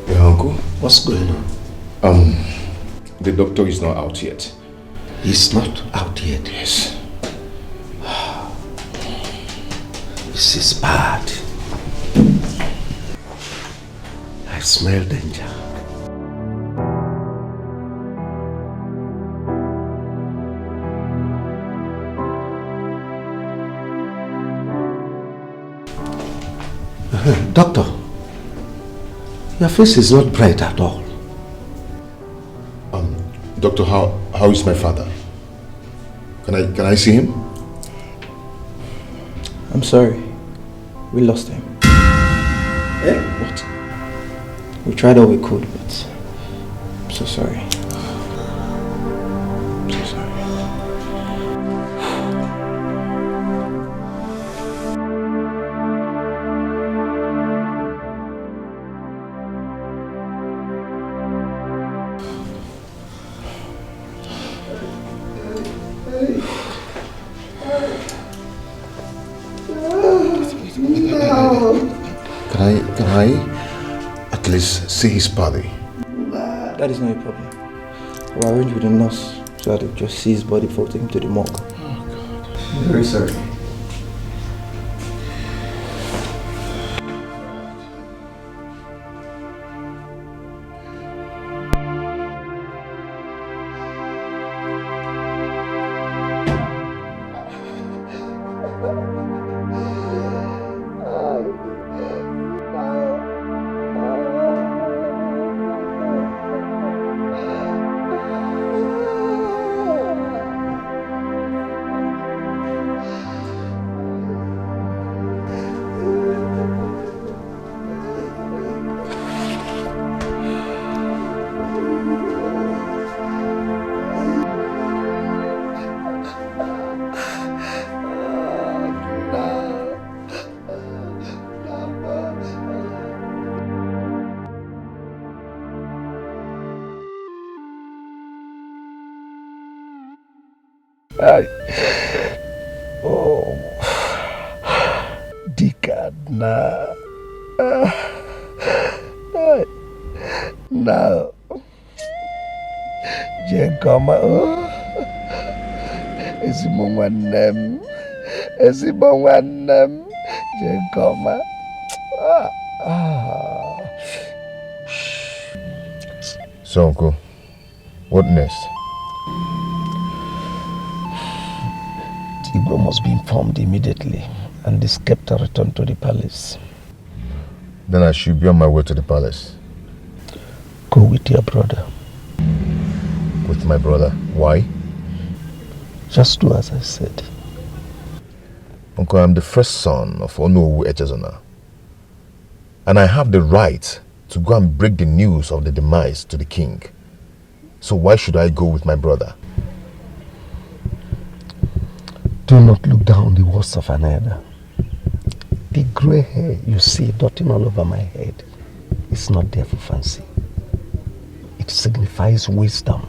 Yeah, uncle. What's going on? The doctor is not out yet. He's not out yet? Yes. This is bad. I smell danger. Doctor, your face is not bright at all. Doctor, how is my father? Can I see him? I'm sorry. We lost him. Eh? What? We tried all we could, but I'm so sorry. I'm so sorry. Can I at least see his body? That is not a problem. We'll arrange with the nurse so that they'll just see his body before we take him to the morgue. Oh, God. I'm very sorry. Oh, Dikeh now, Jekoma, ezigbo nwanne m, Jekoma. So, uncle, what next? Igbo must be informed immediately and the scepter returned to the palace. Then I should be on my way to the palace. Go with your brother. With my brother? Why? Just do as I said. Uncle, I'm the first son of Onny Michael, and I have the right to go and break the news of the demise to the king. So why should I go with my brother? Do not look down the worst of another. The grey hair you see dotting all over my head is not there for fancy. It signifies wisdom.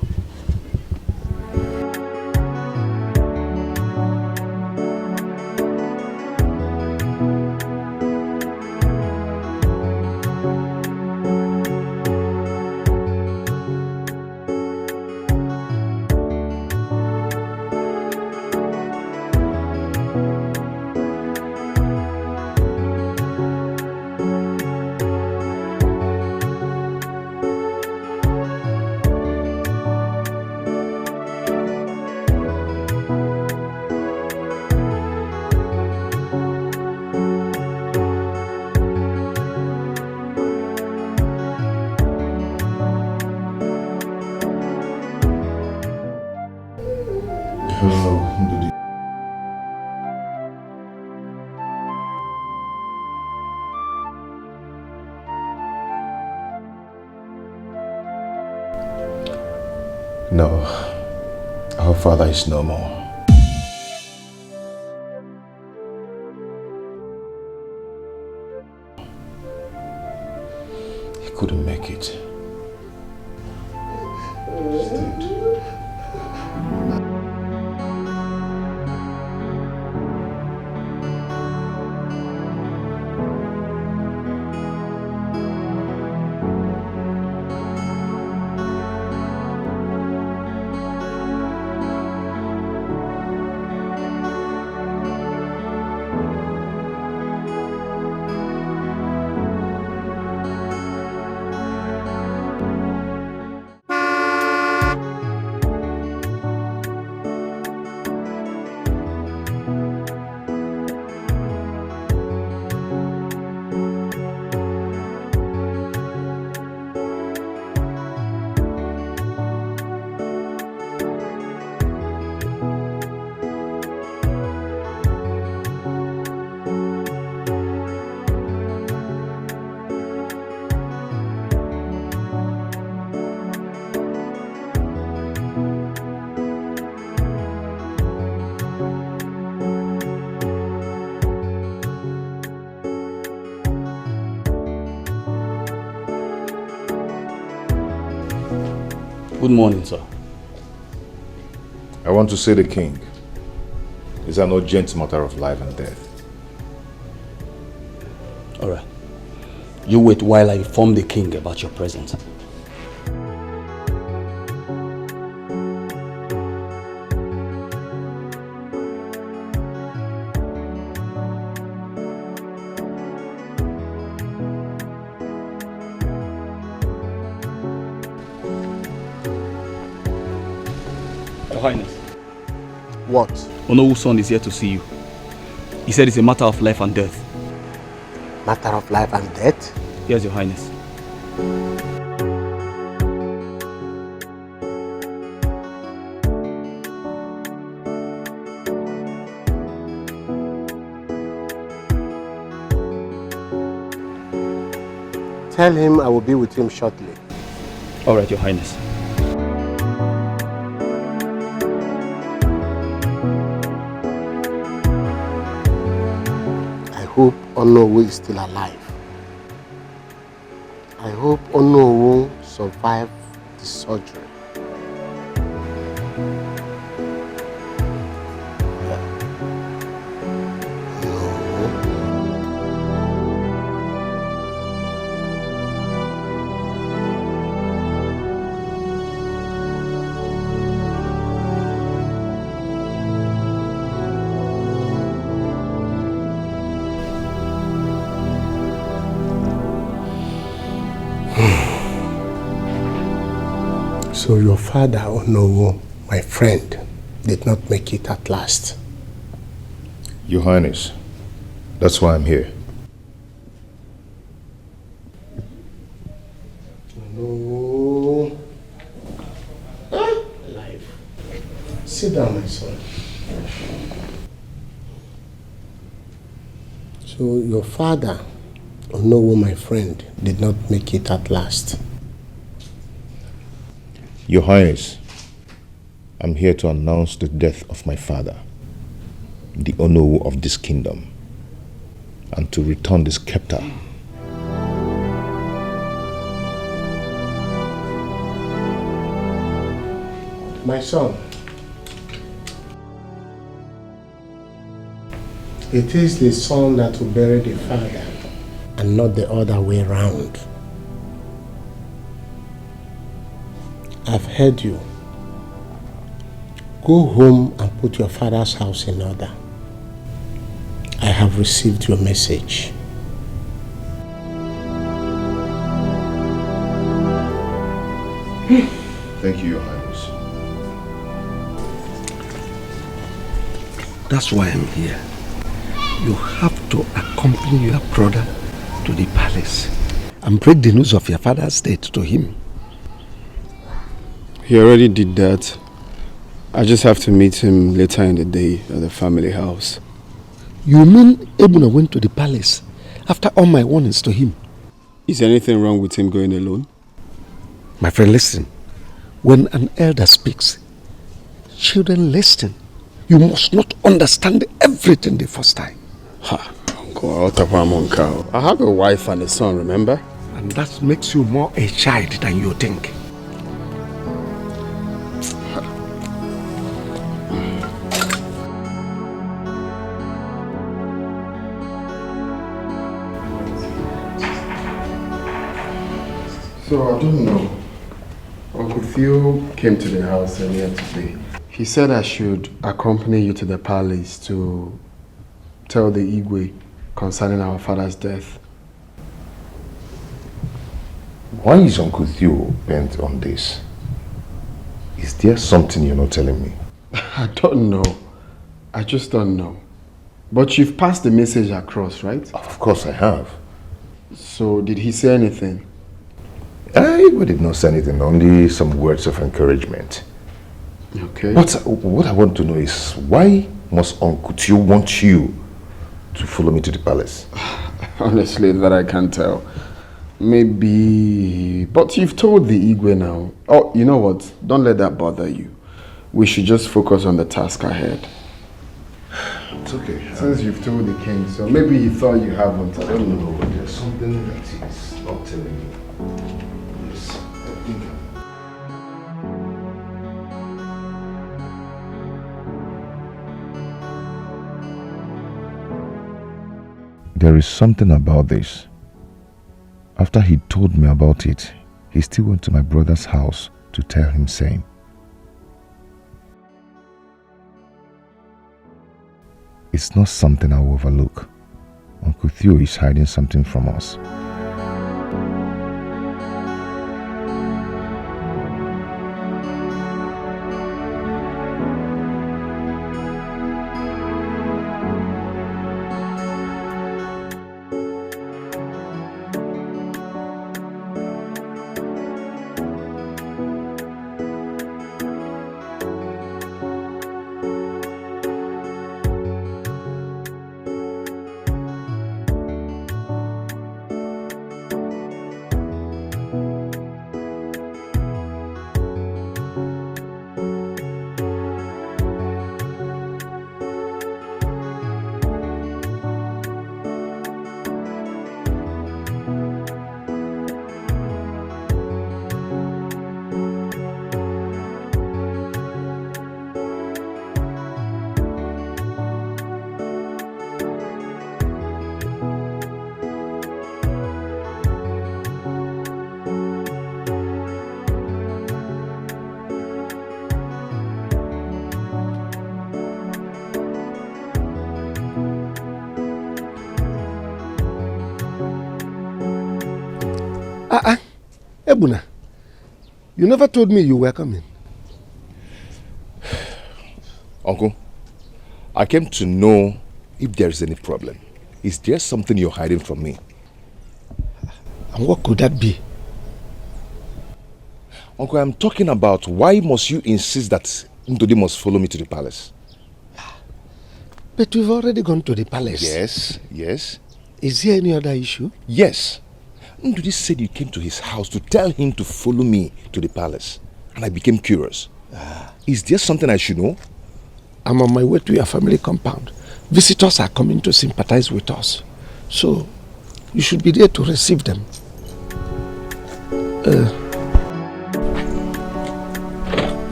No, our father is no more. couldn't make it. Good morning, sir. I want to see the king. It's an urgent matter of life and death. All right. You wait while I inform the king about your presence. Your Highness. What? Onowu's son is here to see you. He said it's a matter of life and death. Matter of life and death? Yes, Your Highness. Tell him I will be with him shortly. All right, Your Highness. I hope Onowu is still alive. I hope Onowu survived the surgery. So your father, Onowu, my friend, did not make it at last. Your Highness, that's why I'm here. Onowu. Alive. Sit down, my son. So your father, Onowu, my friend, did not make it at last. Your Highness, I'm here to announce the death of my father, the Onowu of this kingdom, and to return the scepter. My son, it is the son that will bury the father and not the other way around. I've heard you. Go home and put your father's house in order. I have received your message. Thank you, Your Highness. That's why I'm here. You have to accompany your brother to the palace and break the news of your father's death to him. He already did that. I just have to meet him later in the day at the family house. You mean Ebuna went to the palace after all my warnings to him? Is anything wrong with him going alone? My friend, listen. When an elder speaks, children listen. You must not understand everything the first time. Ha, Uncle, I have a wife and a son, remember? And And that makes you more a child than you think. So I don't know. Uncle Theo came to the house earlier today. He said I should accompany you to the palace to tell the Igwe concerning our father's death. Why is Uncle Theo bent on this? Is there something you're not telling me? I don't know. I just don't know. But you've passed the message across, right? Of course I have. So did he say anything? Igwe did not say anything, only some words of encouragement. Okay. But what I want to know is, why must Uncle Theo want you to follow me to the palace? Honestly, that I can't tell. Maybe... But you've told the Igwe now. Oh, you know what? Don't let that bother you. We should just focus on the task ahead. It's okay. Since you've told the king, so maybe he thought you haven't. I don't know. But there's something that he's not telling me. Yes, I think there is something about this. After he told me about it, he still went to my brother's house to tell him same. It's not something I will overlook. Uncle Theo is hiding something from us. Ebuna, you never told me you were coming. Uncle, I came to know if there is any problem. Is there something you're hiding from me? And what could that be? Uncle, I'm talking about why must you insist that Ndodi must follow me to the palace? But we've already gone to the palace. Yes, yes. Is there any other issue? Yes. Ndodi said you came to his house to tell him to follow me to the palace. And I became curious. Is there something I should know? I'm on my way to your family compound. Visitors are coming to sympathize with us. So, you should be there to receive them.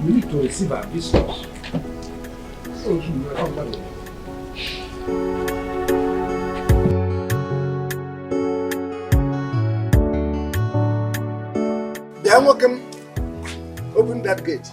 We need to receive our visitors. Welcome. Open that gate.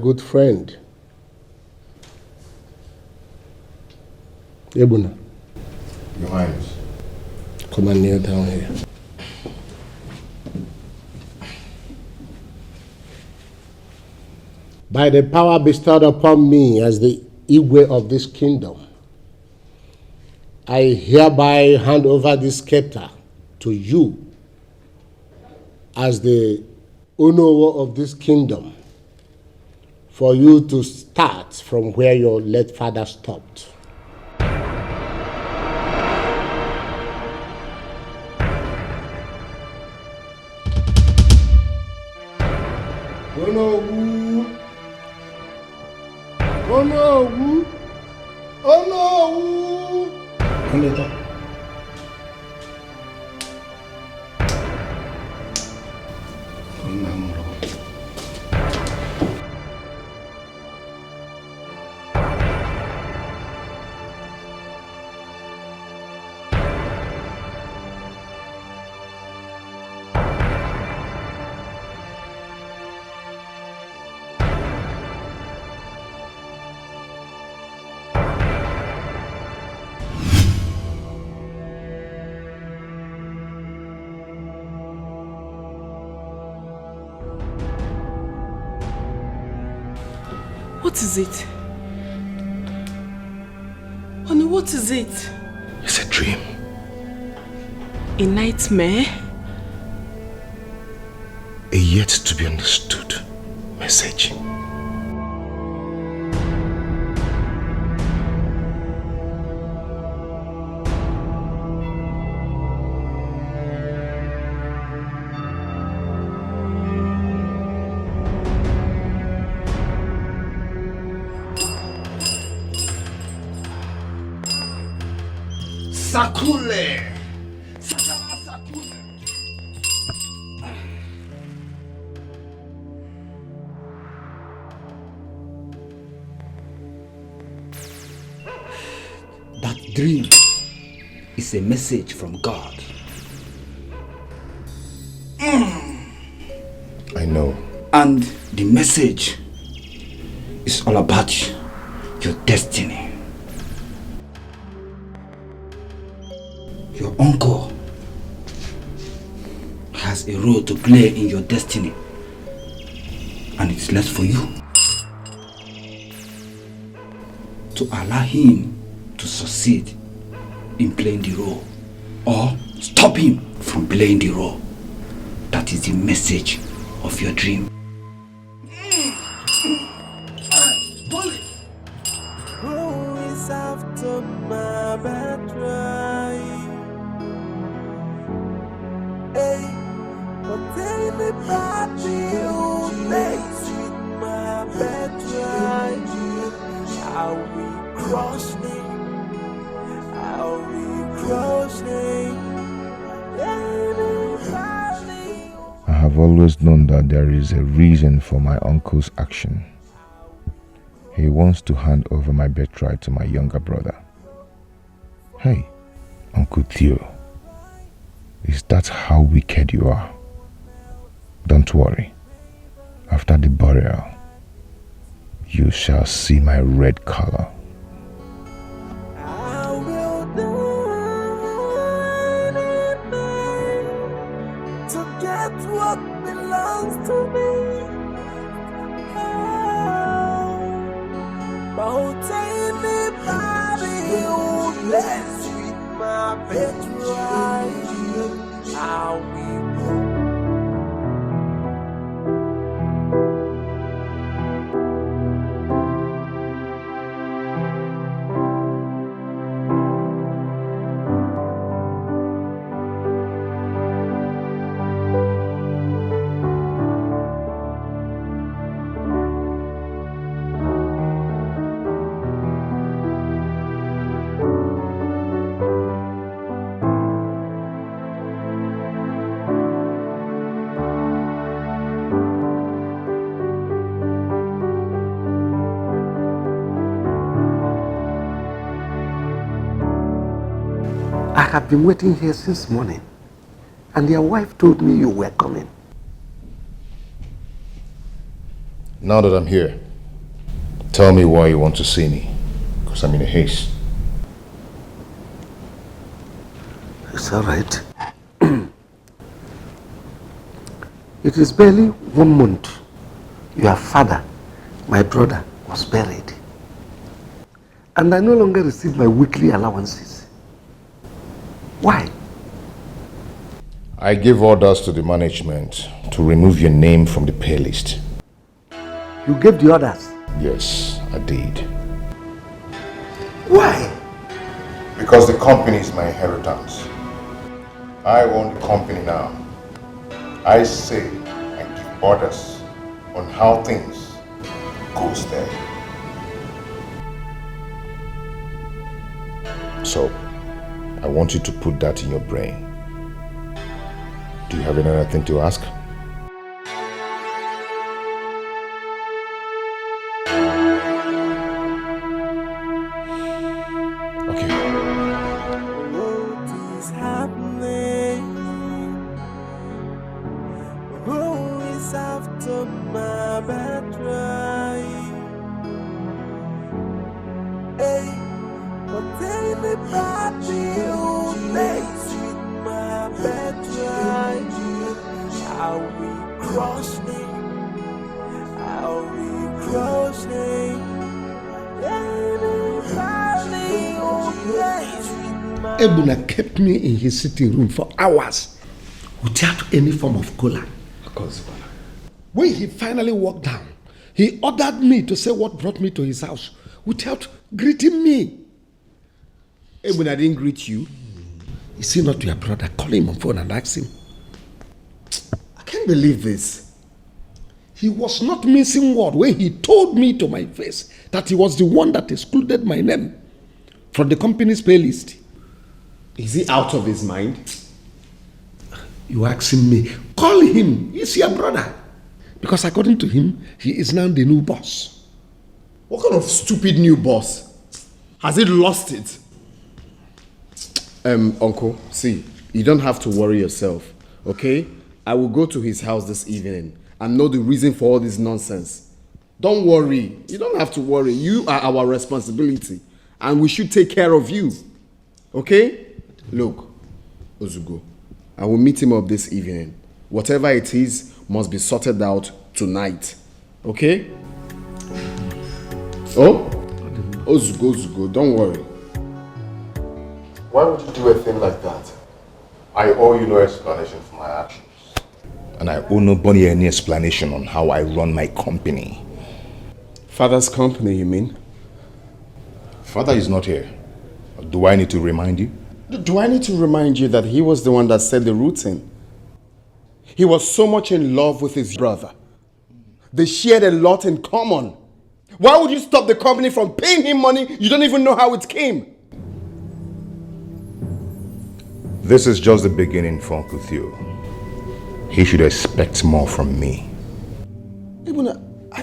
good friend. Ebuna. Your Highness. Come and kneel down here. By the power bestowed upon me as the Igwe of this kingdom, I hereby hand over this scepter to you as the Onowo of this kingdom for you to start from where your late father stopped. Onowu! Onowu! Onowu! What is it? Honey, what is it? It's a dream. A nightmare? A yet to be understood message. Sakule! That dream is a message from God. I know. And the message is all about your destiny. Your uncle has a role to play in your destiny, and it's left for you to allow him to succeed in playing the role or stop him from playing the role. That is the message of your dream. Who is after my battery? Hey, but anybody who makes it my battery, I'll be crossing, I'll be crossing. I have always known that there is a reason for my uncle's action. He wants to hand over my birthright to my younger brother. Hey, Uncle Theo, is that how wicked you are? Don't worry. After the burial, you shall see my red color. I will do anything to get what belongs to me. About anybody who lets with my birthright, I will. I have been waiting here since morning, and your wife told me you were coming. Now that I'm here, Tell me why you want to see me, because I'm in a haste. It's all right. It is barely 1 month. Your father, my brother, was buried. And I no longer receive my weekly allowances. Why? I gave orders to the management to remove your name from the pay list. You gave the orders? Yes, I did. Why? Because the company is my inheritance. I own the company now. I say and give orders on how things goes there. So, I want you to put that in your brain. Do you have another thing to ask? Okay. What is happening? Who is after my battery? Hey, but anybody who lays with my battery, are we crossing? Are we crossing? Anybody who lays with my Ebuna kept me in his sitting room for hours without any form of cola. Of course. When he finally walked down, he ordered me to say what brought me to his house without greeting me. Ebuna didn't greet you? Is he not your brother? Call him on phone and ask him. I can't believe this. He was not missing word when he told me to my face that he was the one that excluded my name from the company's pay list. Is he out of his mind? You asking me? Call him. He's your brother. Because according to him, he is now the new boss. What kind of stupid new boss? Has he lost it? Uncle, see, you don't have to worry yourself, okay? I will go to his house this evening and know the reason for all this nonsense. Don't worry. You don't have to worry. You are our responsibility and we should take care of you. Okay? Look, Ozugo, I will meet him up this evening. Whatever it is must be sorted out tonight. Okay? Oh? Ozugo, don't worry. Why would you do a thing like that? I owe you no explanation for my actions. And I owe nobody any explanation on how I run my company. Father's company, you mean? Father is not here. Do I need to remind you? Do I need to remind you that he was the one that set the routine? He was so much in love with his brother. They shared a lot in common. Why would you stop the company from paying him money you don't even know how it came? This is just the beginning for Uncle Theo. He should expect more from me. Ibuna,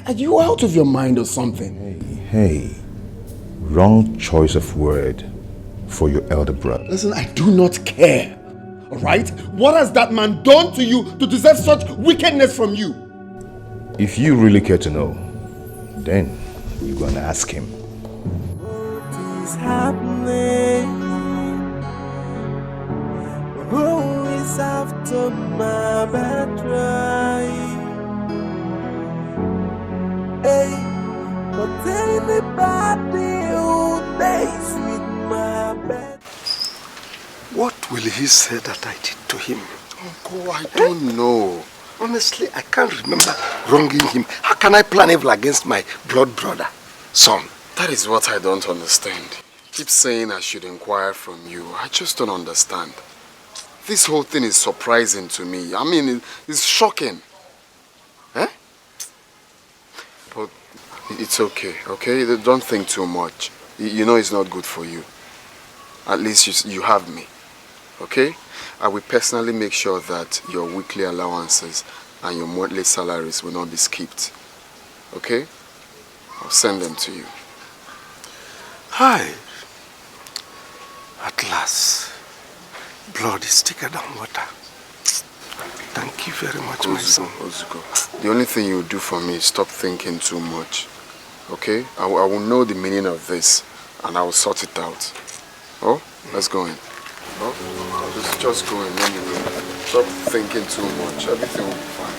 are you out of your mind or something? Hey, wrong choice of word for your elder brother. Listen, I do not care. Alright? What has that man done to you to deserve such wickedness from you? If you really care to know, then you're gonna ask him. What is happening? Who is after my battery? Hey, but anybody who lays with my battery. What will he say that I did to him? Uncle, I don't know. Honestly, I can't remember wronging him. How can I plan evil against my blood brother, son? That is what I don't understand. Keep saying I should inquire from you. I just don't understand. This whole thing is surprising to me. I mean, it's shocking. Eh? But it's okay, okay? Don't think too much. You know it's not good for you. At least you have me, okay? I will personally make sure that your weekly allowances and your monthly salaries will not be skipped, okay? I'll send them to you. Hi. At last, blood is thicker than water. Thank you very much, my son. Ozuko, the only thing you do for me is stop thinking too much. Okay? I will know the meaning of this and I will sort it out. Oh, let's go in. Oh, just go in anyway. Stop thinking too much. Everything will be fine.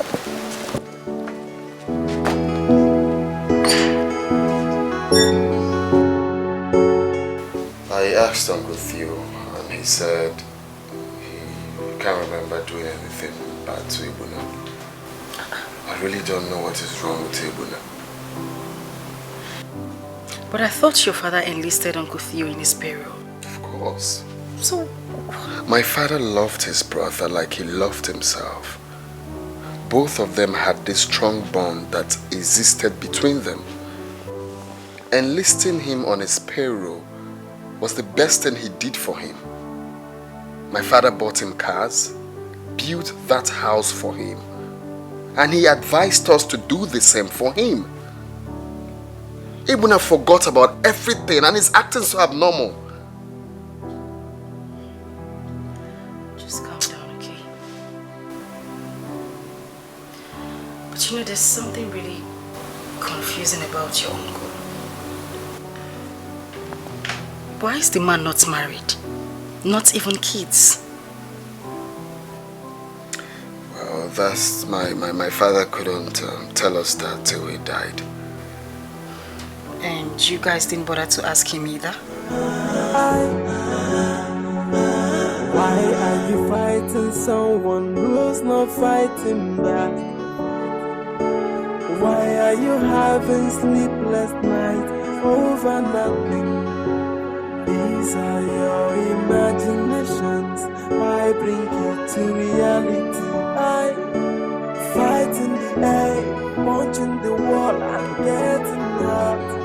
I asked Uncle Theo and he said he can't remember doing anything bad to Ibuna. I really don't know what is wrong with Ibuna. But I thought your father enlisted Uncle Theo in his burial. Of course. So... My father loved his brother like he loved himself. Both of them had this strong bond that existed between them. Enlisting him on his payroll was the best thing he did for him. My father bought him cars, built that house for him, and he advised us to do the same for him. Ibuna forgot about everything and is acting so abnormal. Just calm down, okay? But you know, there's something really confusing about your uncle. Why is the man not married? Not even kids? Well, that's my father couldn't tell us that till he died. And you guys didn't bother to ask him either? Why are you fighting someone who's not fighting back? Why are you having sleepless nights over nothing? These are your imaginations. Why bring it to reality? I fight in the air, punching the wall and getting hurt.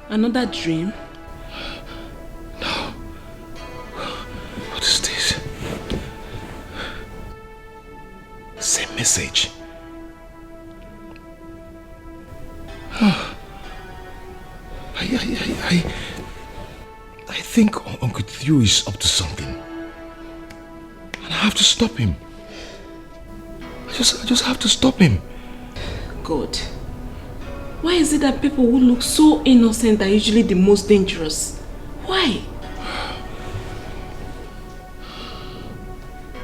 Another dream? No. What is this? Same message. I think Uncle Theo is up to something. And I have to stop him. I just have to stop him. God. Why is it that people who look so innocent are usually the most dangerous? Why?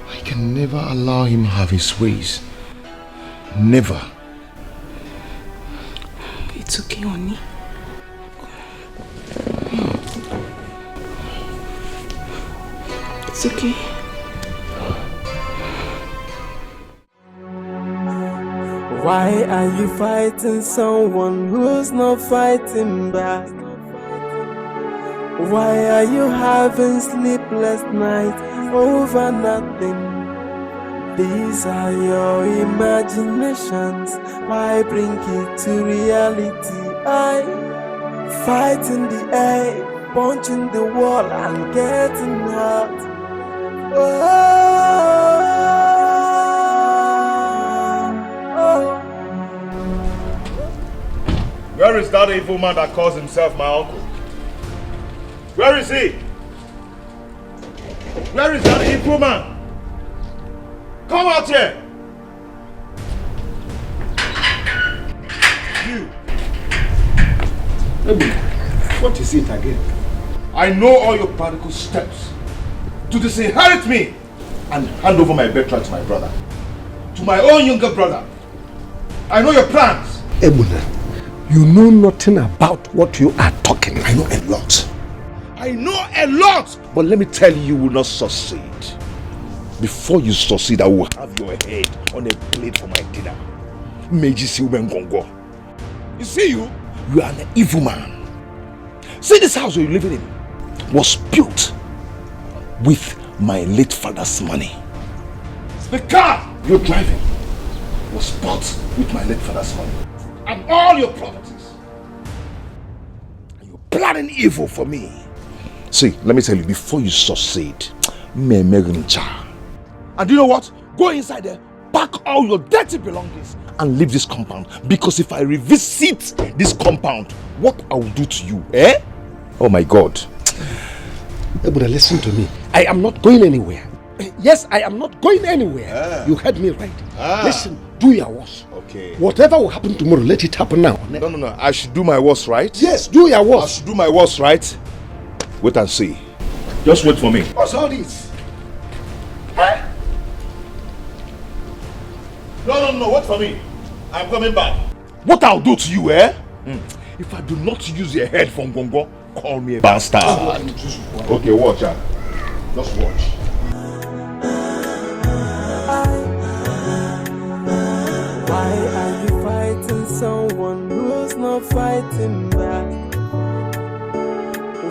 I can never allow him have his ways. Never. It's okay, Onny. It's okay. Why are you fighting someone who's not fighting back? Why are you having sleepless nights over nothing? These are your imaginations. Why bring it to reality? I fight in the air, punching the wall and getting hurt. Where is that evil man that calls himself my uncle? Where is he? Where is that evil man? Come out here! You! What is it again? I know all your practical steps to disinherit me and hand over my birthright to my brother. To my own younger brother. I know your plans. Ebuna, you know nothing about what you are talking. I know a lot. I know a lot! But let me tell you, you will not succeed. Before you succeed, I will have your head on a plate for my dinner. Meiji Silbengongo. You see you are an evil man. See, this house you're living in was built with my late father's money. The car you're driving was bought with my late father's money. And all your properties. And you're planning evil for me. See, let me tell you, before you succeed, and do you know what? Go inside there, pack all your dirty belongings and leave this compound. Because if I revisit this compound, what I will do to you, eh? Oh my God. But listen to me. I am not going anywhere. Yes, I am not going anywhere. You heard me right. Listen, do your worst. Okay. Whatever will happen tomorrow, let it happen now. No. I should do my worst, right? Yes, do your worst. I should do my worst, right? Wait and see. Just wait for me. What's all this? No, wait for me. I'm coming back. What I'll do to you, eh? If I do not use your head from Gongo, call me a bastard. Okay, watch out. Just watch. Why are you fighting someone who's not fighting back?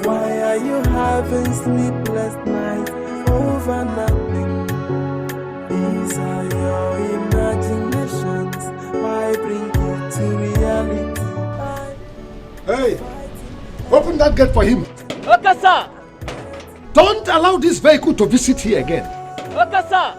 Why are you having sleepless nights over nothing? These are your imaginations. Why bring you to reality? Hey, open that gate for him. Okay, sir. Don't allow this vehicle to visit here again. Okay, sir.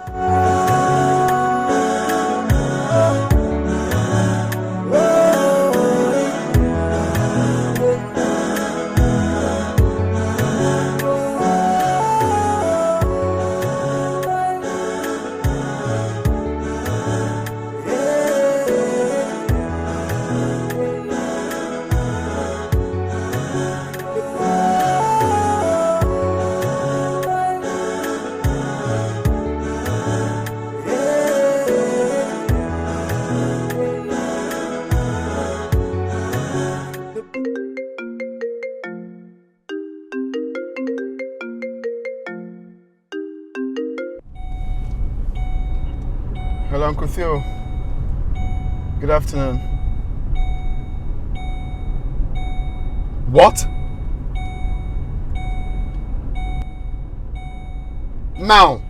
Hello, Uncle Theo. Good afternoon. What? Now?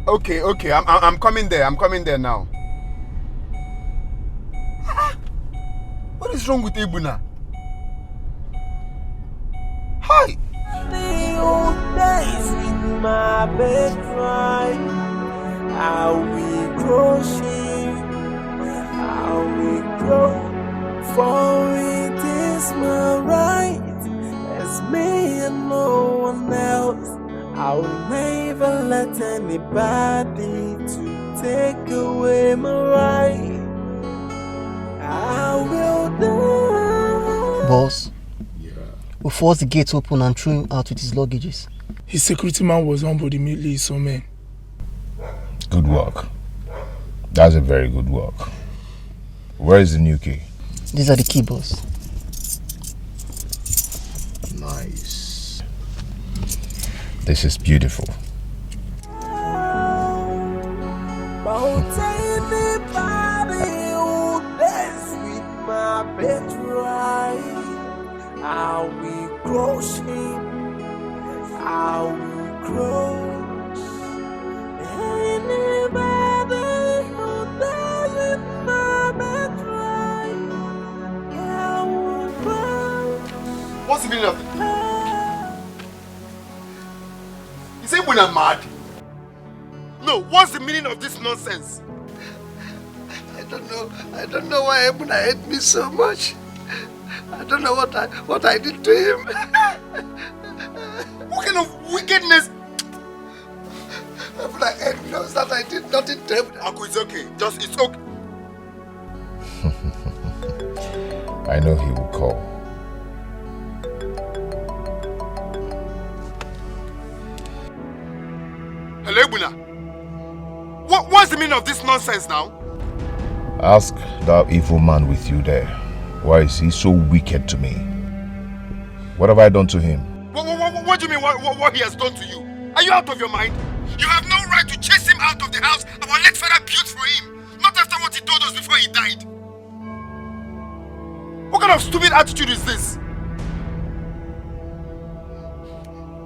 Okay, I'm coming there. I'm coming there now. What is wrong with Ebuna? Hi. The old days with my bed right. How we crochet, how we grow. For it is my right, as me and no one else. I'll never let anybody to take away my right. I will die. Boss, we forced the gate open and threw him out with his luggages. His security man was on board immediately, so man. Good work. That's a very good work. Where is the new key? These are the key, boss. Nice. This is beautiful. Won't anybody who dance with my bed right. How we crochet, how we grow. Anybody who dance with my bed right. How we grow. What's the meaning of it? Is Ebuna mad? No, what's the meaning of this nonsense? I don't know why Ebuna hate me so much. I don't know what I did to him. What kind of wickedness? Ebuna knows that I did nothing to him. Uncle, it's okay. It's okay. I know he will call. Hello, Ebuna. What's the meaning of this nonsense now? Ask that evil man with you there. Why is he so wicked to me? What have I done to him? What do you mean what he has done to you? Are you out of your mind? You have no right to chase him out of the house our late father built for him. Not after what he told us before he died. What kind of stupid attitude is this?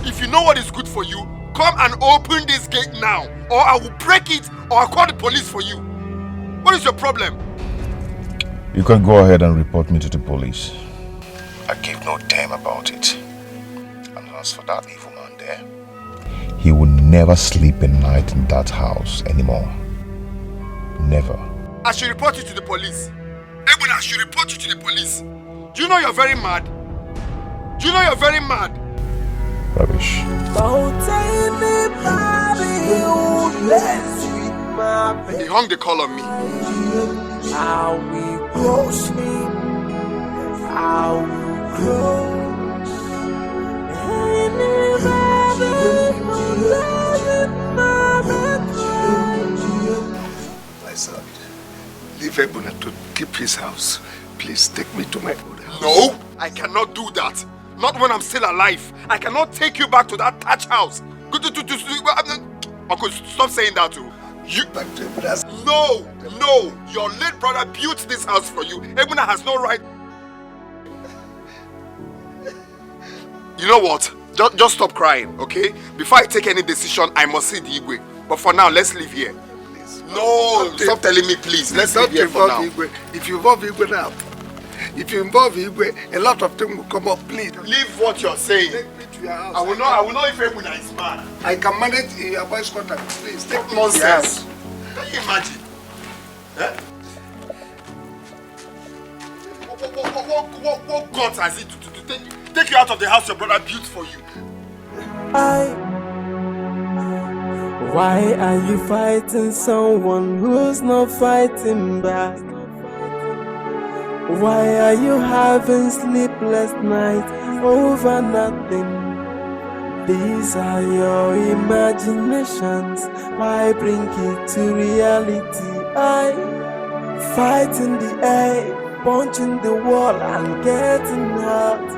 If you know what is good for you, come and open this gate now, or I will break it, or I'll call the police for you. What is your problem? You can go ahead and report me to the police. I give no damn about it. And as for that evil man there, he will never sleep a night in that house anymore. Never. I should report you to the police. Ebuna, I should report you to the police. Do you know you're very mad? Do you know you're very mad? Rubbish. He hung the call on me. I will crush him. I will crush. My son, leave Ebuna to keep his house. Please take me to my old house. No, I cannot do that. Not when I'm still alive. I cannot take you back to that thatch house. Uncle, stop saying that too. You back to Ebuna's. No. Your late brother built this house for you. Ebuna has no right. You know what? Just stop crying, okay? Before I take any decision, I must see the Igwe. But for now, let's leave here. Please. No, stop telling me, please. Let's leave here for now. Igwe. If you involve Igwe now, a lot of things will come up. Please leave what you're saying. Take me to your house. I will know if Ebuna is mad. I can manage your boy's contact. Please take me nonsense. to your house. Can you imagine? Eh? What guts has it to take you out of the house your brother built for you? Why are you fighting someone who's not fighting back? Why are you having sleepless nights over nothing? These are your imaginations. Why bring it to reality? I fight in the air, punching the wall and getting hurt.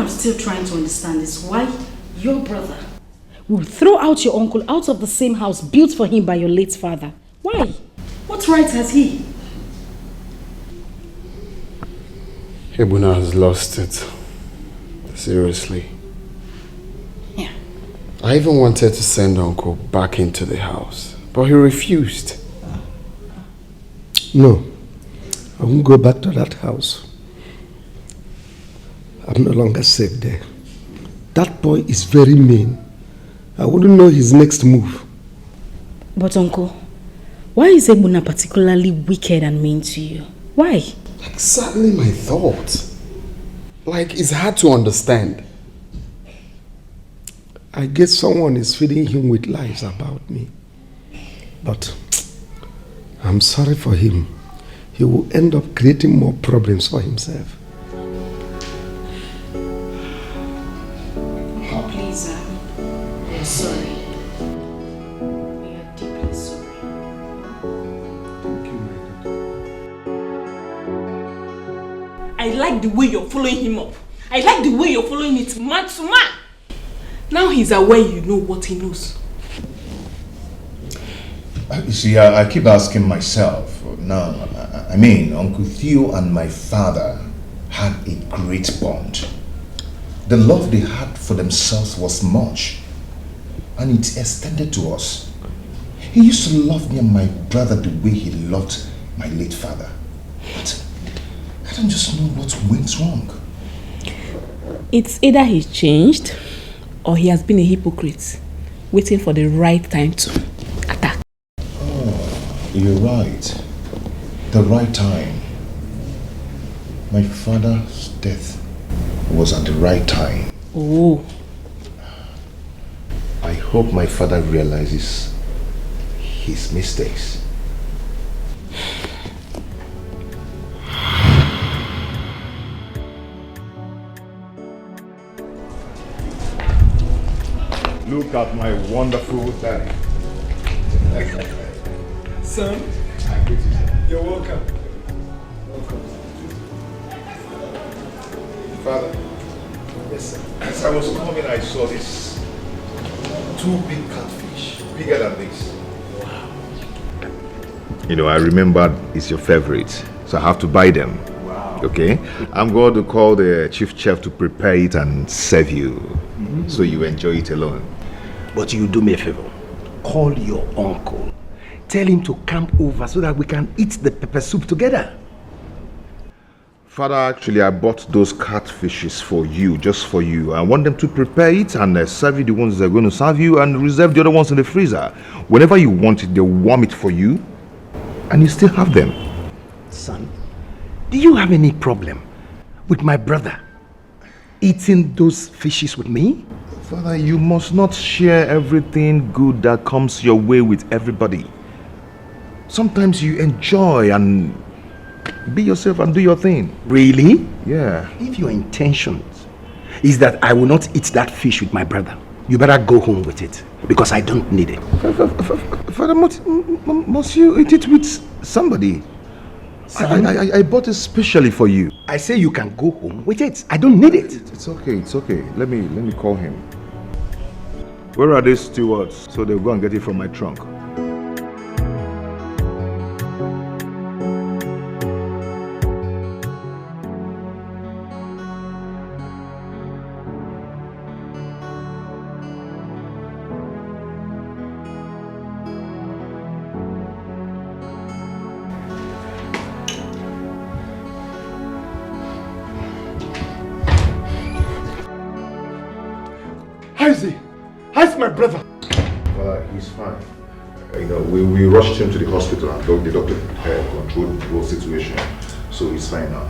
Still trying to understand is why your brother will throw out your uncle out of the same house built for him by your late father. Why? What right has he? Ebuna has lost it. Seriously. Yeah. I even wanted to send Uncle back into the house, but he refused. No. I won't go back to that house. I'm no longer safe there. That boy is very mean. I wouldn't know his next move. But uncle, why is Ebuna particularly wicked and mean to you? Why? Exactly my thought. Like, it's hard to understand. I guess someone is feeding him with lies about me. But I'm sorry for him. He will end up creating more problems for himself. Oh, please, we're sorry. We are deeply sorry. Thank you, my I like the way you're following him up. I like the way you're following it man to man. Now he's aware you know what he knows. You see, I keep asking myself, now, I mean, Uncle Theo and my father had a great bond. The love they had for themselves was much, and it extended to us. He used to love me and my brother the way he loved my late father. But I don't just know what went wrong. It's either he changed or he has been a hypocrite, waiting for the right time to attack. You're right. The right time. My father's death was at the right time. Oh. I hope my father realizes his mistakes. Look at my wonderful daddy. Son, you're welcome. Father, yes, sir. As I was coming, I saw this 2 big catfish, bigger than this. Wow. You know, I remembered it's your favorite, so I have to buy them. Wow. Okay? I'm going to call the chief chef to prepare it and serve you, so you enjoy it alone. But you do me a favor. Call your uncle. Tell him to come over so that we can eat the pepper soup together. Father, actually, I bought those catfishes for you, just for you. I want them to prepare it and serve you the ones they're going to serve you and reserve the other ones in the freezer. Whenever you want it, they'll warm it for you and you still have them. Son, do you have any problem with my brother eating those fishes with me? Father, you must not share everything good that comes your way with everybody. Sometimes you enjoy and be yourself and do your thing. Really? Yeah. If your intention is that I will not eat that fish with my brother, you better go home with it because I don't need it. Father, must you eat it with somebody? I bought it specially for you. I say you can go home with it. I don't need it. It's okay, it's okay. Let me call him. Where are these stewards? So they'll go and get it from my trunk. How is he? How's my brother? He's fine. You know, we rushed him to the hospital and the doctor controlled the whole situation. So he's fine now.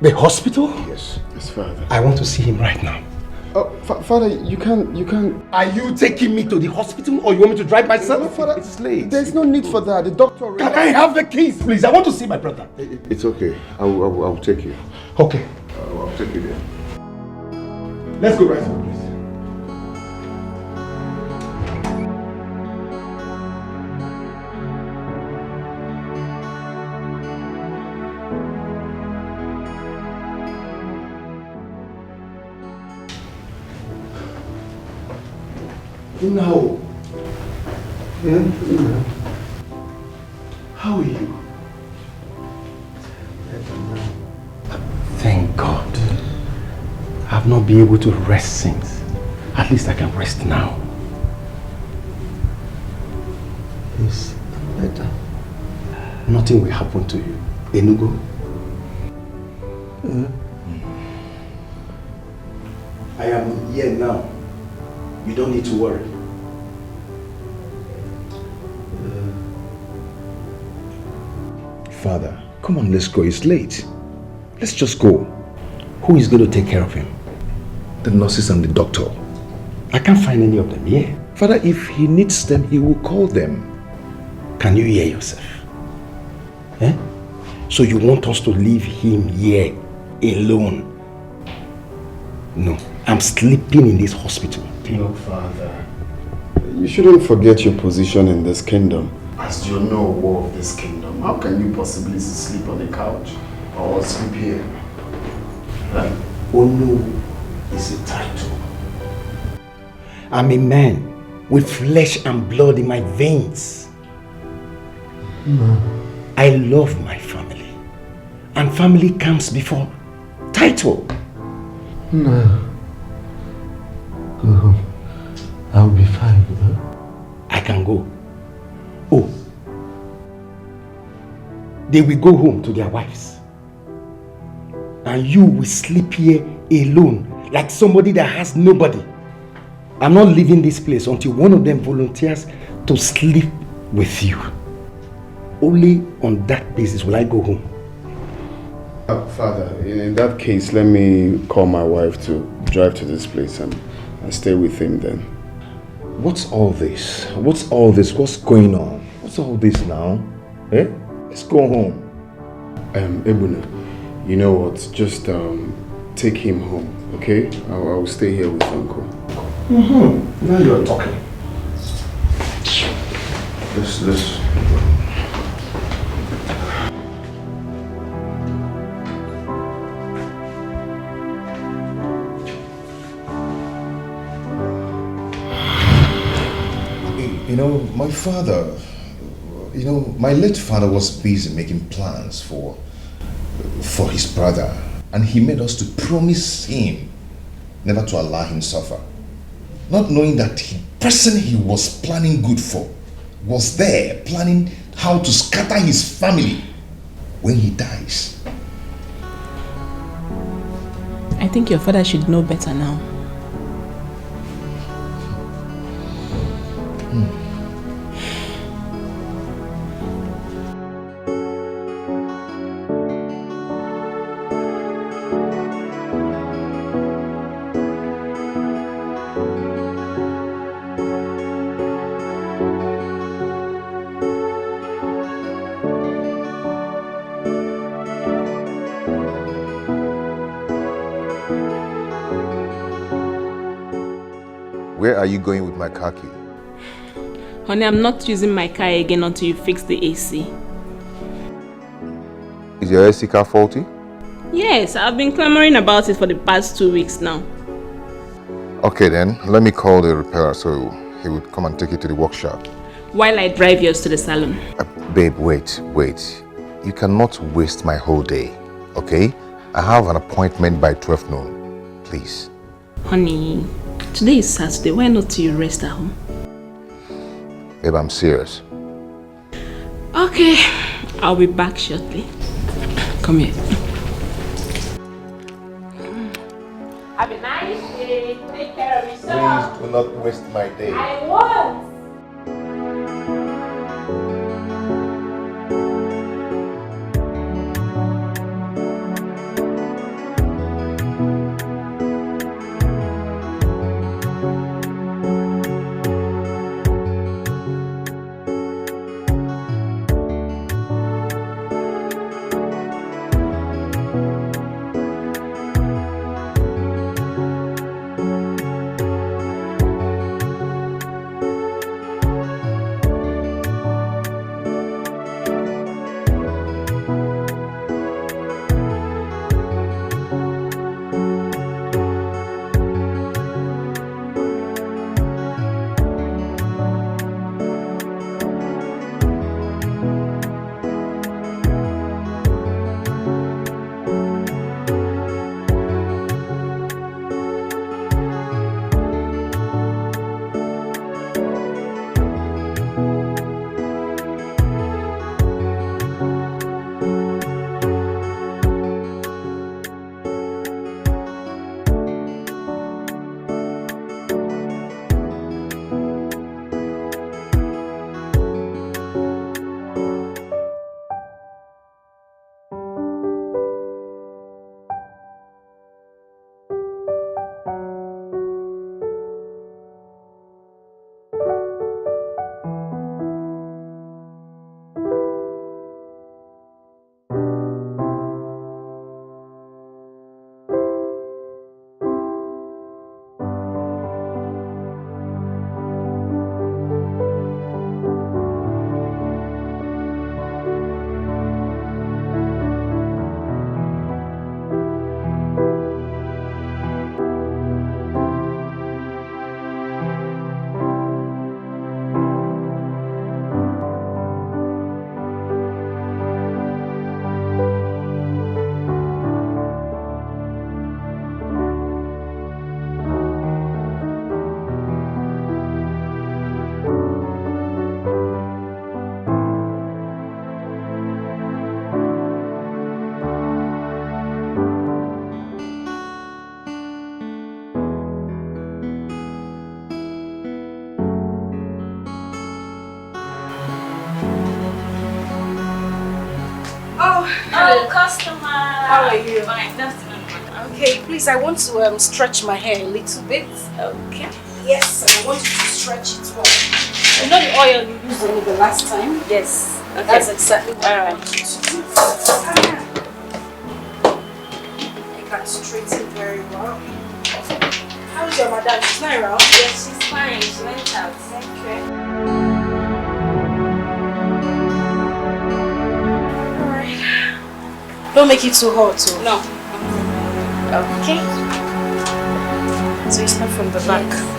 The hospital? Yes. Yes, Father. I want to see him right now. Father, you can't. Are you taking me to the hospital or you want me to drive myself? No, Father, it's late. There's no need for that. The doctor already... Can I have the keys, please? I want to see my brother. It's okay. I'll take you. Okay. I'll take you there. Let's go right now, please. No. Yeah? No. How are you? Thank God. I've not been able to rest since. At least I can rest now. It's better. Nothing will happen to you. Enugo, I am here now. You don't need to worry. Father, come on, let's go. It's late. Let's just go. Who is going to take care of him? The nurses and the doctor. I can't find any of them here. Father, if he needs them, he will call them. Can you hear yourself? Eh? So you want us to leave him here alone? No, I'm sleeping in this hospital. No, Father. You shouldn't forget your position in this kingdom. As you know war of this kingdom, how can you possibly sleep on the couch or sleep here? Right? Ono is a title. I'm a man with flesh and blood in my veins. No. I love my family. And family comes before title. No. Go home. I'll be fine, huh? I can go. Oh. They will go home to their wives. And you will sleep here alone, like somebody that has nobody. I'm not leaving this place until one of them volunteers to sleep with you. Only on that basis will I go home. Father, in that case, let me call my wife to drive to this place and stay with him then. What's all this? What's all this? What's going on? What's all this now? Eh? Let's go home. Ebuna, you know what? Just take him home, okay? I will stay here with Uncle. Now you're talking. Let's. You know, my father, my late father was busy making plans for his brother, and he made us to promise him never to allow him suffer. Not knowing that the person he was planning good for was there planning how to scatter his family when he dies. I think your father should know better now. Where are you going with my car key? Honey, I'm not using my car again until you fix the AC. Is your AC car faulty? Yes, I've been clamoring about it for the past 2 weeks now. Okay then, let me call the repairer so he would come and take it to the workshop. While I drive yours to the salon. Babe, wait. You cannot waste my whole day, okay? I have an appointment by 12 noon. Please. Honey, today is Saturday. Why not you rest at home? Babe, I'm serious. Okay, I'll be back shortly. Come here. Have a nice day. Take care of yourself. Please do not waste my day. I won't. How are you? Fine, that's Okay, please, I want to stretch my hair a little bit. okay. Yes, and I want you to stretch it well. You know the oil you used on me the last time? Yes. Okay. That's exactly what I Alright. want you to do. I can straighten very well. How's your madam? She's not around? Yes, she's fine. She went out. Okay. Alright. Don't make it too hot, too. No. Okay. So it's not from the back.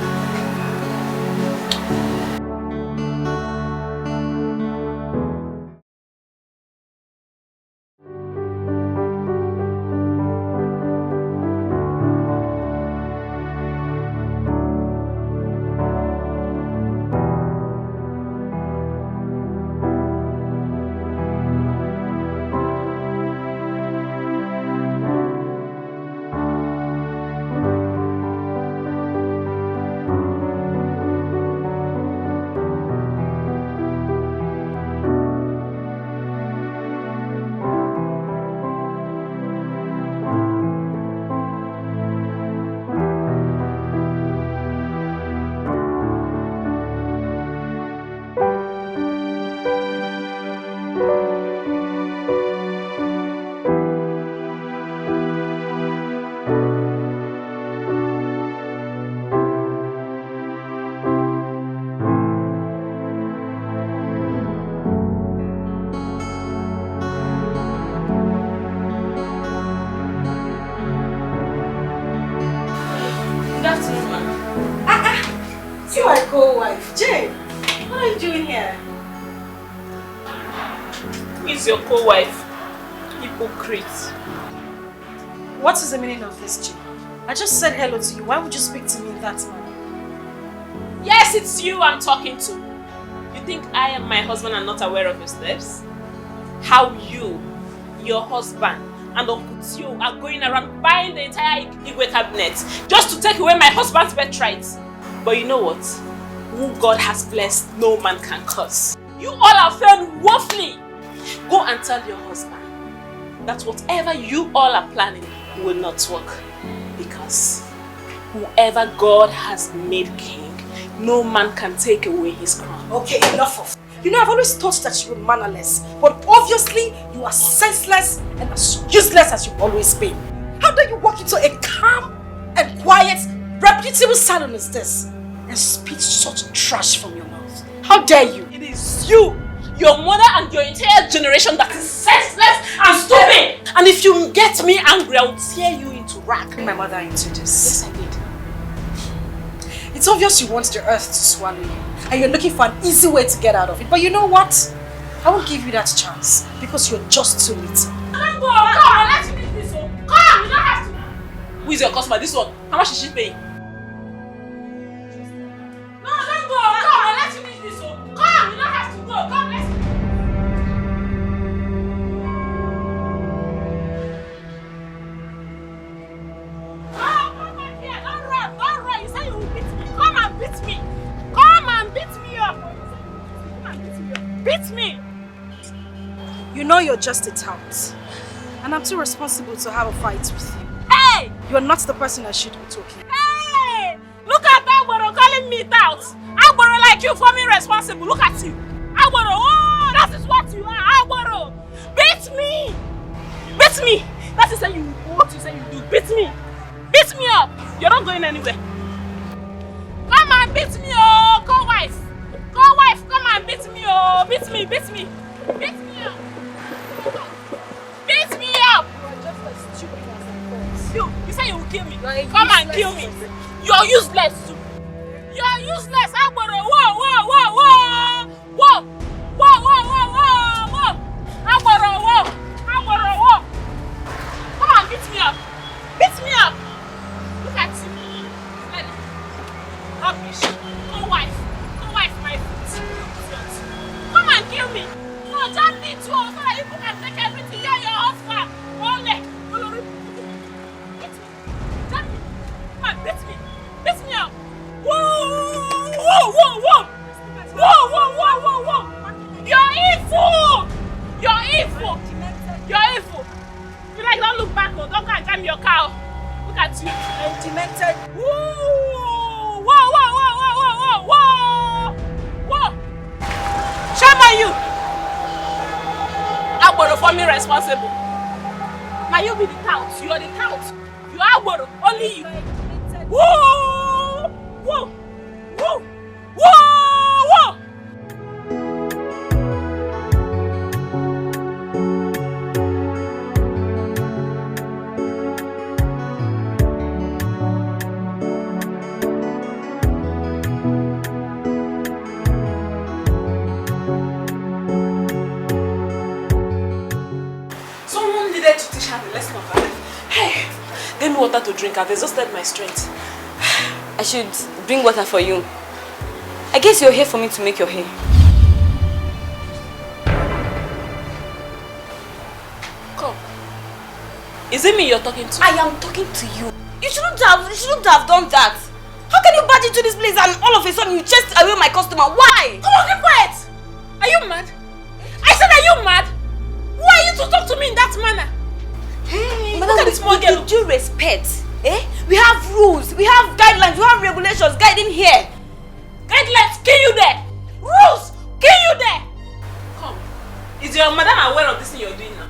See my co-wife, Jane. What are you doing here? Who is your co-wife? Hypocrite. What is the meaning of this, Jane? I just said hello to you. Why would you speak to me in that manner? Yes, it's you I'm talking to. You think I am my husband and not aware of your steps? How you, your husband, and Uncle Tio are going around buying the entire Igwe cabinet just to take away my husband's birthright. But you know what? Who God has blessed, no man can curse. You all have failed woefully. Go and tell your husband that whatever you all are planning will not work. Because whoever God has made king, no man can take away his crown. Okay, enough of. You know, I've always thought that you were mannerless, but obviously you are senseless and as useless as you've always been. How dare you walk into a calm and quiet, reputable salon as this and spit such trash from your mouth? How dare you? It is you, your mother and your entire generation that is senseless and stupid. And if you get me angry, I will tear you into rack. Bring my mother into this. Yes, I did. It's obvious you want the earth to swallow you, and you're looking for an easy way to get out of it. But you know what? I won't give you that chance because you're just too little. Come on, let's finish this one. Come, you don't have to. Who is your customer? This one. How much is she paying? No, don't go. Come, let's finish this one. Come, you don't have to go. Come, let's. Come on here. Don't run. Don't run. You say you will beat me. Come and beat me. Come and beat me up. Come and beat me up. Beat me. You know you're just a tout, and I'm too responsible to have a fight with you. Hey! You're not the person I should be talking. Hey! Look at Agboro calling me out. Agboro like you for me responsible. Look at you. Agboro, oh, that is what you are. Agboro, beat me. Beat me. That is what you say you do. Beat me. Beat me up. You're not going anywhere. Come and beat me, oh, co-wife. Co-wife, come and beat me, oh. Beat me, beat me. Beat me up. Beat me up. You are just as stupid as I thought. You say you will kill me. Come and kill me. You're useless too. You're useless, Agboro. Whoa, whoa, whoa, whoa. Whoa. Whoa, whoa, whoa, whoa, whoa. Agboro, whoa. Agboro, whoa. Come on, beat me up. Beat me up. Look at you. Rubbish. Co-wife. Co-wife, my foot. Come and kill me. No, just me too. So that you can take everything. You're your husband. Ole. Beat me. Just me. Come on, beat me. Beat me up. Whoa, whoa, whoa, whoa. Whoa, whoa, whoa, whoa, whoa. You're evil. You're evil. You're evil. You like don't look back. responsible. Now you be the tout. You are the tout. You are Woro. Only you. Whoa! Whoa! Whoa! Whoa! Whoa! Someone needed to teach her the lesson of life. Hey, give me water to drink. I've exhausted my strength. I should bring water for you. I guess you're here for me to make your hair. Come. Is it me you're talking to? I am talking to you. You shouldn't have done that. How can you barge into this place and all of a sudden you chased away my customer? Why? Come on, keep quiet! Are you mad? I said, are you mad? Why are you to talk to me in that manner? Hey, look at this small girl. With due respect, we have rules, we have guidelines, we have regulations guiding here. Guidelines, kill you there. Rules, kill you there. Come. Is your madam aware of this thing you're doing now?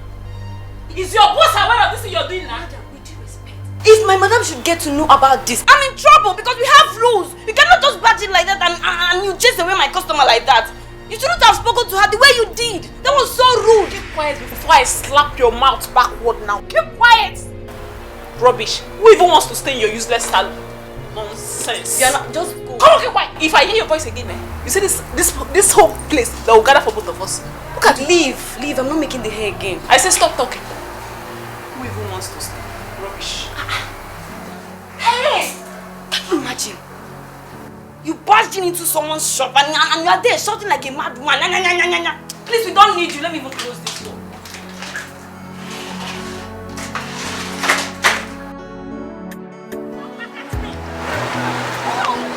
Is your boss aware of this thing you're doing now? With due respect. If my madam should get to know about this, I'm in trouble because we have rules. You cannot just barge in like that and you chase away my customer like that. You shouldn't have spoken to her the way you did. That was so rude. Keep quiet before I slap your mouth backward now. Keep quiet. Rubbish. Who even wants to stay in your useless salon? Nonsense. You're not, just go. Come on, keep quiet. If I hear your voice again, you see this whole place that will gather for both of us. Look at leave. I'm not making the hair again. I say stop talking. Who even wants to stay? Rubbish. Hey! Can you imagine? You barged into someone's shop and you are there shouting like a mad woman. Please, we don't need you. Let me even close this door.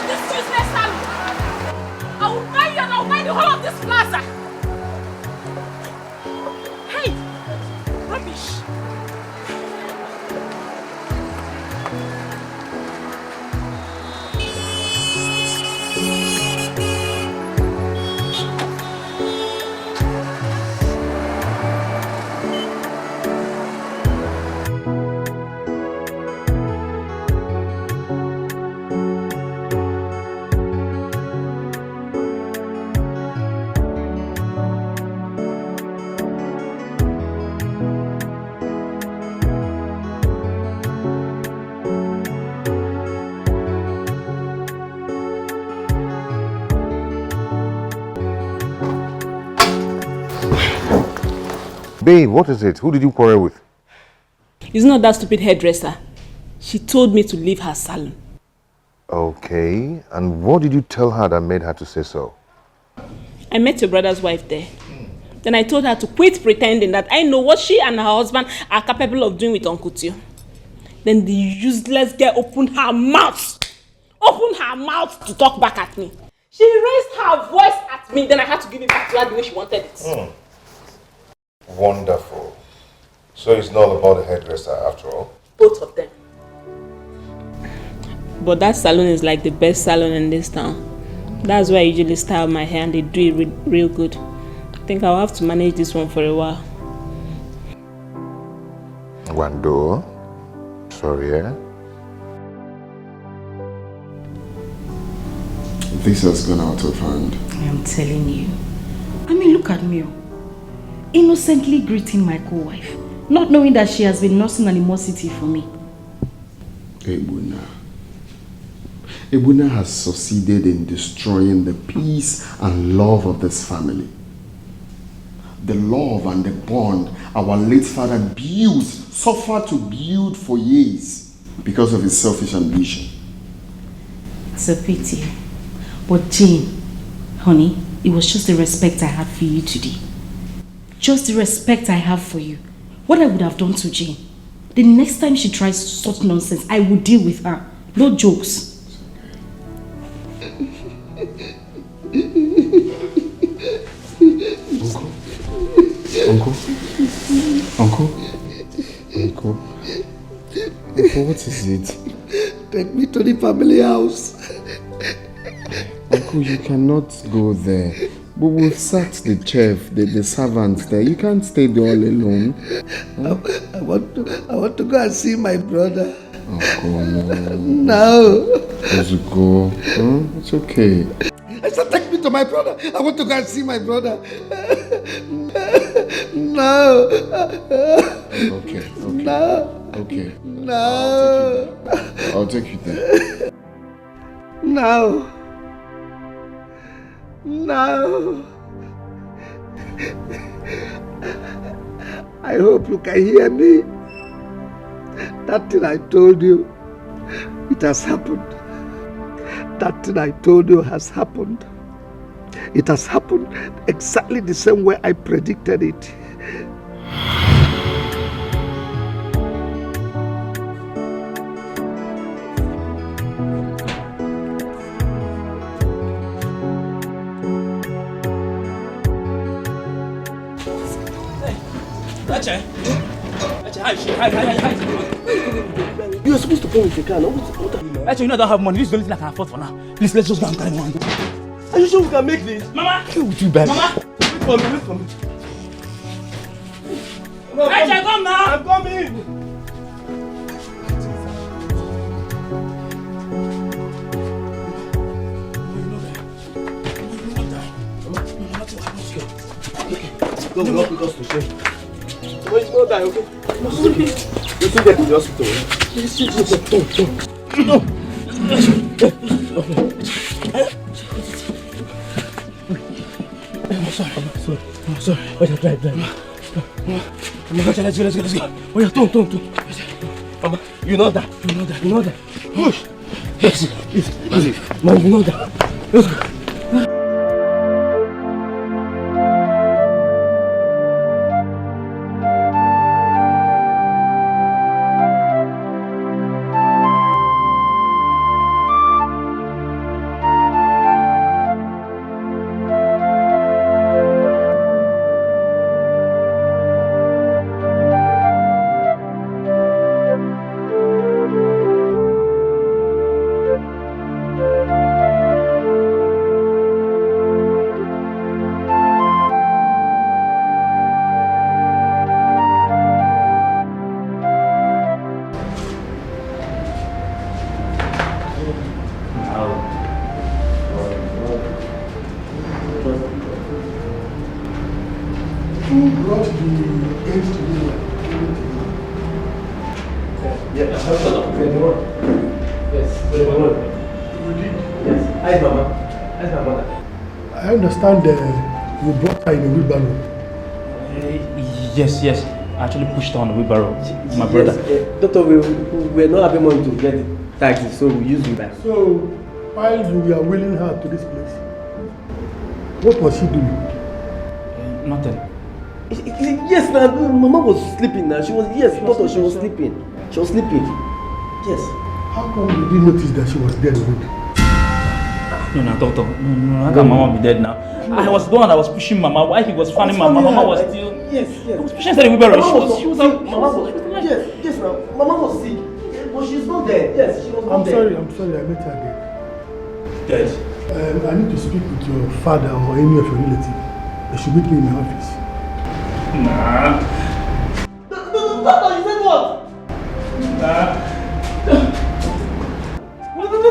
This useless salon. I will buy you and I will buy the whole of this plaza. Hey! Rubbish. Babe, what is it? Who did you quarrel with? It's not that stupid hairdresser. She told me to leave her salon. Okay, and what did you tell her that made her to say so? I met your brother's wife there. Then I told her to quit pretending that I know what she and her husband are capable of doing with Uncle Tio. Then the useless girl opened her mouth to talk back at me. She raised her voice at me, then I had to give it back to her the way she wanted it. Wonderful. So it's not about the hairdresser after all? Both of them. But that salon is like the best salon in this town. That's where I usually style my hair and they do it real good. I think I'll have to manage this one for a while. Wando, sorry, This has gone out of hand. I am telling you. I mean, look at me. Innocently greeting my co-wife, not knowing that she has been nursing animosity for me. Ebuna has succeeded in destroying the peace and love of this family. The love and the bond our late father suffered to build for years because of his selfish ambition. It's a pity. But Jane, honey, it was just the respect I had for you today. Just the respect I have for you. What I would have done to Jane. The next time she tries such nonsense, I will deal with her. No jokes. Uncle, what is it? Take me to the family house. Uncle, you cannot go there. But we've sat the chef, the servants there. You can't stay there all alone. I want to go and see my brother. Oh, come No. Let's go. It's okay. I said, take me to my brother. I want to go and see my brother. No. Okay. No. Okay. No. I'll take you there. No. No. I hope you can hear me. That thing I told you, it has happened. That thing I told you has happened. It has happened exactly the same way I predicted it. You are supposed to come with the car. Actually, you know I don't have money. This is the only thing I can afford for now. Please, let's just go and carry one. Are you sure we can make this? Mama! Would you back? Mama! Wait for me. Actually, come now! I'm coming! Go, we help us to share. Wait, no die, okay? No, it's okay. Let's get to the hospital. No. I'm sorry. Wait, drive. Mama, let's go. Oh yeah, don't. Mama, you know that. Push. Yes. Mama, you know that. Let's go. I understand you brought her in a wheelbarrow. Yes. I actually pushed her on the wheelbarrow. My brother. Yes, Doctor, we're not having money to get taxi, so we use wheelbarrow. So, while you were wheeling her to this place, what was she doing? Nothing. Yes, Mama was sleeping now. She was sleeping. Yes. How come you didn't notice that she was dead already? No, Doctor. No, how can Mama be dead now? I was the one that was pushing Mama while he was fanning Mama. Mama was still... Yes. I was pushing her in the wheelbarrow. She was Yes, Mama was sick. But she's not dead. Yes, she was not dead. I'm sorry, I met her dead. Dead? I need to speak with your father or any of your relatives. They should meet me in my office. Nah. Doctor, you said what? Nah.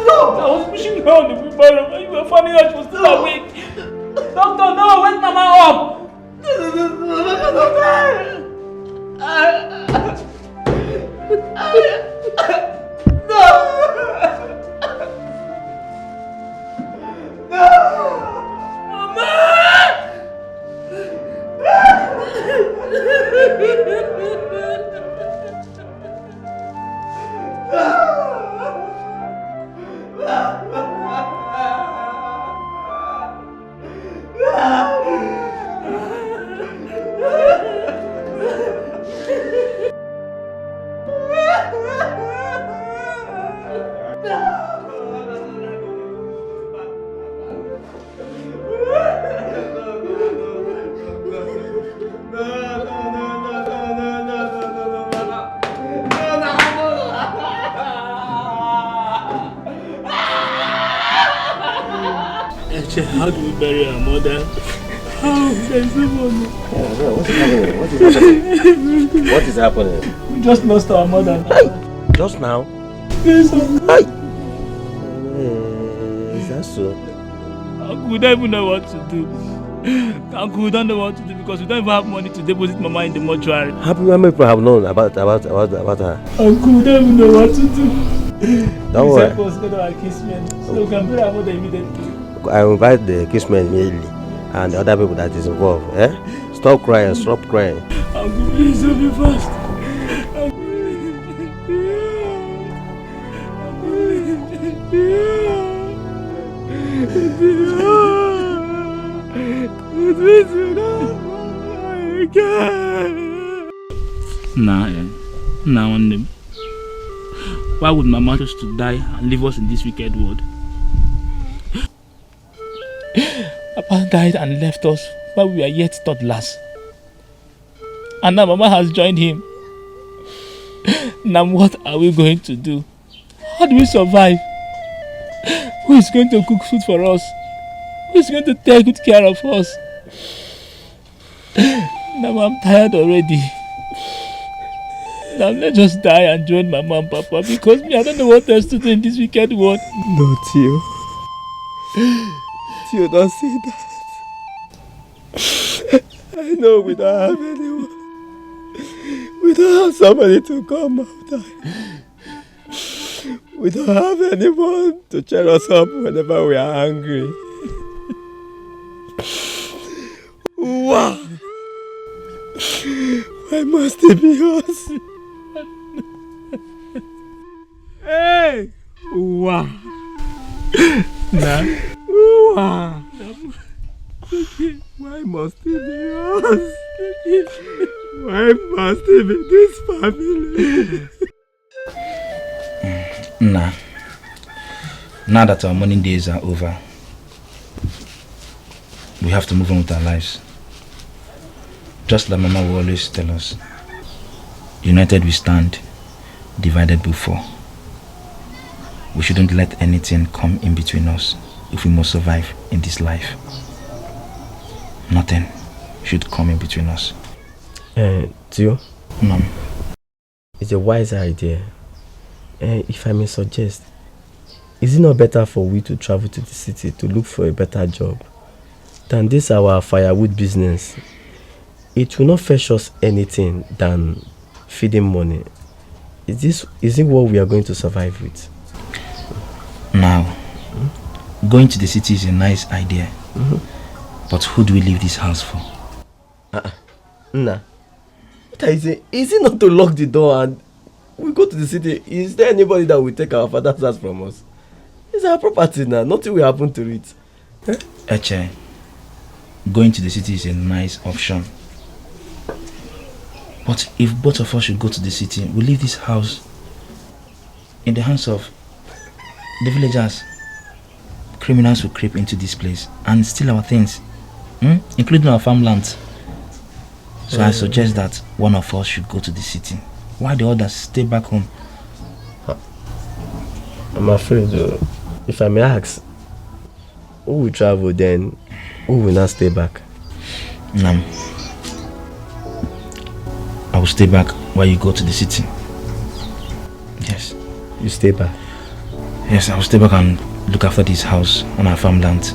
No! I was pushing her on the wheelbarrow and you were funny her, she was still awake. Doctor, no! Wake Mama up! Eche, how do we bury our mother? How? There's no money. What's happening? What is happening? What is happening? We just lost our mother. Just now? Yes, sir. Is that so? Uncle, we don't even know what to do. Uncle, we don't know what to do because we don't even have money to deposit Mama in the mortuary. How many people have known about her? Uncle, we don't even know what to do. Don't worry. Please help us go to our kissmen so we can bury our mother immediately. I invite the kissmen immediately and the other people that is involved. Stop crying, stop crying. Uncle, please help me fast. Nah, on them. Why would Mama choose to die and leave us in this wicked world? Papa died and left us while we were yet toddlers. And now Mama has joined him. Now what are we going to do? How do we survive? Who is going to cook food for us? Who is going to take good care of us? Now I'm tired already. Now let's just die and join Mama and Papa because I don't know what else to do in this wicked world. No, Tio. Tio, don't say that. I know we don't have anyone. We don't have somebody to come after. We don't have anyone to cheer us up whenever we are hungry. Wow! Why must it be us? Hey! Wow! Nah. Wow! Why must it be us? Why must it be this family? Nah. Now that our mourning days are over, we have to move on with our lives. Just like Mama will always tell us, united we stand, divided we fall. We shouldn't let anything come in between us if we must survive in this life. Nothing should come in between us. Tio? Mom. It's a wise idea. If I may suggest, is it not better for we to travel to the city to look for a better job than this our firewood business? It will not fetch us anything than feeding money. Is it what we are going to survive with? Now, going to the city is a nice idea. But who do we leave this house for? Nah. What are you saying? Is it not to lock the door and we go to the city? Is there anybody that will take our father's house from us? It's our property now. Nothing will happen to it. Eche, going to the city is a nice option. But if both of us should go to the city, we leave this house in the hands of the villagers. Criminals will creep into this place and steal our things, including our farmlands. So I suggest that one of us should go to the city, while the others stay back home. I'm afraid, if I may ask, who will travel then? Who will not stay back? I will stay back while you go to the city. Yes. You stay back? Yes, I will stay back and look after this house on our farmland.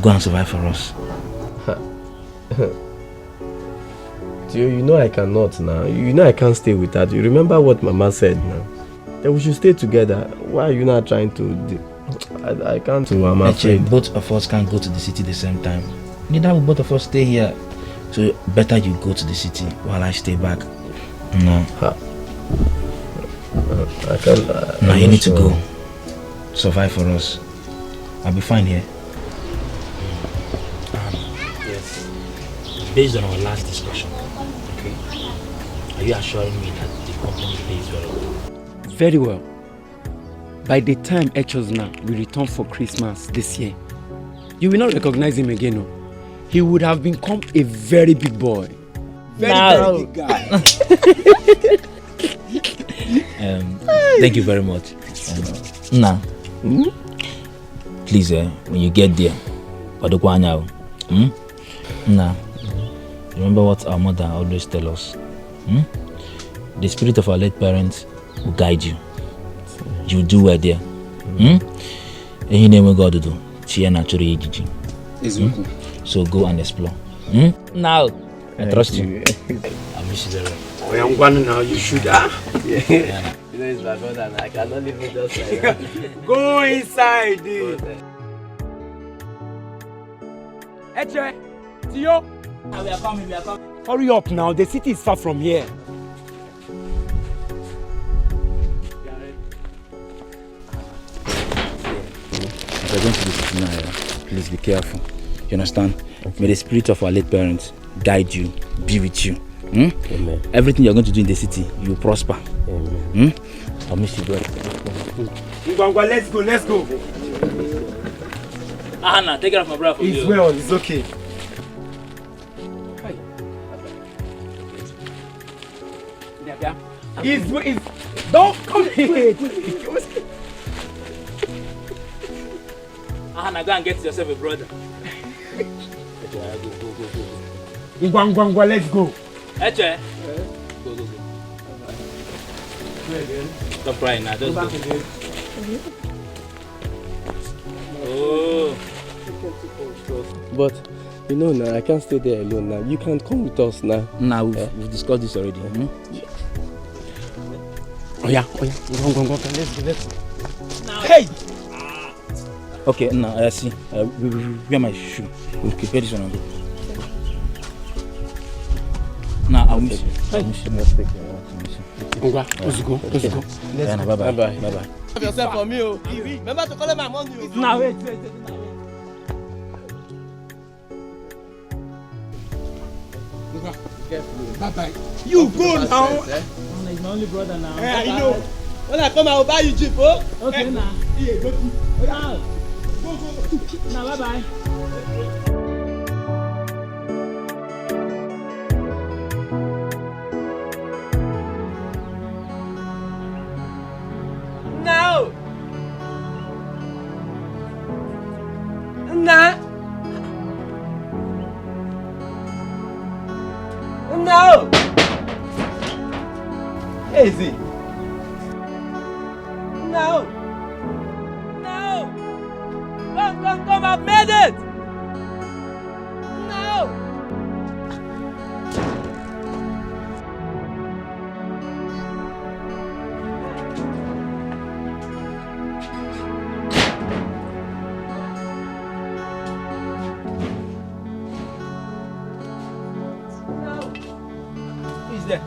Go and survive for us. You know I cannot now. You know I can't stay without you. Remember what Mama said now? That we should stay together. Why are you not trying to... I can't. I'm afraid. Both of us can't go to the city at the same time. Neither will both of us stay here. So better you go to the city while I stay back. No. I can't. No, you need to go. Survive for us. I'll be fine here. Yes. Based on our last discussion, okay, are you assuring me that the company pays very well? Very well. By the time Echozna will return for Christmas this year, you will not recognize him again. No? He would have become a very big boy. Very big guy. Thank you very much. Now, Please, when you get there, Now, remember what our mother always tells us. The spirit of our late parents will guide you. You do well there. And you know what God to do. So go and explore. Now, I trust you. I miss you very much. Oh, I'm going now. You should. Yeah. You know, it's my brother, and I cannot leave it just like that. Go inside. Eche, Tio. We are coming. Hurry up now. The city is far from here. If you're going to the city now, please be careful. You understand? Okay. May the spirit of our late parents guide you, be with you. Amen. Everything you're going to do in the city, you will prosper. Amen. I'll miss you, brother. Let's go. Anna, take care of my brother for you. It's well, it's okay. Don't come here. Anna, go and get yourself a brother. Ngwangwa, let's go. Eche. Go. Stop crying now, just go. Oh. But you know now, I can't stay there alone now. You can come with us now. Now we've discussed this already. Oh yeah. Go. Let's go. Hey! Okay, now I see. Wear my shoe. Okay, wear this one and go. Now I'll miss you. Let's take care. Let's go. Bye-bye. Have yourself for me, oh. Remember to call my money. Now wait. Bye-bye. You go now. He's my only brother now. Yeah, I know. When I come, I will buy you jeep, oh. Okay, now. Yeah, go. Now. Go. Now, bye-bye. No. Easy. No. Come, I've made it. No. Who's there?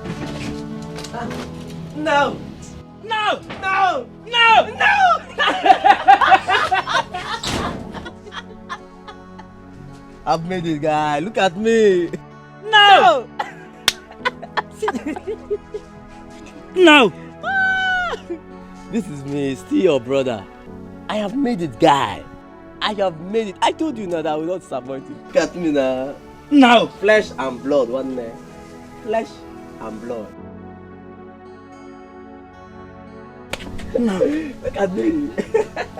No. I've made it, guy. Look at me. No. No. This is me, still your brother. I have made it, guy. I have made it. I told you now that I will not disappoint you. Look at me now. No. Flesh and blood, one day. Flesh and blood. No. Look at me.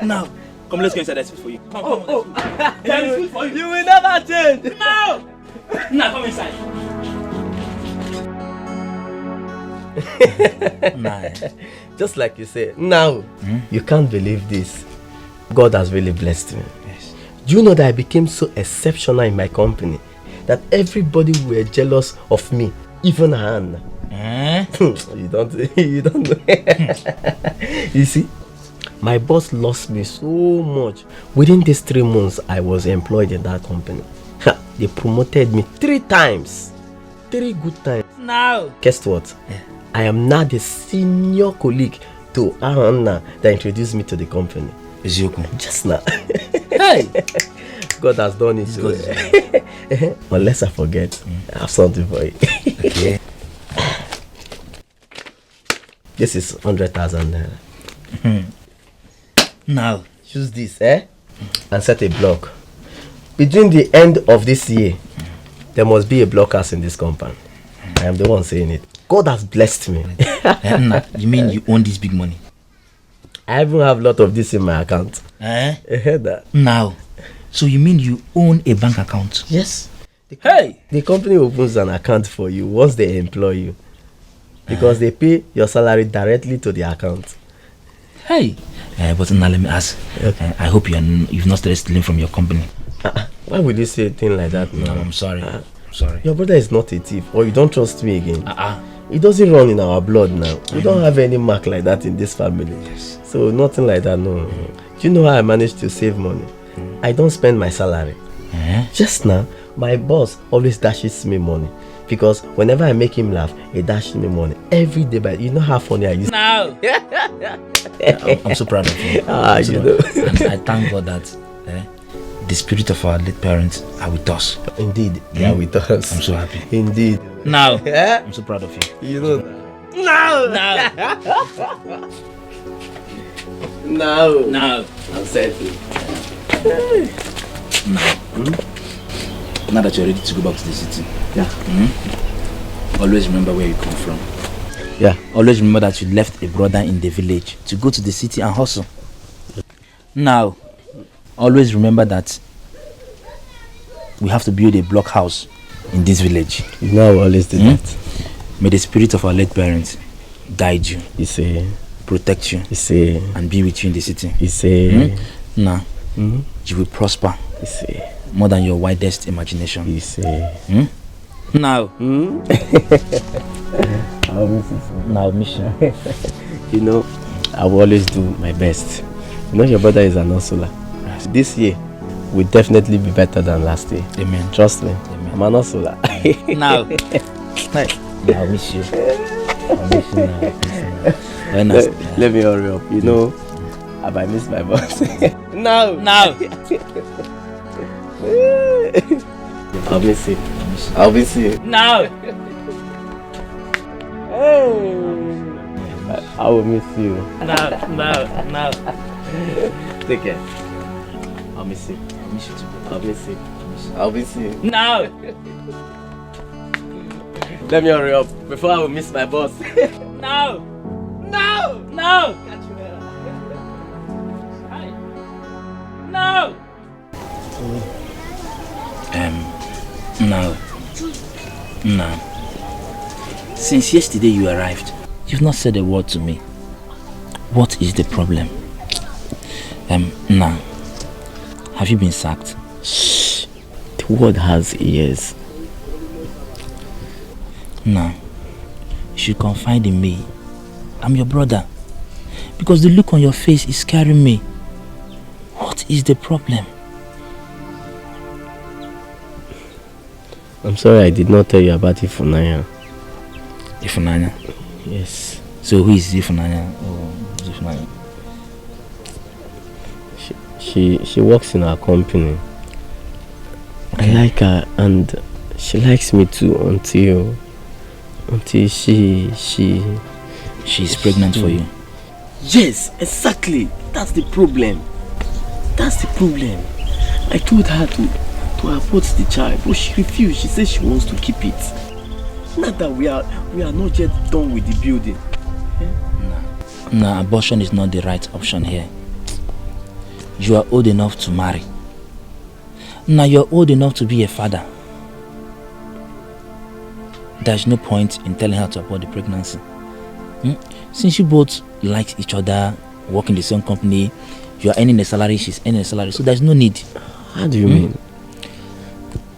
No. Come, let's go inside. There's food for you. Come. There is food for you. You will never change. No. Now come inside. Just like you said, now you can't believe this. God has really blessed me. Yes. Do you know that I became so exceptional in my company that everybody were jealous of me, even Hannah. You don't know. You see, my boss lost me so much. Within these 3 months I was employed in that company, they promoted me 3 times. 3 good times. Now. Guess what? Yeah. I am now the senior colleague to Anna that introduced me to the company. Just now. Hey! God has done it. So. Unless I forget, I have something for you. Okay. This is 100,000 naira. Now. Use this, and set a block. Between the end of this year, there must be a blockhouse in this compound. I am the one saying it. God has blessed me. You mean you own this big money? I even have a lot of this in my account. Eh? I heard that. Now, so you mean you own a bank account? Yes. Hey! The company opens an account for you once they employ you. Because they pay your salary directly to the account. Hey! But now let me ask. I hope you've not started stealing from your company. Why would you say a thing like that? No, I'm sorry. I'm sorry. Your brother is not a thief, or you don't trust me again. It doesn't run in our blood now. We don't have any mark like that in this family. Yes. So nothing like that, no. Do you know how I managed to save money? I don't spend my salary. Just now, my boss always dashes me money. Because whenever I make him laugh, he dashes me money. Every day, but you know how funny I used to. No! I'm so proud of you. You know. And I thank God that the spirit of our late parents are with us. Indeed, they are with us. I'm so happy. Indeed. Now, I'm so proud of you. You know that. No. I'm settled. Now that you're ready to go back to the city, always remember where you come from. Yeah. Always remember that you left a brother in the village to go to the city and hustle. Now, always remember that we have to build a block house in this village. You know, I always do that. May the spirit of our late parents guide you. You say. Protect you. You say. And be with you in the city. You say. Now, you will prosper. You say. More than your widest imagination. You say. Now. I'll miss you. Now, mission. You know, I will always do my best. You know, your brother is an hustler. This year will definitely be better than last year. Amen. Trust me. Amen. I'm an hustler. Now. I'll miss you. I'll miss you now. Let me hurry up. You know, I might miss my boss. Now. I'll miss you. I'll miss you. Now. I will miss you. Now. Take care. I'll miss you. I'll miss you too. I'll miss you. I'll miss you. Now. Let me hurry up before I will miss my boss. Now. No. Now. No. Now. Since yesterday you arrived, you've not said a word to me. What is the problem? Now. Have you been sacked? Shh. The word has ears. Now, you should confide in me. I'm your brother. Because the look on your face is scaring me. What is the problem? I'm sorry I did not tell you about Ifunanya. Ifunanya? Yes. So who is Ifunanya? Oh, Ifunanya? She works in our company. Okay. I like her and she likes me too until she's pregnant for you. Yes, exactly. That's the problem. I told her to abort the child, but she refused. She said she wants to keep it. Not that we are not yet done with the building. No, abortion is not the right option here. You are old enough to marry. Now you're old enough to be a father. There's no point in telling her to abort the pregnancy. Since you both like each other, work in the same company, you are earning a salary, she's earning a salary, so there's no need. How do you mean?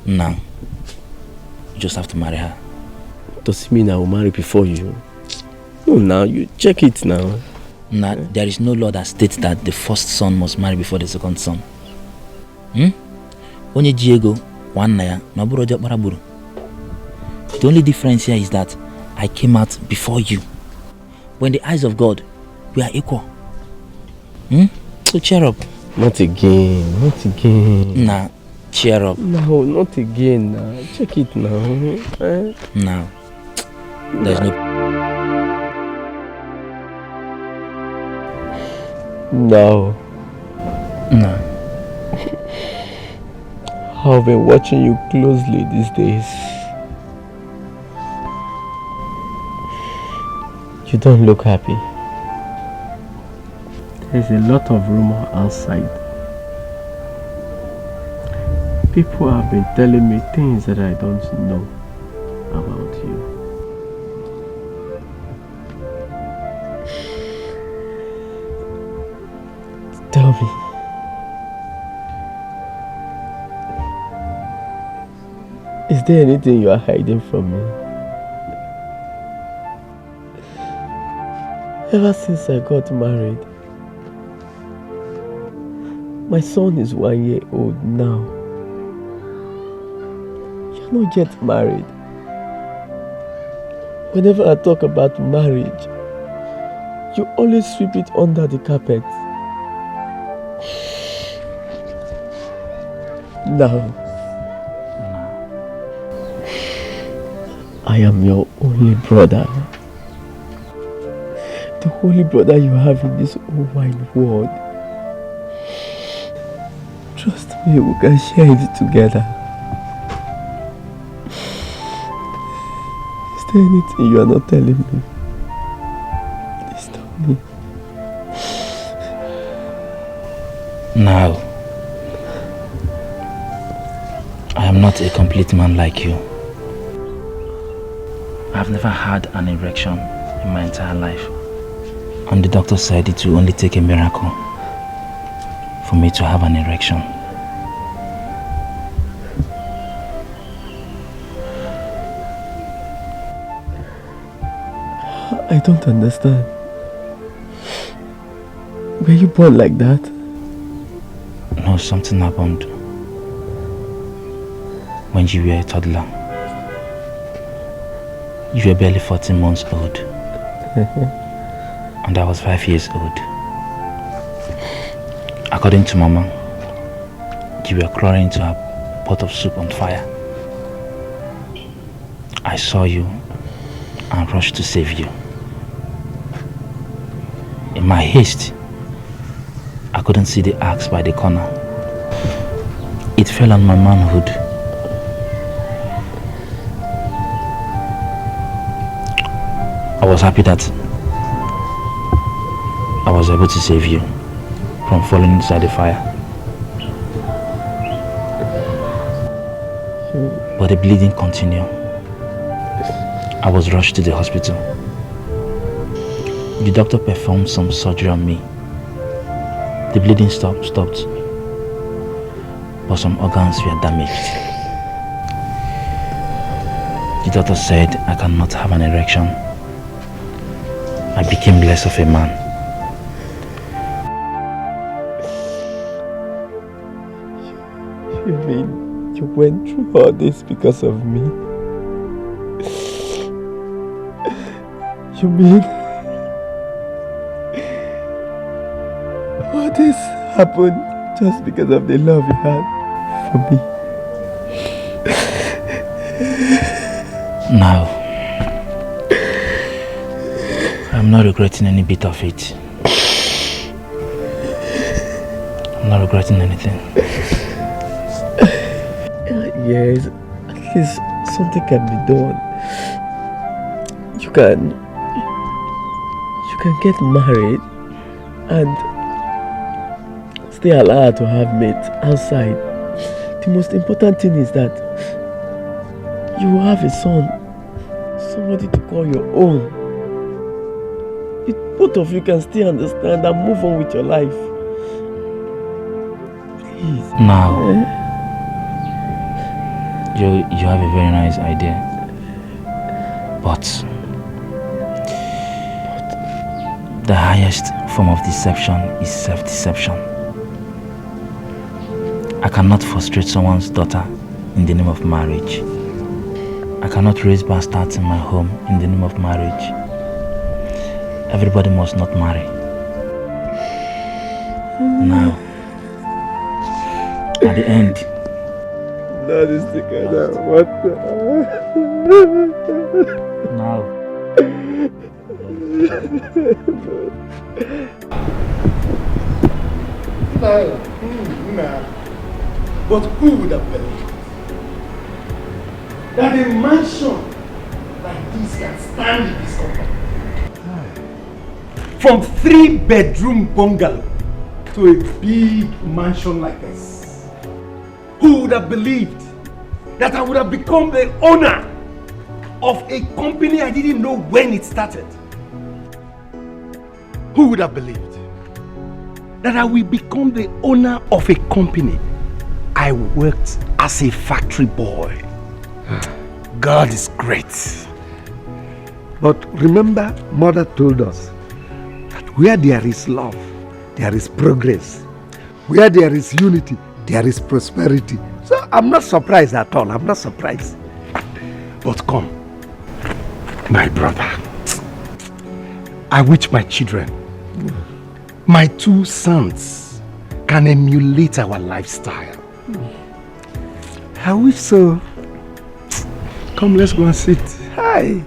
Now, you just have to marry her. Does it mean I will marry before you? No, now you check it now. Now, there is no law that states that the first son must marry before the second son. Onye Diego, one naya, noburo baraburu. The only difference here is that I came out before you. When the eyes of God, we are equal. So cheer up. Not again. Nah, cheer up. No, not again now. Check it now. Now, there's no... No. I've been watching you closely these days. You don't look happy. There's a lot of rumor outside. People have been telling me things that I don't know about you. Tell me. Is there anything you are hiding from me? Ever since I got married, my son is 1 year old now. You're not yet married. Whenever I talk about marriage, you always sweep it under the carpet. Now, I am your only brother. The only brother you have in this whole wide world. Trust me, we can share it together. Is there anything you are not telling me? Please tell me. Now, I am not a complete man like you. I've never had an erection in my entire life. And the doctor said it will only take a miracle for me to have an erection. I don't understand. Were you born like that? No, something happened when you were a toddler. You were barely 14 months old. And I was 5 years old. According to Mama, you were crawling into a pot of soup on fire. I saw you and rushed to save you. In my haste, I couldn't see the axe by the corner. It fell on my manhood. I was happy that I was able to save you from falling inside the fire. But the bleeding continued. I was rushed to the hospital. The doctor performed some surgery on me. The bleeding stopped, but some organs were damaged. The doctor said I cannot have an erection. I became less of a man. You mean you went through all this because of me? You mean all this happened just because of the love you had for me? Now, I'm not regretting any bit of it. I'm not regretting anything. Yes, at least something can be done. You can get married and stay allowed to have mates outside. The most important thing is that you will have a son, somebody to call your own. Both of you can still understand and move on with your life. Please. Now, you have a very nice idea, but the highest form of deception is self-deception. I cannot frustrate someone's daughter in the name of marriage. I cannot raise bastards in my home in the name of marriage. Everybody must not marry. Now, at the end, that is the kind of what now. Nah. But who would have believed that a mansion like this can stand in this company? from 3-bedroom bungalow to a big mansion like this. Who would have believed that I would have become the owner of a company I didn't know when it started? Who would have believed that I will become the owner of a company I worked as a factory boy? God is great. But remember, Mother told us that where there is love, there is progress. Where there is unity, there is prosperity. So I'm not surprised at all. I'm not surprised. But come, my brother, I wish my children, my 2 sons, can emulate our lifestyle. I wish so. Come, let's go and sit. Hi.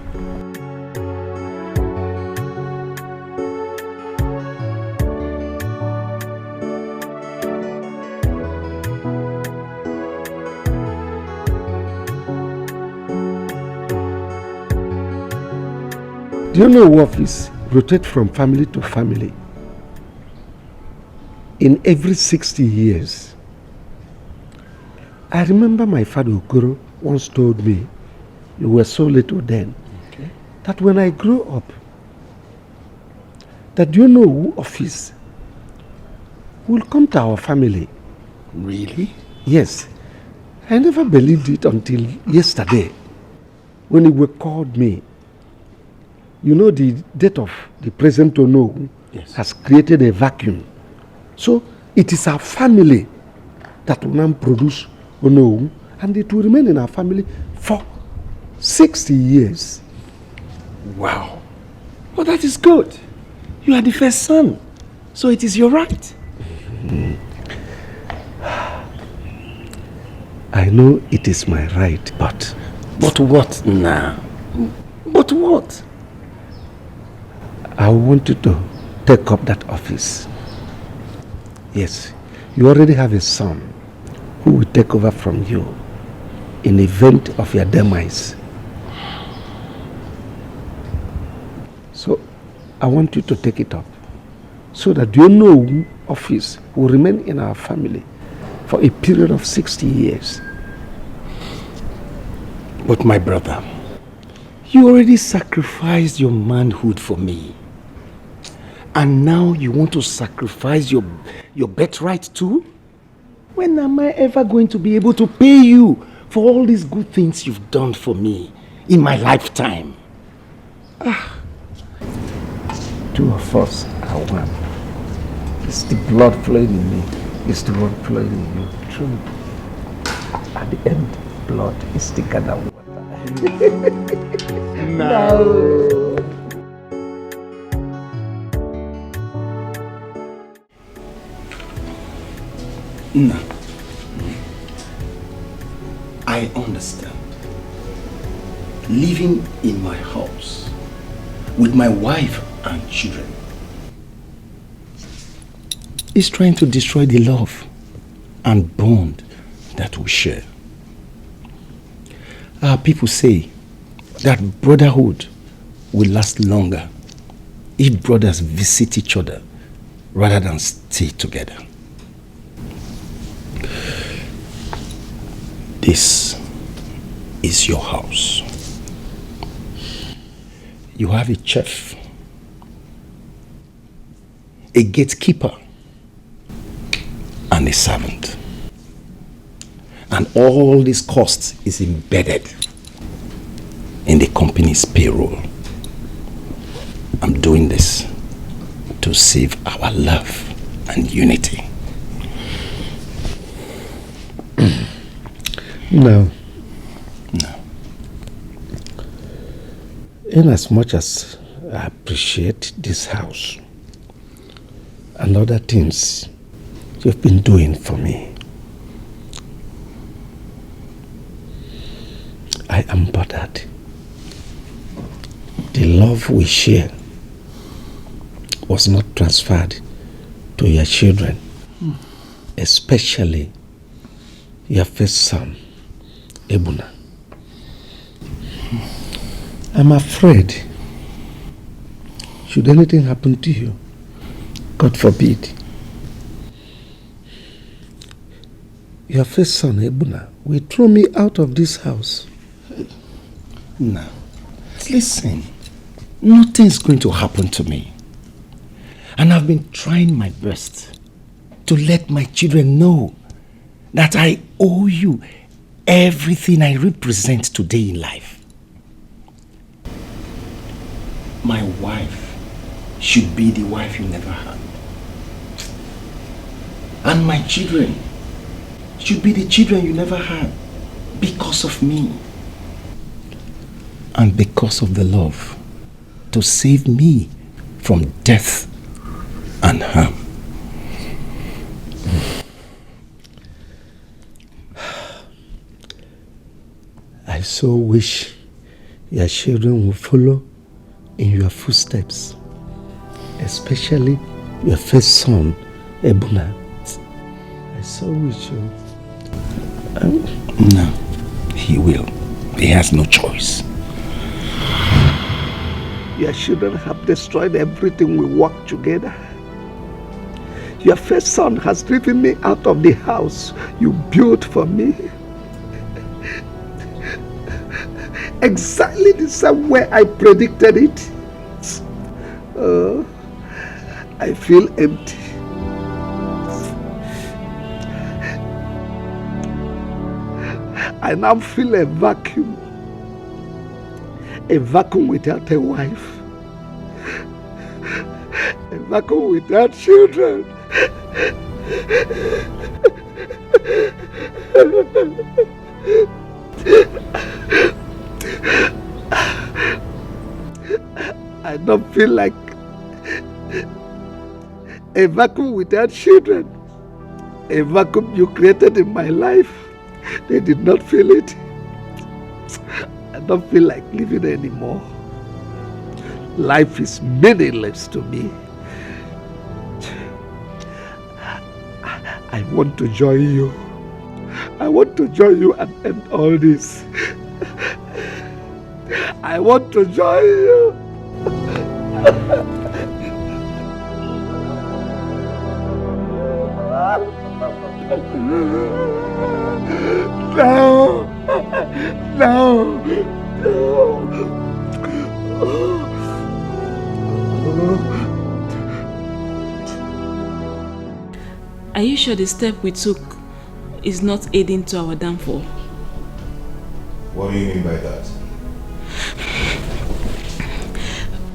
Do you know office rotate from family to family? In every 60 years. I remember my father Okoro once told me, you were so little then, that when I grow up, that do you know who office will come to our family? Really? Yes. I never believed it until yesterday when he called me. You know, the death of the present Ono has created a vacuum. So it is our family that will now produce Ono, and it will remain in our family for 60 years. Wow. Well, that is good. You are the first son, so it is your right. I know it is my right, but... But what now? But what? I want you to take up that office. Yes, you already have a son who will take over from you in event of your demise. So, I want you to take it up so that your new office will remain in our family for a period of 60 years. But my brother, you already sacrificed your manhood for me. And now you want to sacrifice your birthright too? When am I ever going to be able to pay you for all these good things you've done for me in my lifetime? Two of us are one. It's the blood flowing in me. It's the blood flowing in you. True. At the end, blood is thicker than water. No. No. I understand. Living in my house with my wife and children is trying to destroy the love and bond that we share. Our people say that brotherhood will last longer if brothers visit each other rather than stay together. This is your house. You have a chef, a gatekeeper, and a servant. And all this cost is embedded in the company's payroll. I'm doing this to save our love and unity. No. No. In as much as I appreciate this house and other things you've been doing for me, I am bothered. The love we share was not transferred to your children, especially your first son, Ebuna. I'm afraid should anything happen to you, God forbid, your first son, Ebuna, will throw me out of this house. Now, listen, nothing's going to happen to me. And I've been trying my best to let my children know that I owe you everything I represent today in life. My wife should be the wife you never had. And my children should be the children you never had because of me. And because of the love to save me from death and harm. I so wish your children will follow in your footsteps, especially your first son, Ebuna. I so wish you. No, he will. He has no choice. Your children have destroyed everything we worked together. Your first son has driven me out of the house you built for me. Exactly the same way I predicted it. I feel empty. I now feel a vacuum. A vacuum without a wife. A vacuum without children. I don't feel like a vacuum without children. A vacuum you created in my life. They did not feel it. I don't feel like living anymore. Life is meaningless to me. I want to join you. I want to join you and end all this. I want to join you. No. No. Are you sure the step we took is not aiding to our downfall? What do you mean by that?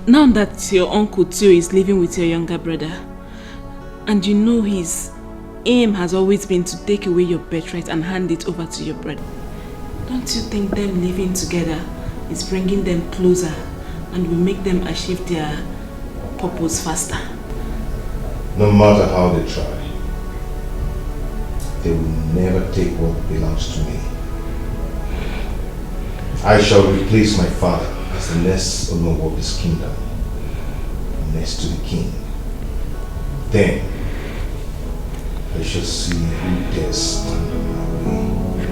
Now that your uncle Tio is living with your younger brother, and you know his aim has always been to take away your birthright and hand it over to your brother, don't you think them living together is bringing them closer and will make them achieve their purpose faster? No matter how they try, they will never take what belongs to me. I shall replace my father as the next owner of this kingdom, next to the king. Then I shall see who dares stand in my way.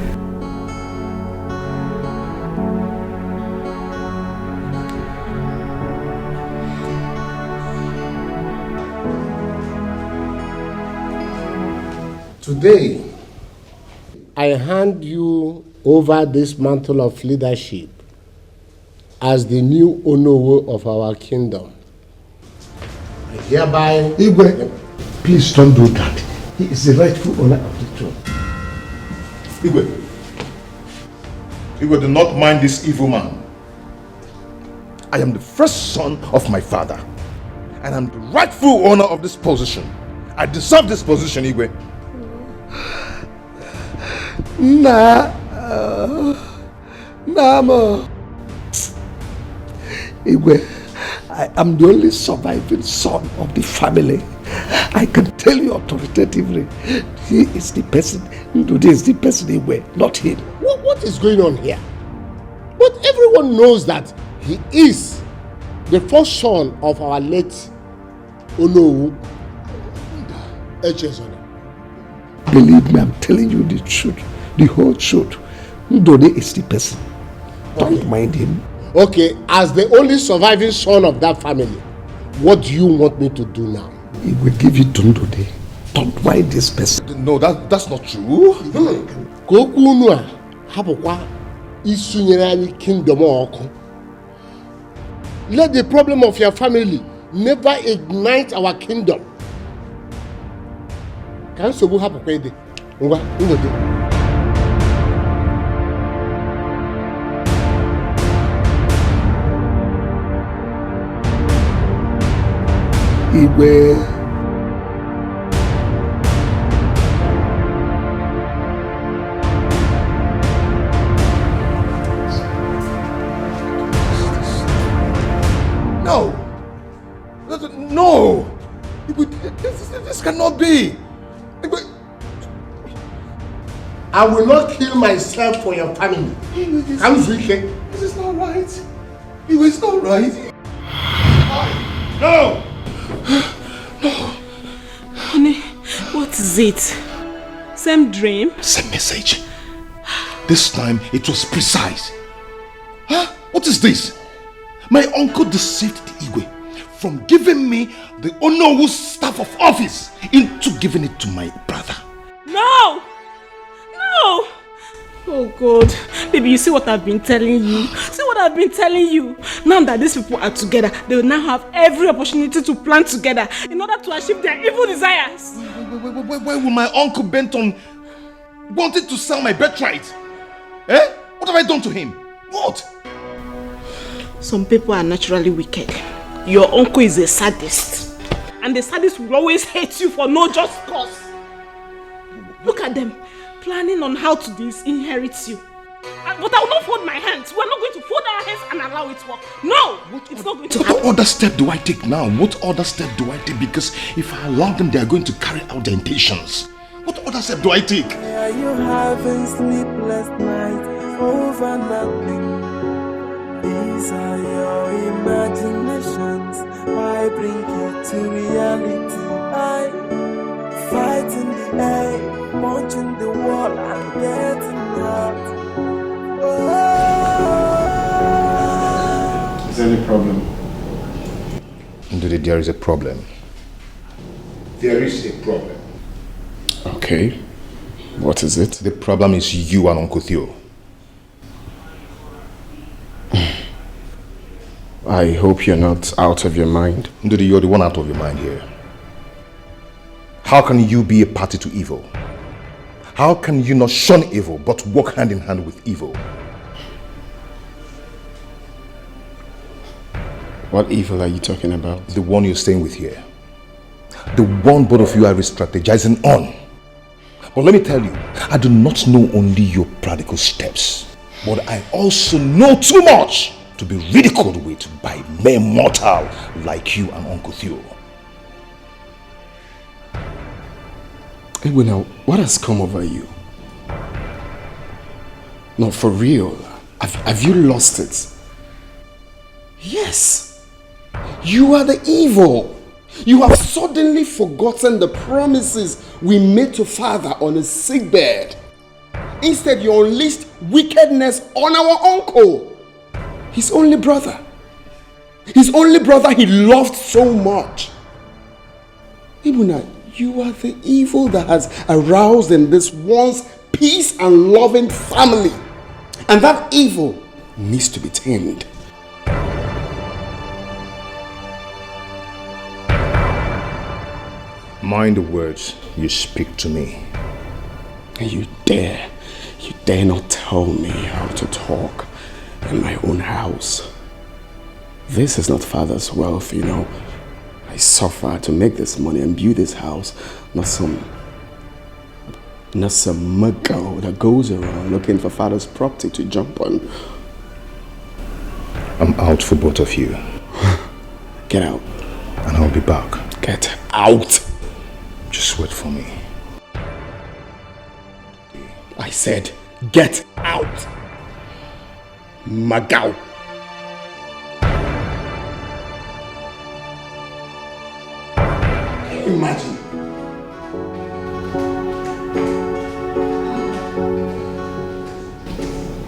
Today, I hand you over this mantle of leadership as the new Onowo of our kingdom. I hereby... Igwe, please don't do that. He is the rightful owner of the throne. Igwe, do not mind this evil man. I am the first son of my father, and I'm the rightful owner of this position. I deserve this position, Igwe. Namo. Igwe, I am the only surviving son of the family. I can tell you authoritatively, he is the person, Ndude is the person Igwe, not him. What is going on here? But everyone knows that he is the first son of our late Onowu Echezona. Believe me, I'm telling you the truth, the whole truth. Ndude is the person. Don't mind him. Okay, as the only surviving son of that family, What do you want me to do now? He will give you tonto day. Don't why this person. No, that's not true. Kokunua, habokwa isunyere anyị kingdom ọkụ. Let the problem of your family never ignite our kingdom. Can nsogbu hapụkwa ede? Ngwa, ngode. Igwe. No! This cannot be! I will not kill myself for your family. This is not right. It's not right. No! No! Honey, what is it? Same dream? Same message. This time it was precise. Huh? What is this? My uncle deceived the Igwe from giving me the Onowu staff of office into giving it to my brother. No! No! Oh God, baby, you see what I've been telling you? See what I've been telling you? Now that these people are together, they will now have every opportunity to plan together in order to achieve their evil desires. Why will my uncle bent on wanting to sell my birthright? Eh? What have I done to him? What? Some people are naturally wicked. Your uncle is a sadist. And the sadist will always hate you for no just cause. Look at them, planning on how to disinherit you. But I will not fold my hands. We are not going to fold our hands and allow it to work. No! It's not going to happen. What other step do I take now? What other step do I take? Because if I allow them, they are going to carry out their intentions. What other step do I take? Are you having sleepless nights over nothing? These are your imaginations. Why bring you to reality? I fight in the air, punching the wall and getting hurt. Is there any problem? Indeed, there is a problem. There is a problem. Okay. What is it? The problem is you and Uncle Theo. I hope you're not out of your mind. Indeed, you're the one out of your mind here. How can you be a party to evil? How can you not shun evil but walk hand in hand with evil? What evil are you talking about? The one you're staying with here. The one both of you are strategizing on. But let me tell you, I do not know only your practical steps, but I also know too much to be ridiculed with by mere mortal like you and Uncle Theo. Now, what has come over you? No, for real. Have you lost it? Yes. You are the evil. You have suddenly forgotten the promises we made to Father on his sickbed. Instead, you unleashed wickedness on our uncle. His only brother. His only brother he loved so much. Ibuna, you are the evil that has aroused in this once peace and loving family. And that evil needs to be tamed. Mind the words you speak to me. You dare not tell me how to talk in my own house. This is not Father's wealth, you know. I suffer to make this money and build this house, not some muggle that goes around looking for Father's property to jump on. I'm out for both of you. Get out. And I'll be back. Get out. Just wait for me. I said, get out. Magao. Imagine.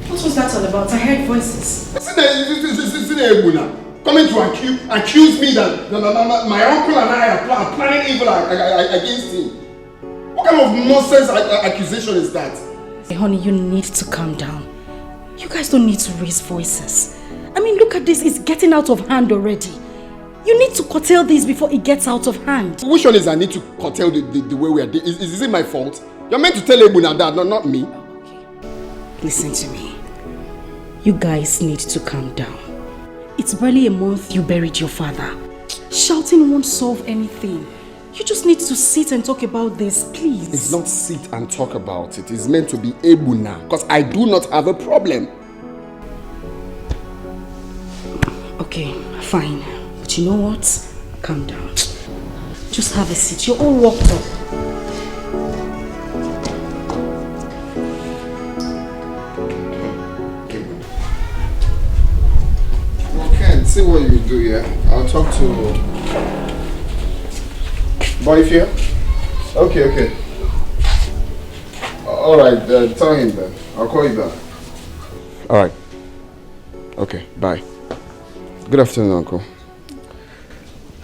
What was that all about? I heard voices. Coming to accuse me that my uncle and I are planning evil against him. What kind of nonsense accusation is that? Hey, honey, you need to calm down. You guys don't need to raise voices. I mean, look at this. It's getting out of hand already. You need to curtail this before it gets out of hand. Which one is I need to curtail the way we are doing? Is it my fault? You're meant to tell Ebuna that, not me. Okay. Listen to me. You guys need to calm down. It's barely a month you buried your father. Shouting won't solve anything. You just need to sit and talk about this, please. It's not sit and talk about it. It's meant to be Ebuna, because I do not have a problem. Okay, fine. But you know what? Calm down. Just have a seat. You're all worked up. Okay, see what you do here. I'll talk to boy here. Okay. Alright, tell him then. I'll call you back. Alright. Okay, bye. Good afternoon, Uncle.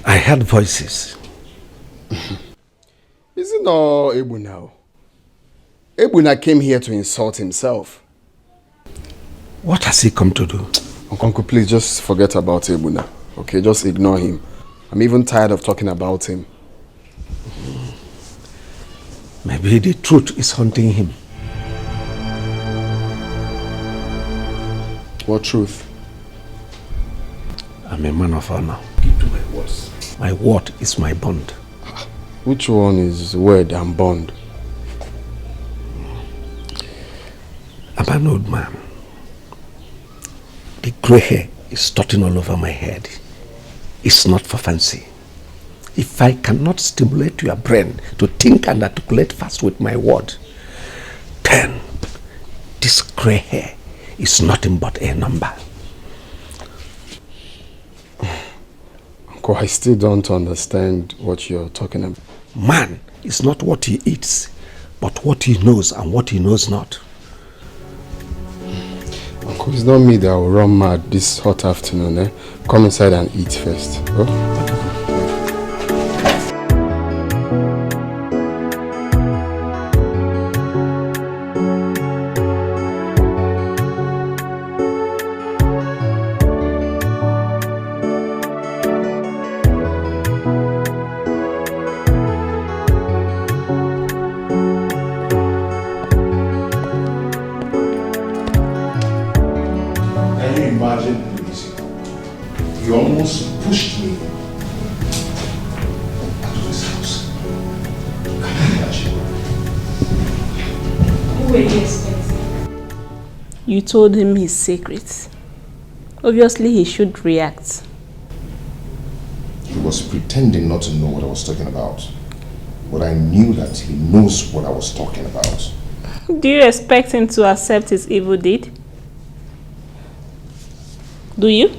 I heard voices. Isn't all Ebuna now? Ebuna came here to insult himself. What has he come to do? Uncle, please just forget about Ebuna. Okay, just ignore him. I'm even tired of talking about him. Maybe the truth is haunting him. What truth? I'm a man of honor. Keep to my words. My word is my bond. Which one is word and bond? I'm an old man. The grey hair is starting all over my head. It's not for fancy. If I cannot stimulate your brain to think and articulate fast with my word, then this grey hair is nothing but a number. Uncle, I still don't understand what you're talking about. Man is not what he eats, but what he knows and what he knows not. Uncle, it's not me that will run mad this hot afternoon. Eh? Come inside and eat first. Oh? You told him his secrets. Obviously, he should react. He was pretending not to know what I was talking about. But I knew that he knows what I was talking about. Do you expect him to accept his evil deed? Do you?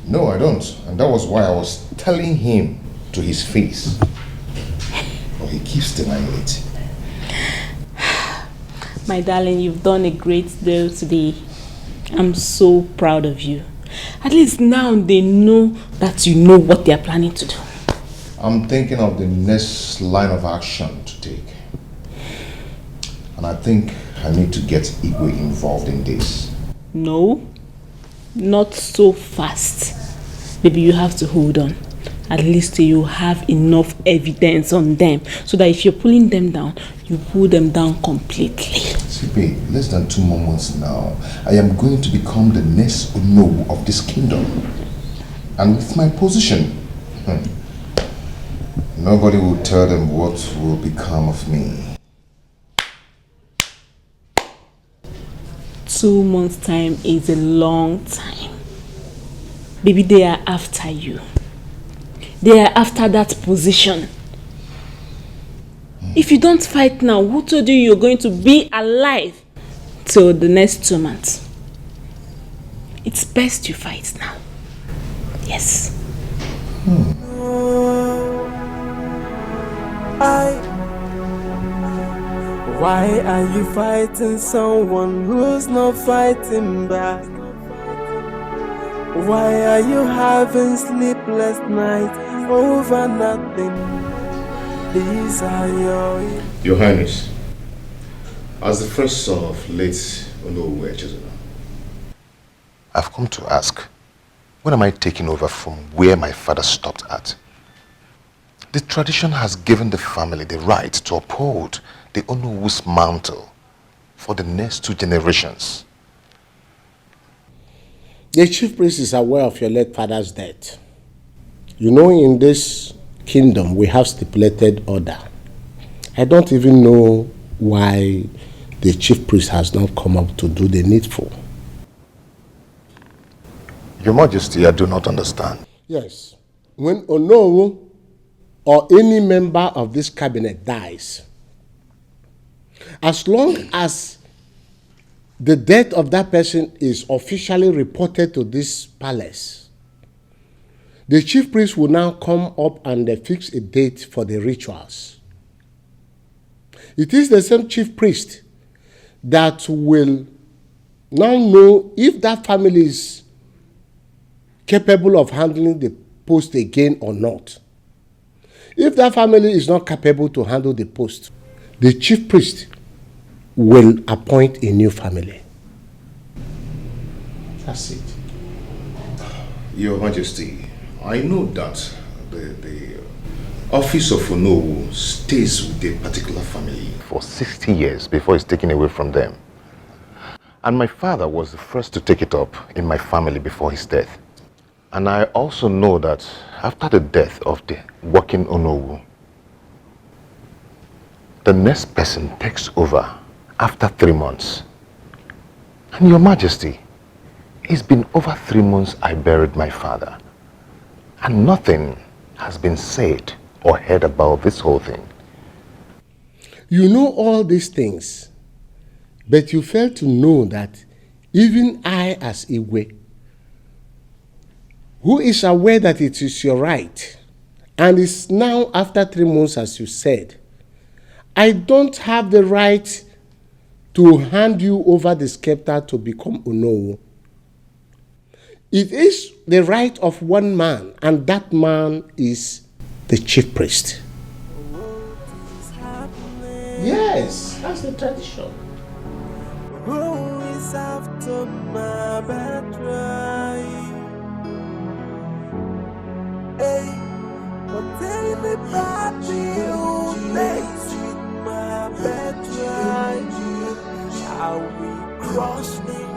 No, I don't. And that was why I was telling him to his face. But he keeps denying it. My darling, you've done a great deal today. I'm so proud of you. At least now they know that you know what they're planning to do. I'm thinking of the next line of action to take. And I think I need to get Igwe involved in this. No, not so fast. Baby, you have to hold on. At least you have enough evidence on them so that if you're pulling them down, you pull them down completely. See, babe, less than 2 more months now, I am going to become the next Onowu of this kingdom. And with my position, nobody will tell them what will become of me. 2 months' time is a long time. Baby, they are after you. They are after that position. If you don't fight now, who told you you're going to be alive till the next 2 months? It's best you fight now. Yes. Why are you fighting someone who's not fighting back? Why are you having sleepless nights over nothing? These are Your Highness, as the first son of late Only Echezona, I've come to ask, when am I taking over from where my father stopped at? The tradition has given the family the right to uphold the Onowu's mantle for the next 2 generations. The chief priest is aware of your late father's death. You know, in this kingdom, we have stipulated order. I don't even know why the chief priest has not come up to do the needful. Your Majesty, I do not understand. Yes. When Onowu or any member of this cabinet dies, as long as the death of that person is officially reported to this palace, the chief priest will now come up and fix a date for the rituals. It is the same chief priest that will now know if that family is capable of handling the post again or not. If that family is not capable to handle the post, the chief priest will appoint a new family. That's it. Your Majesty, I know that the office of Onowu stays with a particular family for 60 years before it's taken away from them. And my father was the first to take it up in my family before his death. And I also know that after the death of the working Onowu, the next person takes over after 3 months. And Your Majesty, it's been over 3 months I buried my father. And nothing has been said or heard about this whole thing. You know all these things, but you fail to know that even I as Igwe, who is aware that it is your right, and is now after 3 months as you said, I don't have the right to hand you over the scepter to become Onowu. It is the right of one man, and that man is the chief priest. Yes, that's the tradition. Who is after my birthright? Hey, but anybody who plays with my birthright, I'll be crushing,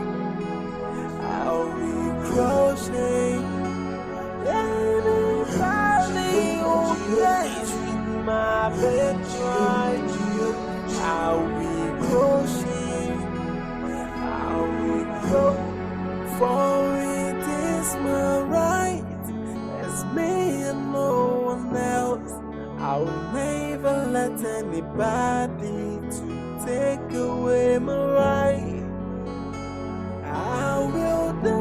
I'll be crushing. Anybody who plays with my birthright, I'll be crushing, I'll be crushing. For it is my right, as me and no one else. I'll never let anybody to take away my right. I will do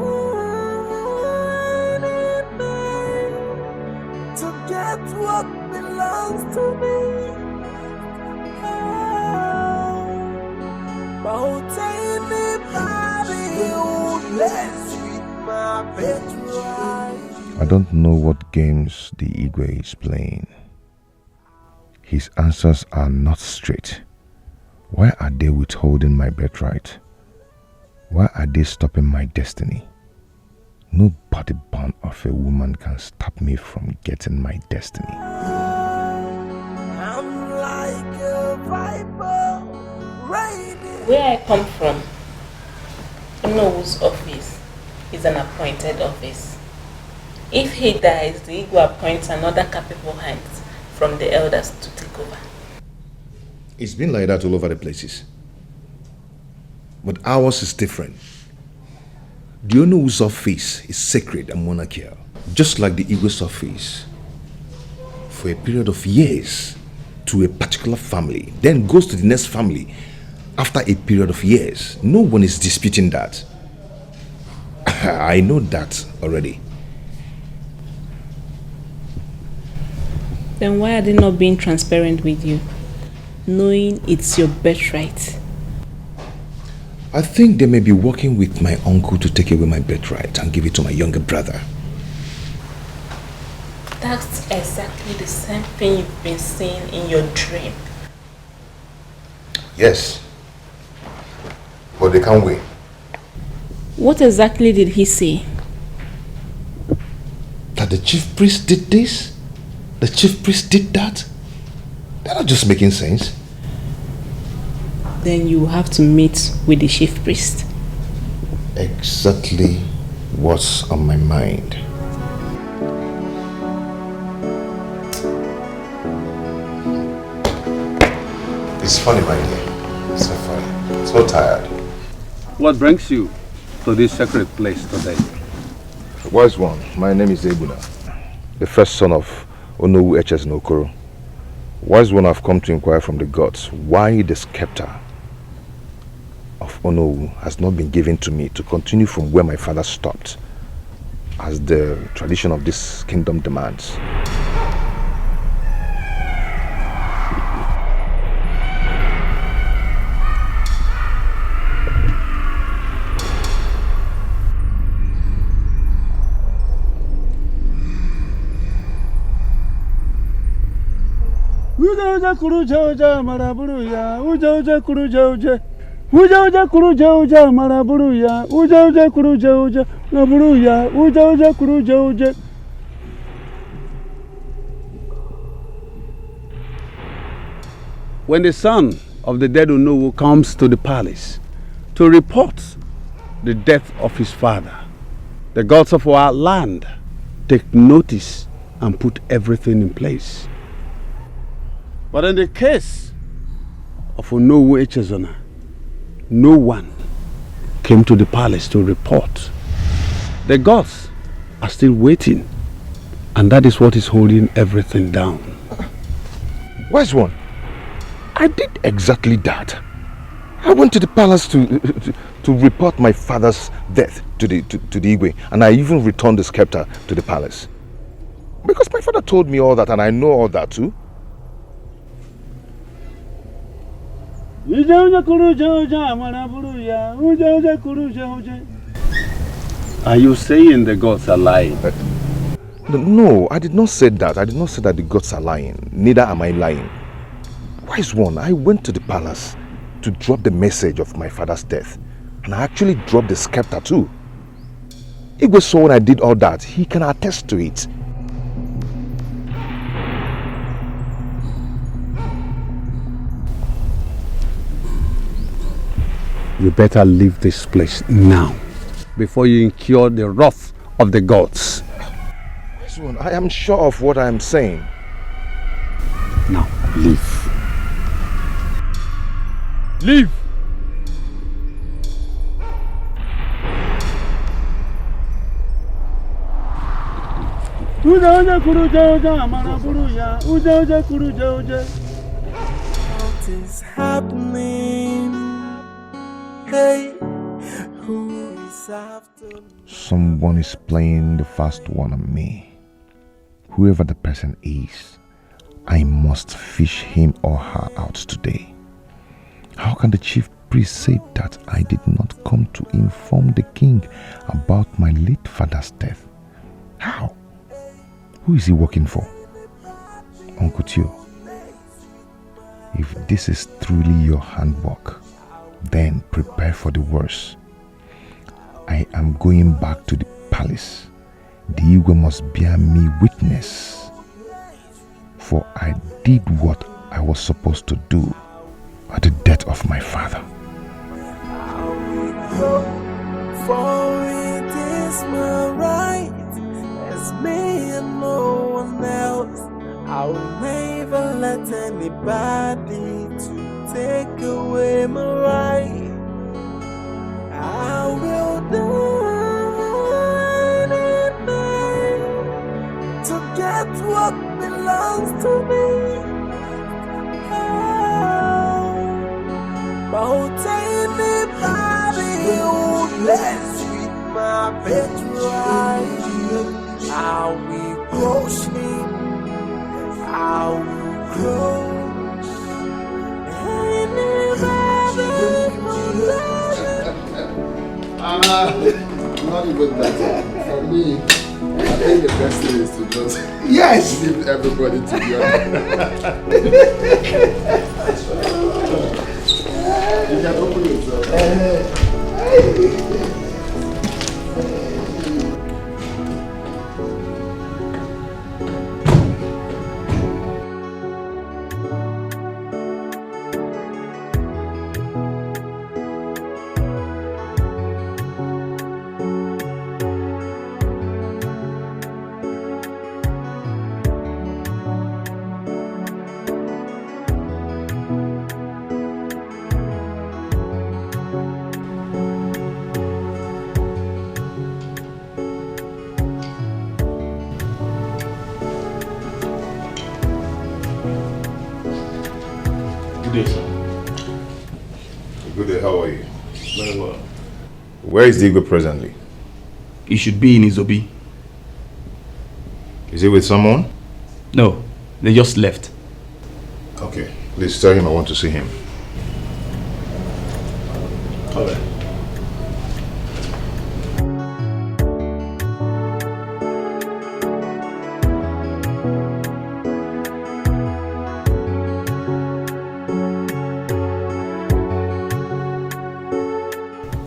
anything to get what belongs to me. About anybody who lets with my birthright. I don't know what games the Igwe is playing. His answers are not straight. Why are they withholding my birthright? Why are they stopping my destiny? No body bond of a woman can stop me from getting my destiny. I'm like a viper, Where I come from, Onowu's office is an appointed office. If he dies, the Igwe appoints another capable hands from the elders to take over. It's been like that all over the places. But ours is different. The Onowu's office is sacred and monarchical, just like the Igwe's office. For a period of years to a particular family, then goes to the next family after a period of years. No one is disputing that. I know that already. Then why are they not being transparent with you, knowing it's your birthright? I think they may be working with my uncle to take away my birthright and give it to my younger brother. That's exactly the same thing you've been seeing in your dream. Yes. But they can't wait. What exactly did he say? That the chief priest did this? The chief priest did that? They're not just making sense. Then you have to meet with the chief priest. Exactly what's on my mind. It's funny, my dear. It's so funny. So tired. What brings you to this sacred place today? Wise one, my name is Ebuna, the first son of Onowu Okoli. Wise one, I've come to inquire from the gods why the scepter of Onowu has not been given to me to continue from where my father stopped, as the tradition of this kingdom demands. Uja kuruja maraburuya, uja kuruja. Uja kuruja maraburuya, uja kuruja maraburuya, uja kuruja. When the son of the dead Onowu comes to the palace to report the death of his father, the gods of our land take notice and put everything in place. But in the case of Onowu Echezona, no one came to the palace to report. The gods are still waiting, and that is what is holding everything down. Wise one, I did exactly that. I went to the palace to report my father's death to the Igwe, and I even returned the scepter to the palace. Because my father told me all that, and I know all that too. Are you saying the gods are lying? No, I did not say that. I did not say that the gods are lying. Neither am I lying. Wise one, I went to the palace to drop the message of my father's death. And I actually dropped the scepter too. Igwe saw when I did all that. He can attest to it. You better leave this place now, before you incur the wrath of the gods. I am sure of what I am saying. Now, leave. Leave! What is happening? Hey, who is after me? Someone is playing the fast one on me. Whoever the person is, I must fish him or her out today. How can the chief priest say that I did not come to inform the king about my late father's death? How? Who is he working for? Uncle Tio, if this is truly your handwork, then prepare for the worst. I am going back to the palace. The Igwe must bear me witness, for I did what I was supposed to do at the death of my father. For it is my right, as me and no one else. I will never let anybody to take away my right. I will die to get what belongs to me. But anybody who lets with my birthright, I will crush him. I will crush anybody who lets Not even that. For me, I think the best thing is to just leave everybody to be honest. You can open yourself. Good day, sir. Good day, how are you? Very well. Where is Dikeh presently? He should be in his obi. Is he with someone? No, they just left. Okay, please tell him I want to see him. Alright.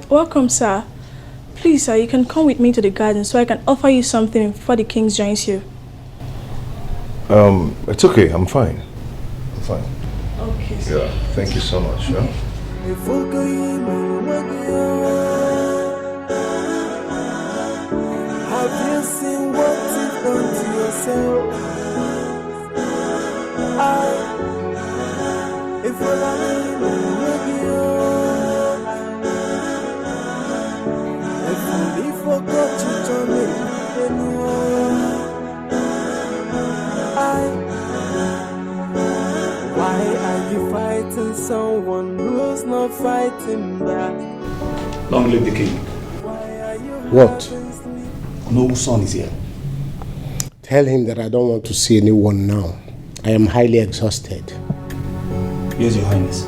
Welcome, sir. Please, sir, you can come with me to the garden so I can offer you something before the king joins you. It's okay, I'm fine. I'm fine. Okay, sir. Yeah, thank you so much. Yeah? Have you seen what you've done to yourself? If you forgot you told me why are you fighting someone who's not fighting back? Long live the king. What? No son is here. Tell him that I don't want to see anyone now. I am highly exhausted. Yes, Your Highness.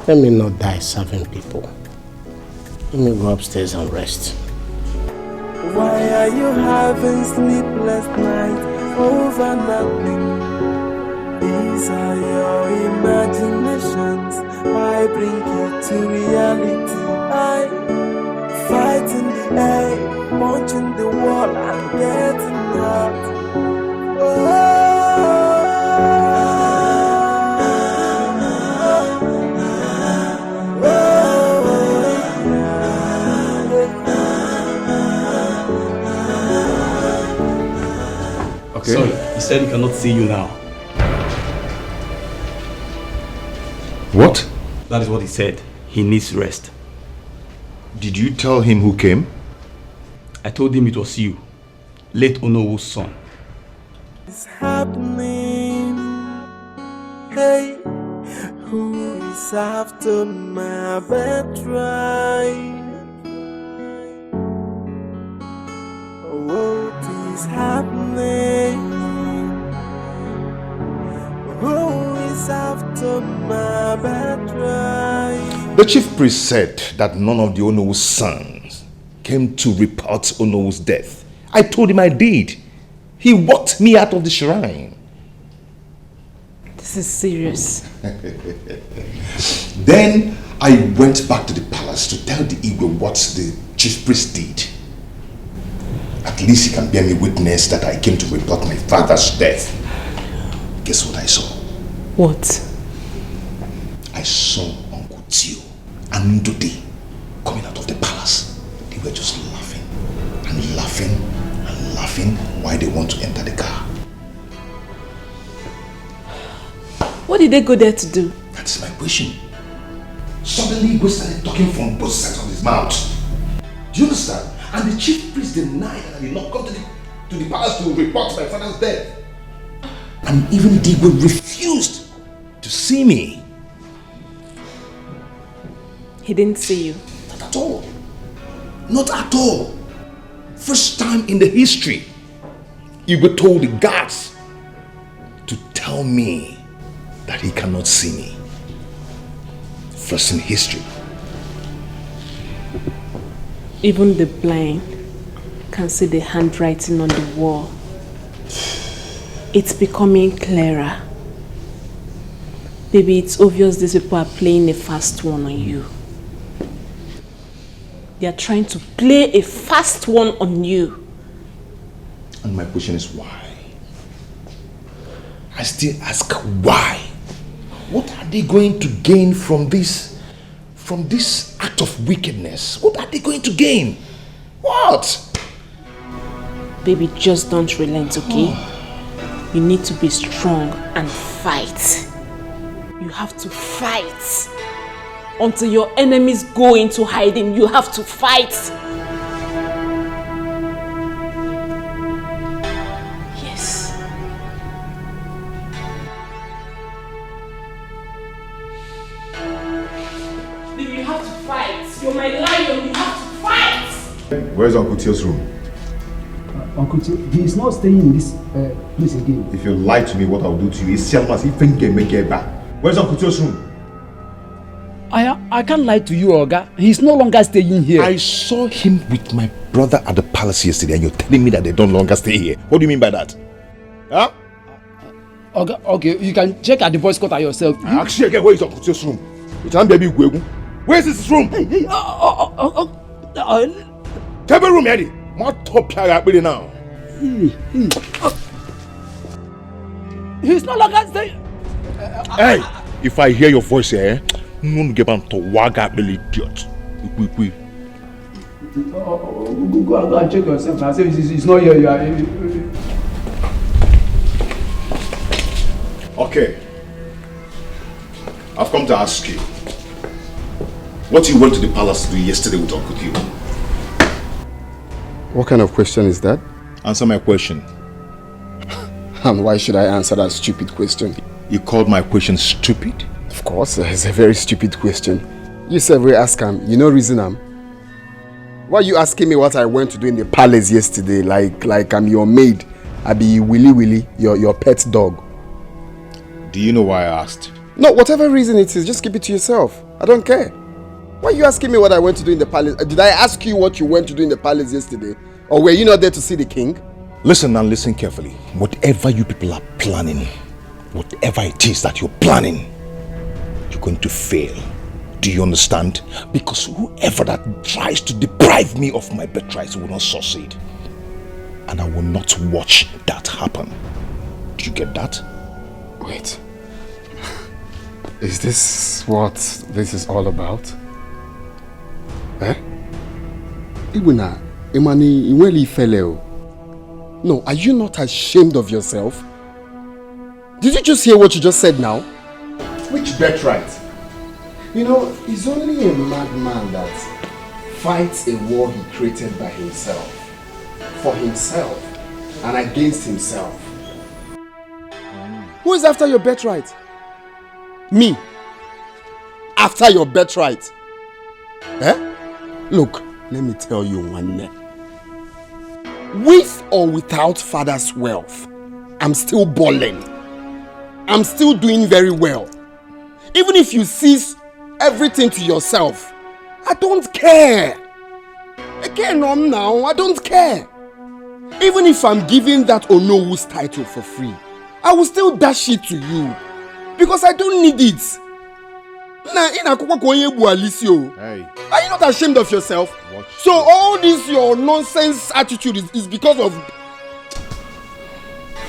Let me not die serving people. Let me go upstairs and rest. Why are you having sleepless nights over nothing? These are your imaginations. Why bring you to reality? I fight in the air, punching the wall and getting hurt. Okay. Sorry, he said he cannot see you now. What? That is what he said. He needs rest. Did you tell him who came? I told him it was you, late Onowu's son. It's happening. Hey, who is after my birthright? What is happening? Who is after my birthright? The chief priest said that none of the Onowu's sons came to report Onowu's death. I told him I did. He walked me out of the shrine. This is serious. Then I went back to the palace to tell the Igwe what the chief priest did. At least he can bear me witness that I came to report my father's death. Guess what I saw? What? I saw Uncle Tio and Ndudi coming out of the palace. They were just laughing and laughing and laughing while they want to enter the car. What did they go there to do? That's my question. Suddenly Igwe started talking from both sides of his mouth. Do you understand? And the chief priest denied that I did not come to the palace to report my father's death. And even Igwe refused to see me. He didn't see you? Not at all. Not at all. First time in the history, Igwe told the guards to tell me that he cannot see me. First in history. Even the blind can see the handwriting on the wall. It's becoming clearer. Baby, it's obvious these people are playing a fast one on you. They are trying to play a fast one on you. And my question is why? I still ask why? What are they going to gain from this act of wickedness? What are they going to gain? What? Baby, just don't relent, okay? You need to be strong and fight. You have to fight. Until your enemies go into hiding, you have to fight. Yes. Baby, you have to fight. You're my lion, you have to fight. Where's Uncle Tio's room? Uncle Tio, he is not staying in this place again. If you lie to me, what I'll do to you is sell us if you can make it back. Where's Uncle Tio's room? I can't lie to you, Oga. He's no longer staying here. I saw him with my brother at the palace yesterday and you're telling me that they don't longer stay here. What do you mean by that? Huh? Oga, okay, you can check at the boys' quarter yourself. I asked you again, where is Uncle Tio's room? Where is his room? Table room, Eddie. What top now? He's no longer staying. Hey, if I hear your voice here, I'm going to get on to waga belly idiot. Go and check yourself. I say it's not here. You are. Okay. I've come to ask you. What you went to the palace to do yesterday with Uncle Tio? What kind of question is that? Answer my question. And why should I answer that stupid question? You called my question stupid? Of course, it's a very stupid question. You said we ask him, you know reason I'm. Why are you asking me what I went to do in the palace yesterday? Like I'm your maid. I be Willy, your pet dog. Do you know why I asked? No, whatever reason it is, just keep it to yourself. I don't care. Why are you asking me what I went to do in the palace? Did I ask you what you went to do in the palace yesterday? Or were you not there to see the king? Listen and listen carefully. Whatever you people are planning, whatever it is that you're planning, you're going to fail. Do you understand? Because whoever that tries to deprive me of my birthright will not succeed. And I will not watch that happen. Do you get that? Wait. Is this what this is all about? Eh? Ibuna, Imani, Iweli Feleo. No, are you not ashamed of yourself? Did you just hear what you just said now? Which birthright? You know, it's only a madman that fights a war he created by himself. For himself and against himself. Who is after your birthright? Me. After your birthright. Eh? Look, let me tell you one thing. With or without father's wealth, I'm still balling. I'm still doing very well. Even if you seize everything to yourself, I don't care. Again, now, I don't care. Even if I'm giving that Onowu's title for free, I will still dash it to you. Because I don't need it. Hey. Are you not ashamed of yourself? So all this your nonsense attitude is because of...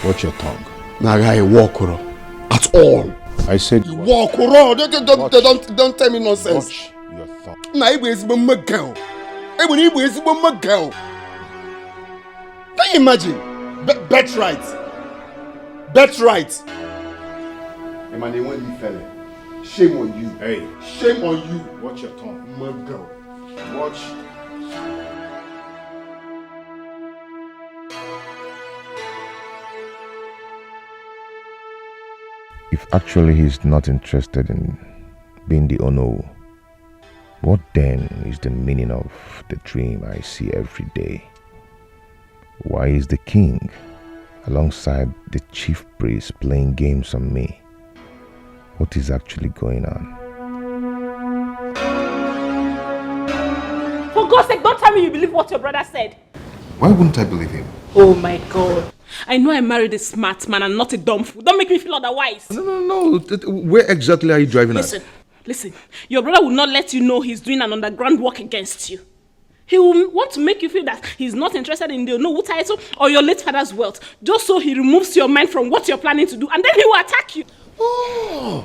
Watch your tongue. Nagai walk at all. I said walk around. Don't tell me nonsense. Watch your tongue. Can you imagine? Birthright. Shame on you. Hey. Shame on you. Watch your tongue. My girl. Watch. If actually he's not interested in being the Ono, what then is the meaning of the dream I see every day? Why is the king alongside the chief priest playing games on me? what is actually going on. For God's sake, don't tell me you believe what your brother said. Why wouldn't I believe him? Oh my God. I know I married a smart man and not a dumb fool. Don't make me feel otherwise. No. Where exactly are you driving at? Listen. Your brother will not let you know he's doing an underground work against you. He will want to make you feel that he's not interested in the Onowu title or your late father's wealth, just so he removes your mind from what you're planning to do, and then he will attack you. Oh!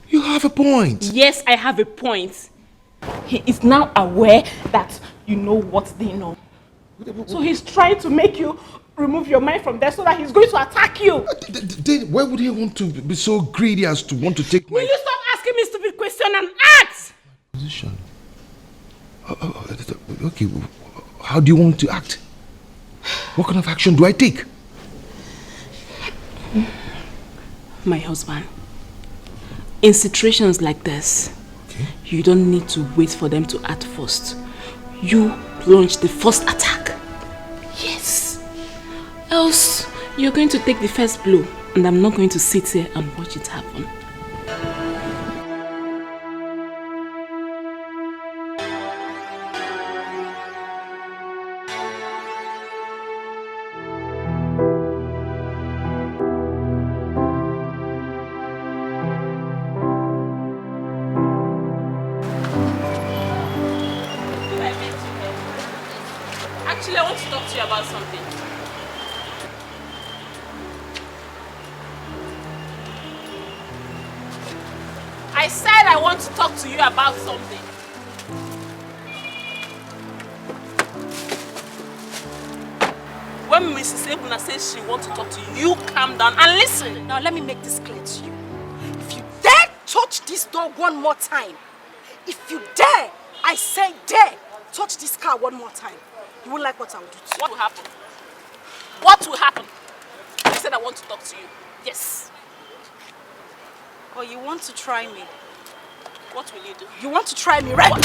You have a point. Yes, I have a point. He is now aware that you know what they know. So he's trying to make you remove your mind from there so that he's going to attack you. Why would he want to be so greedy as to want to take my... Will you stop asking me stupid questions and act? position? Okay, how do you want to act? What kind of action do I take? My husband, in situations like this, you don't need to wait for them to act first. You launch the first attack. Yes. Else, you're going to take the first blow, and I'm not going to sit here and watch it happen. Actually, I want to talk to you about something. I said I want to talk to you about something. When Mrs. Ebuna says she wants to talk to you, you calm down and listen. Now let me make this clear to you. If you dare touch this door one more time, if you dare, I say dare, touch this car one more time, you won't like what I will do to you. What will happen? What will happen? I said I want to talk to you. Yes. Or you want to try me? What will you do? You want to try me, right?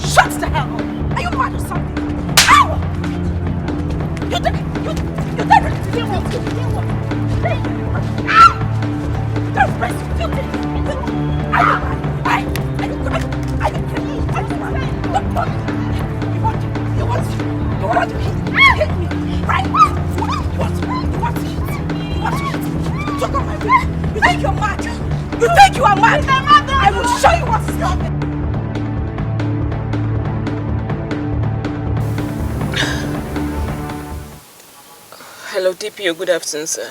Shut the hell up! Are you mad or something? Ow! You're ready to deal with it. Ow! Don't press me. Are you want to hit me, right? You want to hit. Talk on my way. You think you're mad? You think you are mad? I will show you what's happening. Hello, DPO. Good afternoon, sir.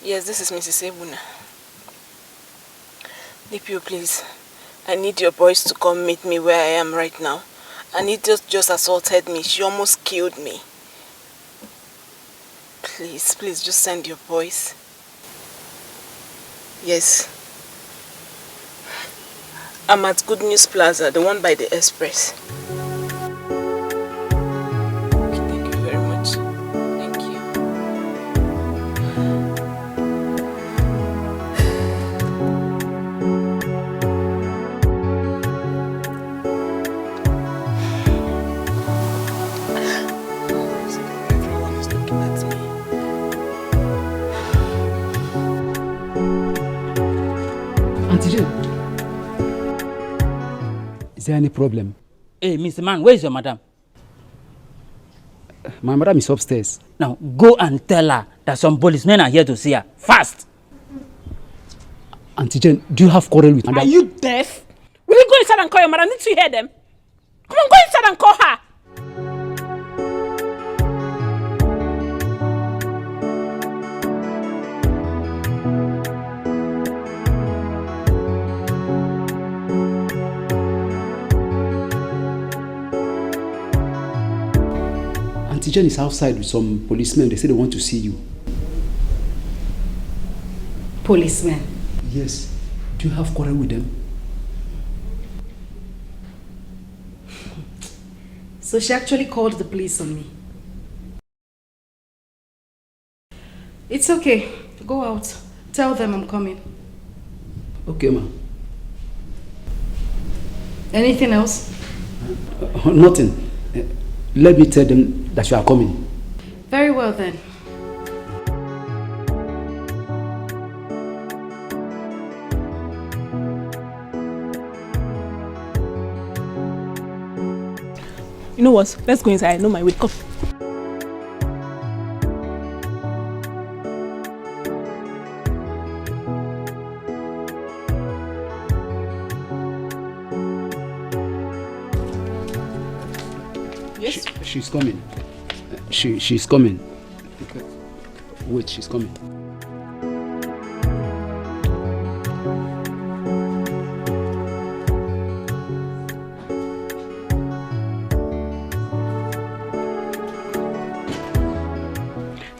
Yes, this is Mrs. Ebuna. DPO, please. I need your boys to come meet me where I am right now. Anita just assaulted me. She almost killed me. Please, just send your boys. Yes. I'm at Good News Plaza, the one by the Express. Thank you very much. Thank you. Auntie Jane, is there any problem? Hey, Mr. Man, where is your madam? My madam is upstairs. Now, go and tell her that some policemen are here to see her. Fast! Auntie Jane, do you have quarrel with madam? Are you deaf? Will you go inside and call your madam? Didn't you hear them? Come on, go inside and call her. Auntie Jane is outside with some policemen. They say they want to see you. Policemen? Yes. Do you have quarrel with them? So she actually called the police on me. It's okay. Go out. Tell them I'm coming. Okay, ma. Anything else? Nothing. Let me tell them that you are coming. Very well then. You know what? Let's go inside. I know my way. Come. Yes? She's coming. She's coming. Okay. Wait, she's coming.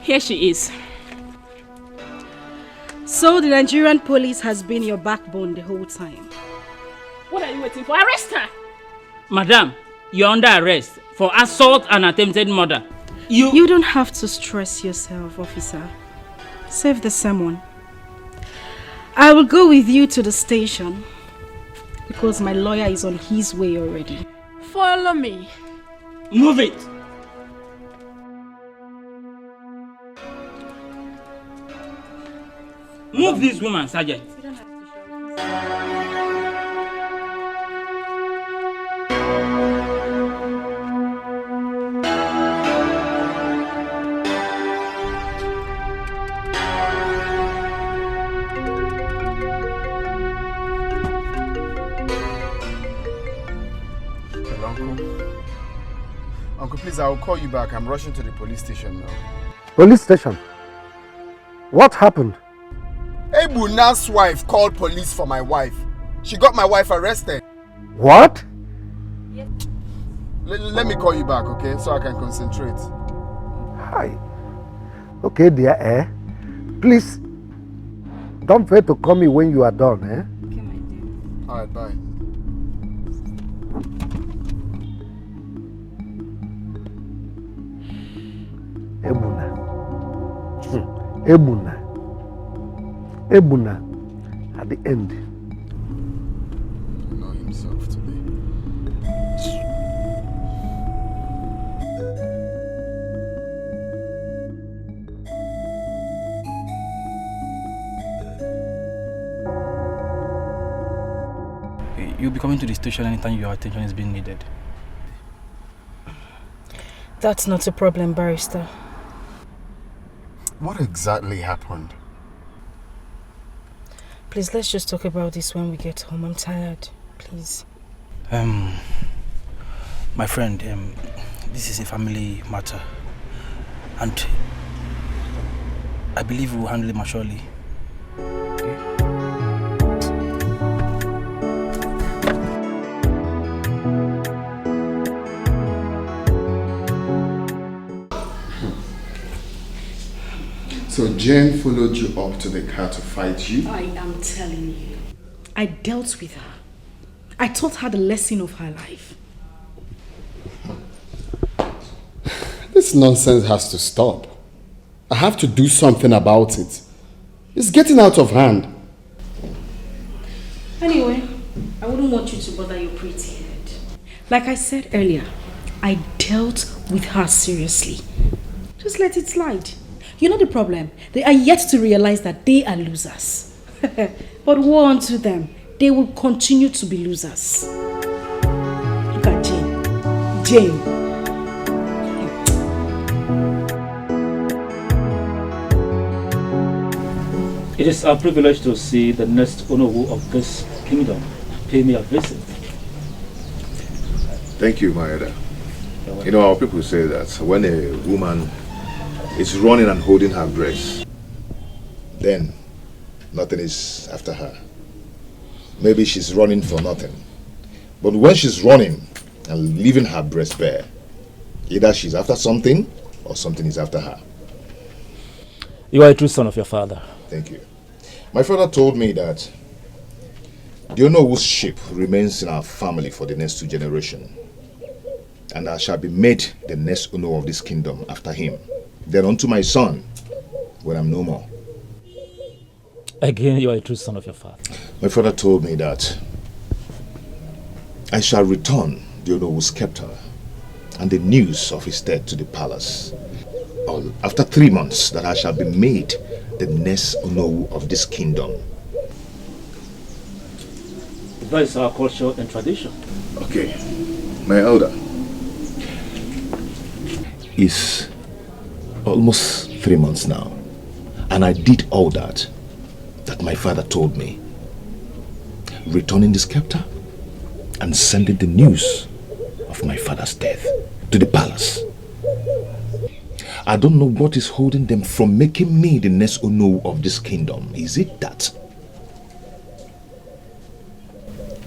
Here she is. So the Nigerian police has been your backbone the whole time. What are you waiting for? Arrest her! Madam, you're under arrest for assault and attempted murder. You don't have to stress yourself, officer. Save the sermon. I will go with you to the station because my lawyer is on his way already. Follow me. Move it! Move this woman, Sergeant. Uncle, please, I'll call you back. I'm rushing to the police station now. Police station? What happened? Ebuna's wife called police for my wife. She got my wife arrested. What? Let me call you back, okay? So I can concentrate. Hi. Okay, dear, please, don't forget to call me when you are done, Okay, my dear. Alright, bye. Ebuna, at the end. Know himself today. You'll be coming to the station anytime your attention is being needed. That's not a problem, barrister. What exactly happened? Please, let's just talk about this when we get home. I'm tired. Please. My friend, this is a family matter. And I believe we'll handle it maturely. So Jane followed you up to the car to fight you? I am telling you. I dealt with her. I taught her the lesson of her life. This nonsense has to stop. I have to do something about it. It's getting out of hand. Anyway, I wouldn't want you to bother your pretty head. Like I said earlier, I dealt with her seriously. Just let it slide. You know the problem? They are yet to realize that they are losers. But woe unto them. They will continue to be losers. Look at Jane. Jane. It is our privilege to see the next owner of this kingdom pay me a visit. Thank you, Maeda. You know, our people say that when a woman is running and holding her breast, then nothing is after her. Maybe she's running for nothing. But when she's running and leaving her breast bare, either she's after something or something is after her. You are a true son of your father. Thank you. My father told me that the Onowu's ship remains in our family for the next 2 generations. And I shall be made the next owner of this kingdom after him. Then unto my son, when I'm no more. Again, you are a true son of your father. My father told me that I shall return the Onowu's scepter and the news of his death to the palace. After 3 months, that I shall be made the next Onowu of this kingdom. That is our culture and tradition. Okay, my elder, is almost 3 months now. And I did all that my father told me. Returning the scepter and sending the news of my father's death to the palace. I don't know what is holding them from making me the next Ono of this kingdom. Is it that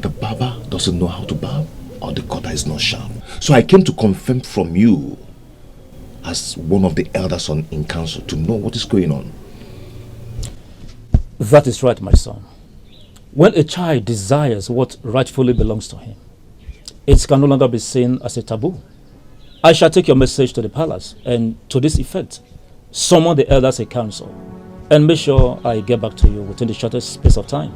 the barber doesn't know how to barb, or the cutter is not sharp? So I came to confirm from you, as one of the elders in council, to know what is going on. That is right, my son. When a child desires what rightfully belongs to him, it can no longer be seen as a taboo. I shall take your message to the palace, and to this effect, summon the elders in council, and make sure I get back to you within the shortest space of time.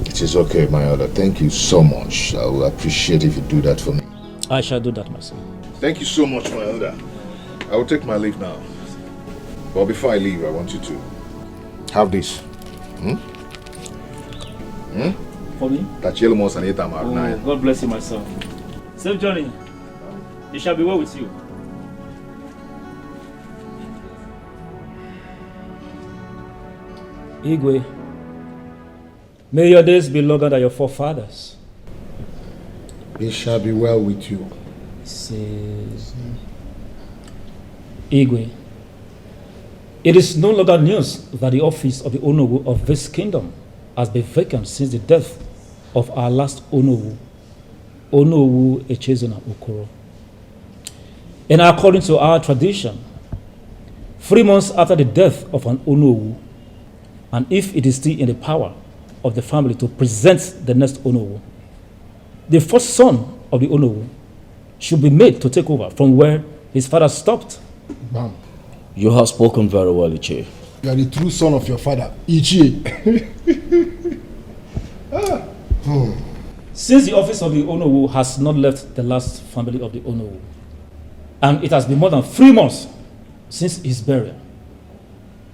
It is okay, my elder. Thank you so much. I will appreciate if you do that for me. I shall do that, my son. Thank you so much, my elder. I will take my leave now. But before I leave, I want you to have this. For me? Oh, God bless you, my son. Safe journey. It shall be well with you. Igwe, may your days be longer than your forefathers. It shall be well with you. Says Igwe, it is no longer news that the office of the Onowu of this kingdom has been vacant since the death of our last Onowu, Onowu Echezona Okoro. And according to our tradition, 3 months after the death of an Onowu, and if it is still in the power of the family to present the next Onowu, the first son of the Onowu should be made to take over from where his father stopped. Bam. You have spoken very well, Ichie. You are the true son of your father, Ichie. Since the office of the Onowu has not left the last family of the Onowu, and it has been more than 3 months since his burial,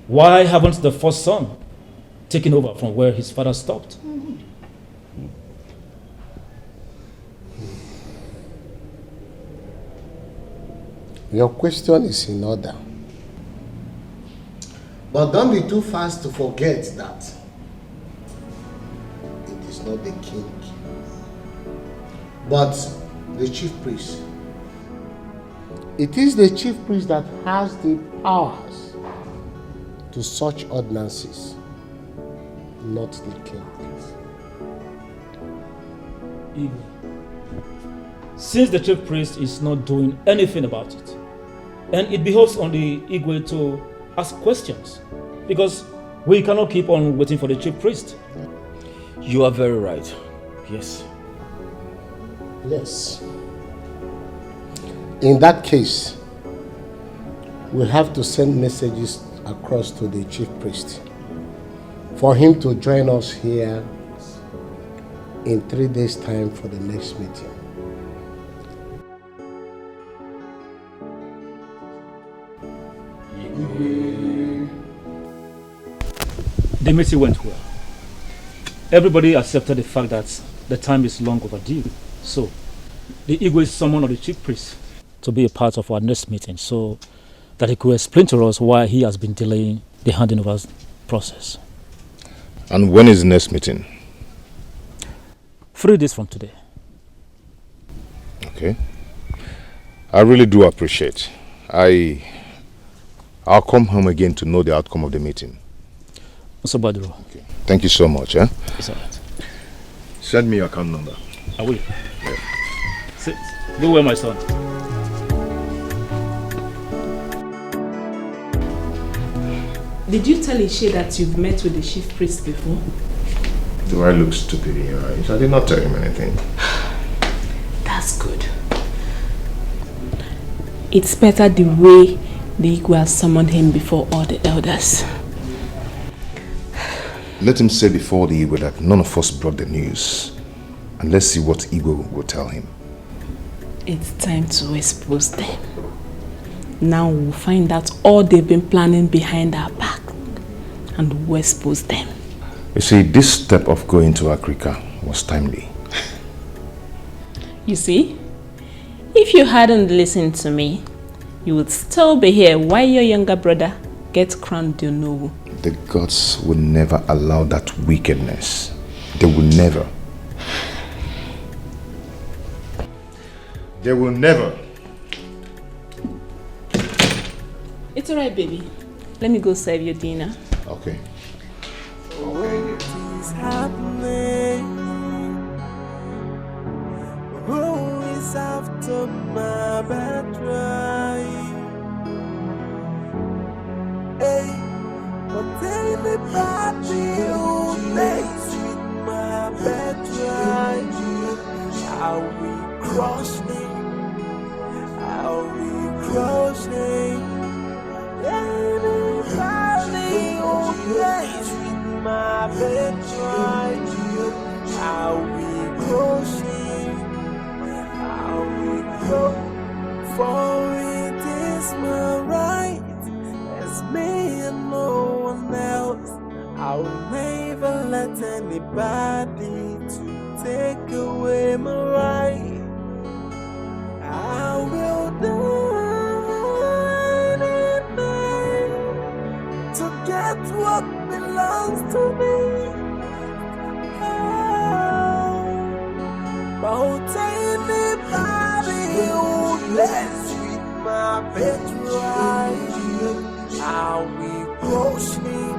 why haven't the first son taken over from where his father stopped? Your question is in order. But don't be too fast to forget that it is not the king, but the chief priest. It is the chief priest that has the powers to such ordinances, not the king. Igwe, since the chief priest is not doing anything about it, and it behoves on the Igwe to ask questions, because we cannot keep on waiting for the chief priest. You are very right. Yes. Yes. In that case, we have to send messages across to the chief priest for him to join us here in 3 days' time for the next meeting. The meeting went well. Everybody accepted the fact that the time is long overdue. So, the Igwe summoned the chief priest to be a part of our next meeting so that he could explain to us why he has been delaying the handing over process. And when is the next meeting? 3 days from today. Okay. I really do appreciate. I'll come home again to know the outcome of the meeting. Mr. Baduro. Okay. Thank you so much. It's all right. Send me your account number. I will. Go well, my son. Did you tell Ishe that you've met with the chief priest before? Do I look stupid in your eyes? I did not tell him anything. That's good. It's better the way the Igwe has summoned him before all the elders. Let him say before the Igwe that none of us brought the news. And let's see what Igwe will tell him. It's time to expose them. Now we'll find out all they've been planning behind our back. And we'll expose them. You see, this step of going to Africa was timely. You see, if you hadn't listened to me, you would still be here while your younger brother gets crowned Onowu. The gods will never allow that wickedness. They will never. They will never. It's alright, baby. Let me go serve your dinner. Okay. What is happening? Who is after my birthright? Hey, but anybody who plays with my birthright, I will crush him. I will crush him. Anybody who plays with my birthright, I will crush him. I will go, for it is my right. It's me and no one else. I will never let anybody to take away my right. I will do anything to get what belongs to me. About anybody who lets with my birthright, I will crush him.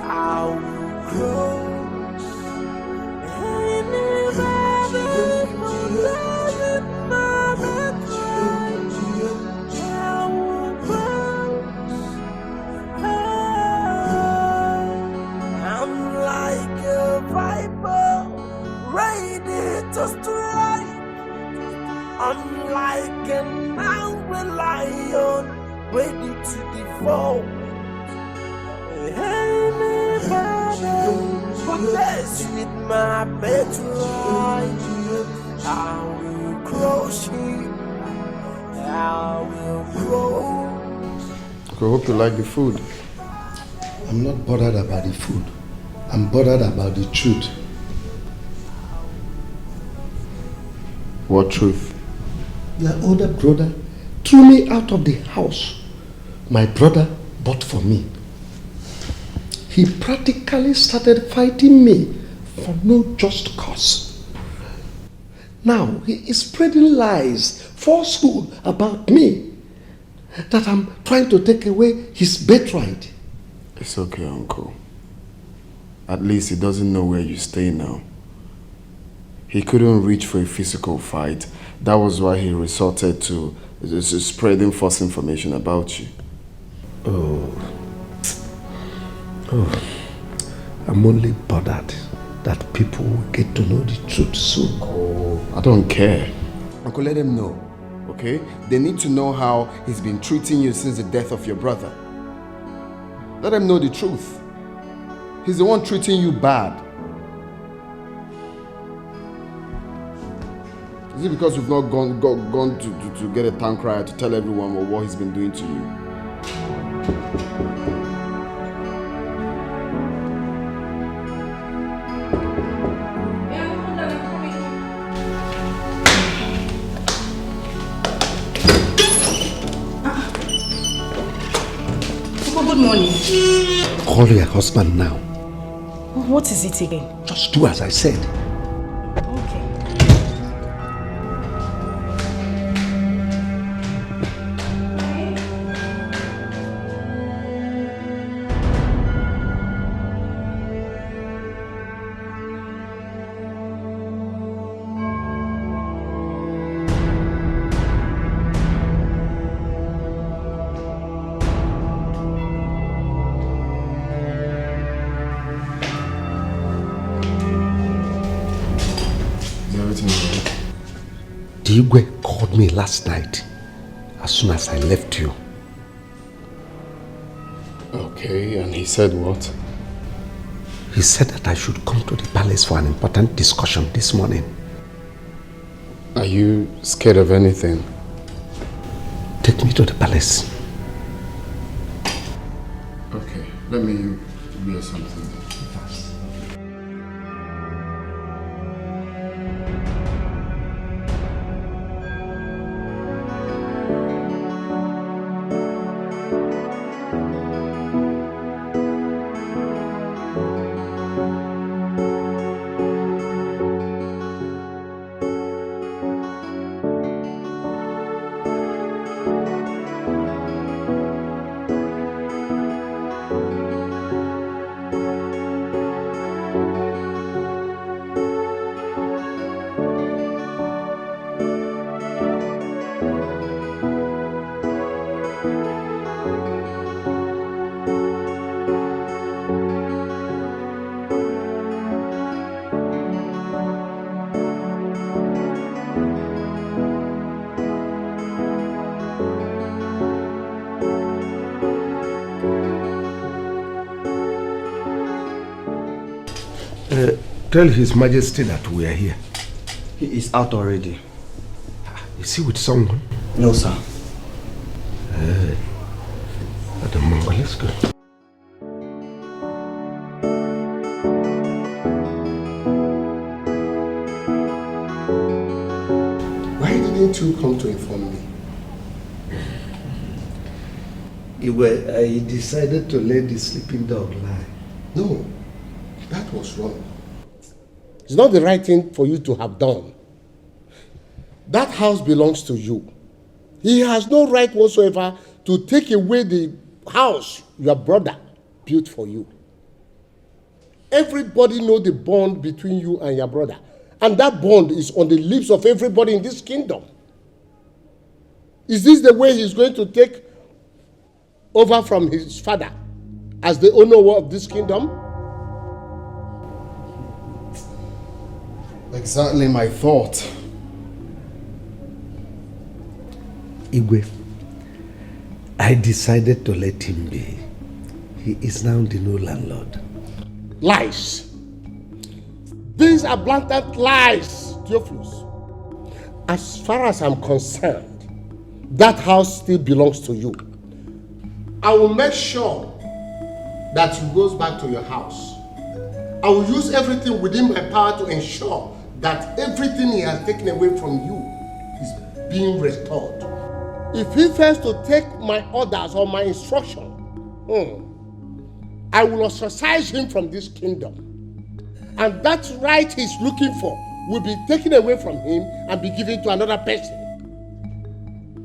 I will crush anybody who lets with my birthright. I will crush. I'm like a viper, ready to strike. I'm like an angry lion, ready to devour. Anybody who plays with my birthright, I will crush him. I will crush. I hope you like the food. I'm not bothered about the food. I'm bothered about the truth. What truth? Your older brother threw me out of the house my brother bought for me. He practically started fighting me for no just cause. Now he is spreading lies, falsehood about me, that I'm trying to take away his birthright. It's okay, Uncle. At least he doesn't know where you stay now. He couldn't reach for a physical fight. That was why he resorted to spreading false information about you. Oh, I'm only bothered that people will get to know the truth soon. Oh, I don't care. Uncle, let them know, okay? They need to know how he's been treating you since the death of your brother. Let them know the truth. He's the one treating you bad. Is it because we've not gone to get a town crier to tell everyone what he's been doing to you? Good morning. Call your husband now. What is it again? Just do as I said. Dikeh called me last night as soon as I left you. Okay, and he said what? He said that I should come to the palace for an important discussion this morning. Are you scared of anything? Take me to the palace. Okay, let me wear something. Tell His Majesty that we are here. He is out already. Is he with someone? No, sir. Let's go. Why didn't you come to inform me? I decided to let the sleeping dog lie. No, that was wrong. It's not the right thing for you to have done. That house belongs to you. He has no right whatsoever to take away the house your brother built for you. Everybody knows the bond between you and your brother. And that bond is on the lips of everybody in this kingdom. Is this the way he's going to take over from his father as the owner of this kingdom? Exactly my thought. Igwe, I decided to let him be. He is now the new landlord. Lies. These are blatant lies, Theophilus. As far as I'm concerned, that house still belongs to you. I will make sure that you goes back to your house. I will use everything within my power to ensure that everything he has taken away from you is being restored. If he fails to take my orders or my instruction, I will ostracize him from this kingdom. And that right he's looking for will be taken away from him and be given to another person.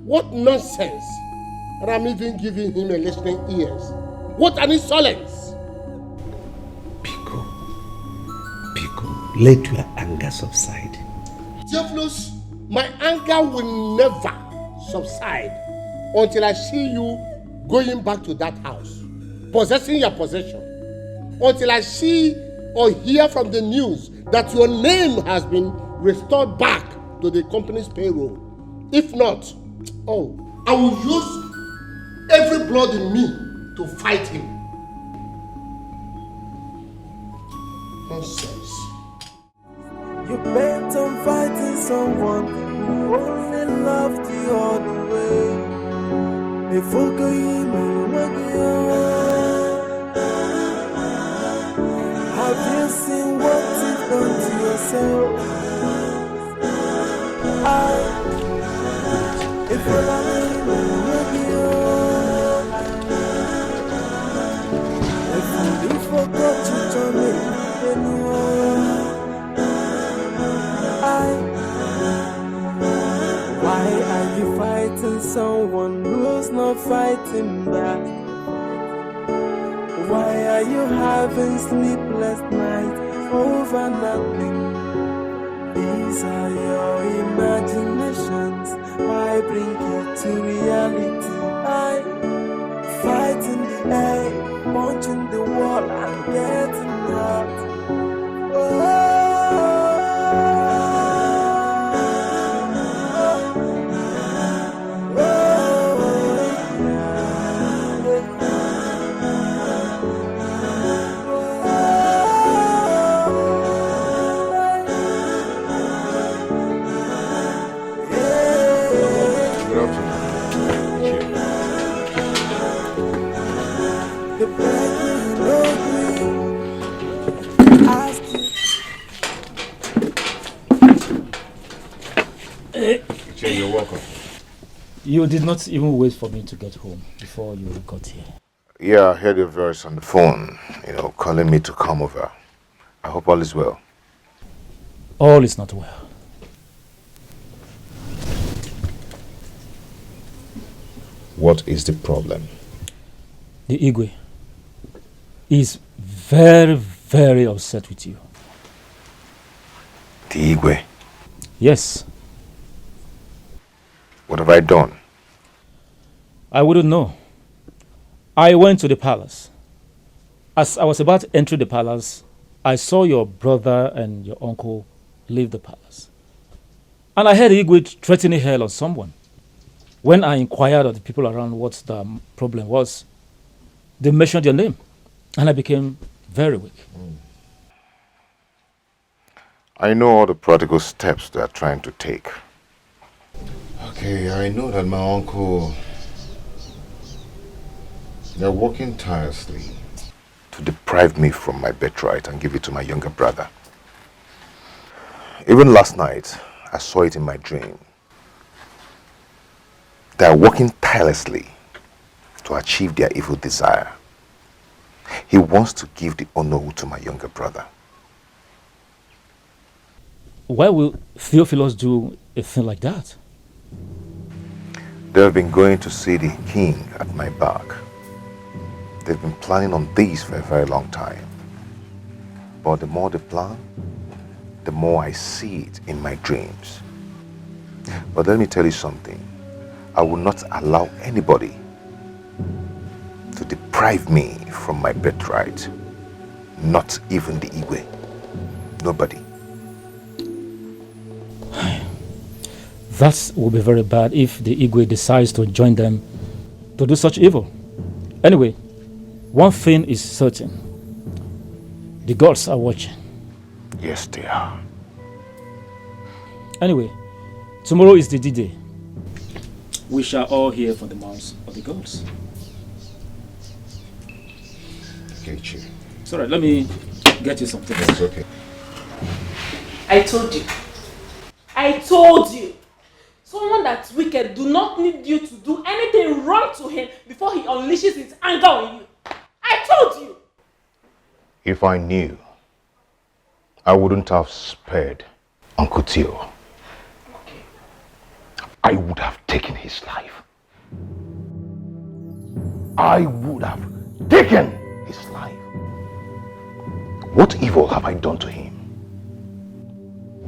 What nonsense! And I'm even giving him a listening ears. What an insolence! Pico, let your anger subside. Theophilus, my anger will never subside until I see you going back to that house, possessing your possession. Until I see or hear from the news that your name has been restored back to the company's payroll. If not, I will use every blood in me to fight him. Nonsense. You bent on fighting someone who only loved you all the way. If have you seen what you've done to yourself? If you love me, if you forgot you told me. Why are you fighting someone who's not fighting back? Why are you having sleepless nights over nothing? These are your imaginations. Why bring it to reality? I fight in the air, punching the wall and getting hurt. You're welcome. You did not even wait for me to get home before you got here. Yeah, I heard your voice on the phone, calling me to come over. I hope all is well. All is not well. What is the problem? The Igwe is very, very upset with you. The Igwe? Yes. What have I done? I wouldn't know. I went to the palace. As I was about to enter the palace, I saw your brother and your uncle leave the palace. And I heard Igwe threatening hell on someone. When I inquired of the people around what the problem was, they mentioned your name. And I became very weak. I know all the practical steps they are trying to take. Okay, I know that my uncle... They're working tirelessly to deprive me from my birthright and give it to my younger brother. Even last night, I saw it in my dream. They are working tirelessly to achieve their evil desire. He wants to give the Onowu to my younger brother. Why will Theophilus do a thing like that? They have been going to see the king at my back. They've been planning on this for a very long time. But the more they plan, the more I see it in my dreams. But let me tell you something. I will not allow anybody to deprive me from my birthright. Not even the Igwe. Nobody. That will be very bad if the Igwe decides to join them to do such evil. Anyway, one thing is certain. The gods are watching. Yes, they are. Anyway, tomorrow is the D-Day. We shall all hear from the mouths of the gods. Okay, Chief. It's alright, let me get you something. It's okay. I told you. I told you. Someone that's wicked do not need you to do anything wrong to him before he unleashes his anger on you. I told you. If I knew, I wouldn't have spared Uncle Theo. I would have taken his life. I would have taken his life. What evil have I done to him?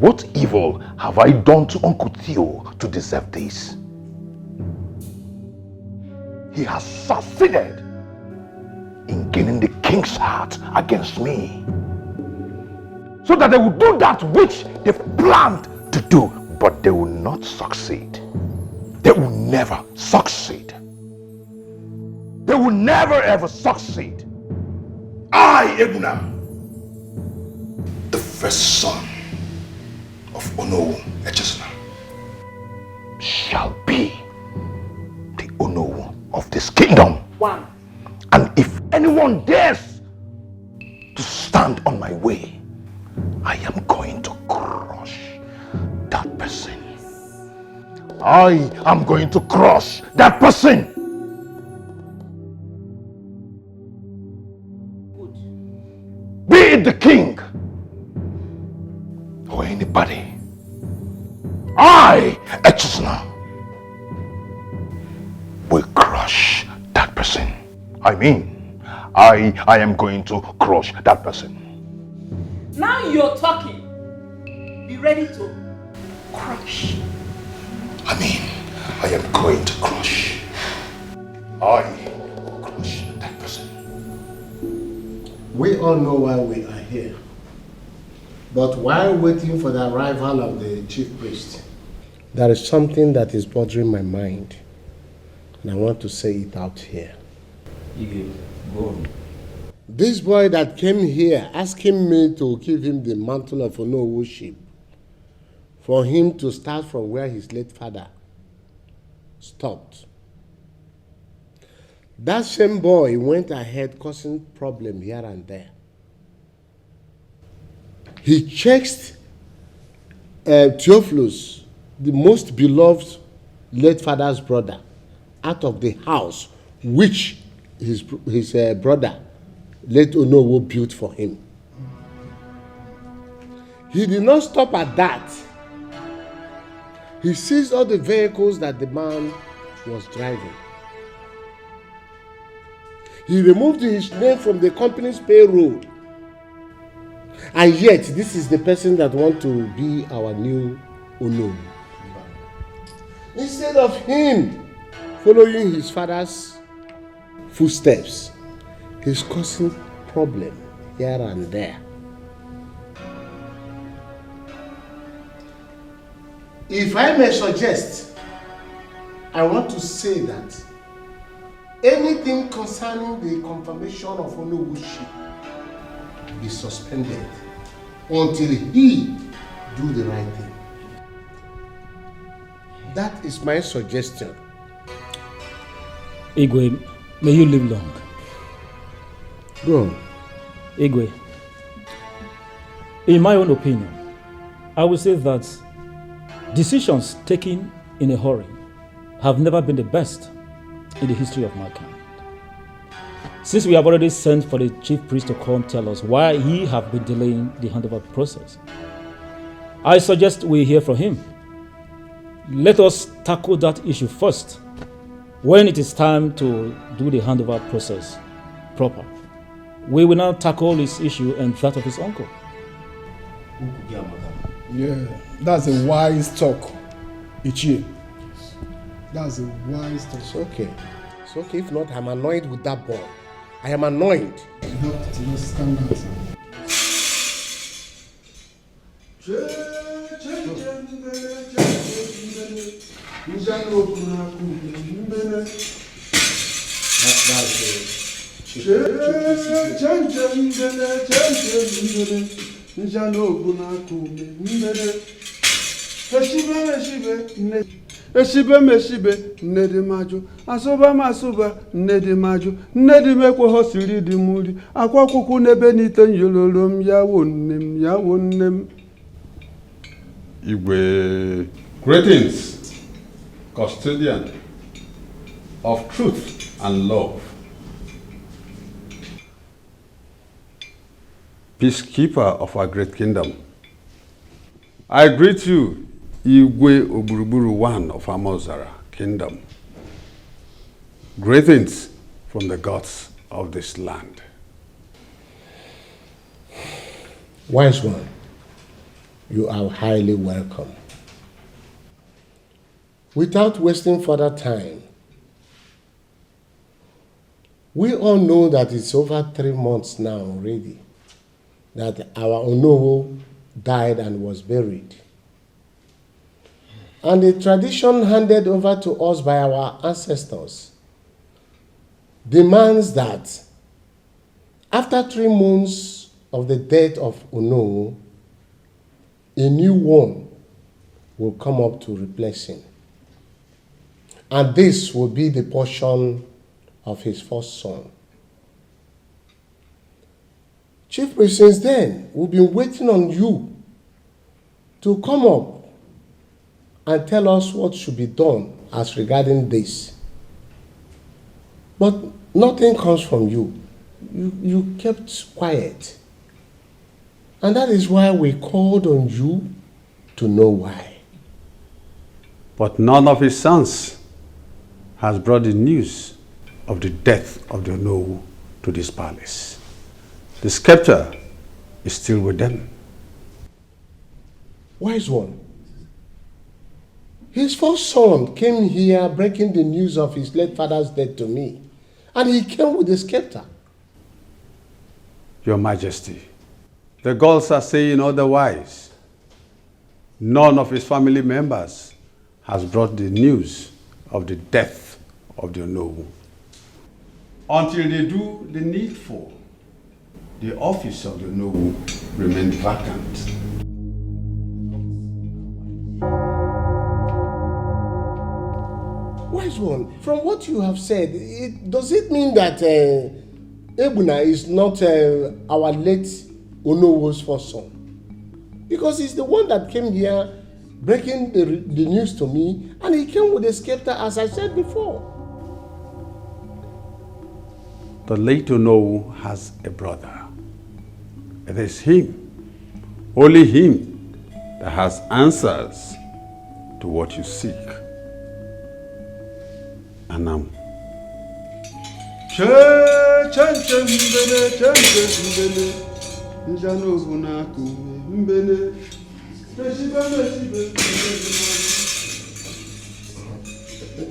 What evil have I done to Uncle Theo to deserve this? He has succeeded in gaining the king's heart against me, so that they will do that which they've planned to do, but they will not succeed. They will never succeed. They will never ever succeed. I, Ebuna, the first son of Onowu Echezona, shall be the Onowu of this kingdom. One. And if anyone dares to stand on my way, I am going to crush that person. I am going to crush that person. Be it the king or anybody, I, Echezona, will crush that person. I mean, I am going to crush that person. Now you're talking. Be ready to crush. I mean, I am going to crush. I will crush that person. We all know why we are here. But while waiting for the arrival of the chief priest, there is something that is bothering my mind. And I want to say it out here. Go on. This boy that came here asking me to give him the mantle of Onowuship, for him to start from where his late father stopped. That same boy went ahead causing problems here and there. He chased Theophilus, the most beloved late father's brother, out of the house which his brother, late Onowu, built for him. He did not stop at that. He seized all the vehicles that the man was driving. He removed his name from the company's payroll. And yet, this is the person that wants to be our new Onowu. Instead of him following his father's footsteps, he's causing problem here and there. If I may suggest, I want to say that anything concerning the confirmation of Onowuship be suspended until he do the right thing. That is my suggestion. Igwe, may you live long. Go on. Igwe, in my own opinion, I would say that decisions taken in a hurry have never been the best in the history of mankind. Since we have already sent for the chief priest to come tell us why he have been delaying the handover process, I suggest we hear from him. Let us tackle that issue first when it is time to do the handover process proper. We will now tackle his issue and that of his uncle. Yeah, that's a wise talk, Ichie. That's a wise talk. It's okay. It's okay. If not, I'm annoyed with that boy. I am annoyed. You have to just stand out. Eshibe meshibe nnedi maju asoba masuba nnedi maju nnedi mekwe hosiri di muri akwa kuku nebe nite nyololom ya wonnem Igwe. Greetings, custodian of truth and love, peacekeeper of our great kingdom. I greet you, Igwe Oburuburu one of Amozara Kingdom. Greetings from the gods of this land. Wise one, you are highly welcome. Without wasting further time, we all know that it's over 3 months now already that our Onowo died and was buried. And the tradition handed over to us by our ancestors demands that after 3 months of the death of Onowo, a new one will come up to replace him. And this will be the portion of his first son. Chief Priest, since then, we've been waiting on you to come up and tell us what should be done as regarding this. But nothing comes from you. You kept quiet. And that is why we called on you to know why. But none of his sons has brought the news of the death of the Onowu to this palace. The scepter is still with them. Wise one, his first son came here breaking the news of his late father's death to me, and he came with the scepter. Your Majesty, the gods are saying otherwise. None of his family members has brought the news of the death of the Onowu. Until they do the needful, the office of the Onowu remains vacant. Wise one, from what you have said, does it mean that Ebuna is not our late Onowu's first son? Because he's the one that came here breaking the news to me, and he came with a scepter, as I said before. The late Onowu has a brother. It is him, only him, that has answers to what you seek. Anam.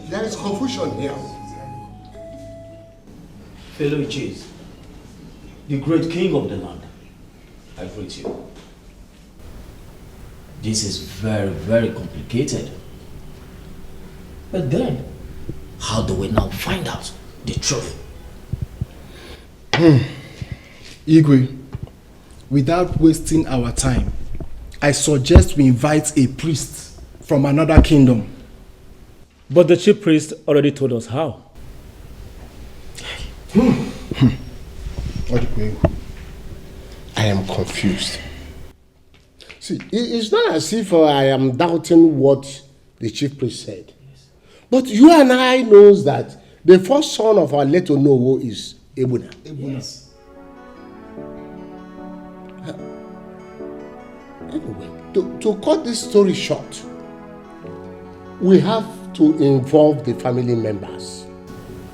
There is confusion here. Fellow chiefs, the great king of the land, I greet you. This is very, very complicated. But then, how do we now find out the truth? Igwe, without wasting our time, I suggest we invite a priest from another kingdom. But the chief priest already told us how. I am confused. See, it's not as if I am doubting what the chief priest said. But you and I knows that the first son of our late Onowu is Ebuna. Yes. Anyway, to cut this story short, we have to involve the family members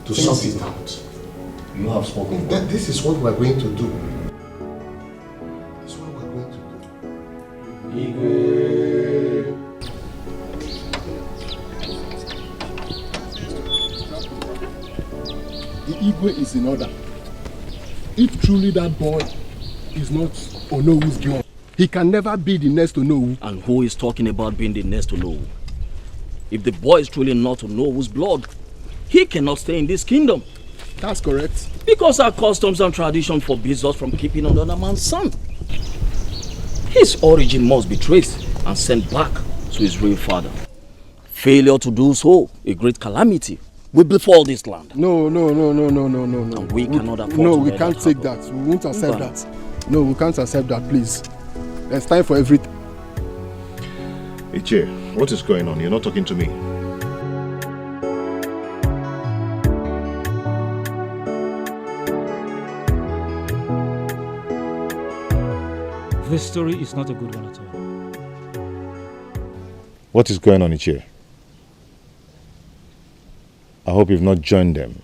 to sort it out. You have spoken. This is what we're going to do. The Igwe is in order. If truly that boy is not Onowu's blood, he can never be the next Onowu. And who is talking about being the next Onowu? If the boy is truly not Onowu's blood, he cannot stay in this kingdom. That's correct. Because our customs and tradition forbids us from keeping another man's son. His origin must be traced and sent back to his real father. Failure to do so, a great calamity, will befall this land. No. And we cannot afford No, to we let can't that take happen. that. We won't accept Okay. that. No, we can't accept that, please. There's time for everything. Ichie, what is going on? You're not talking to me. This story is not a good one at all. What is going on, Ichie? I hope you've not joined them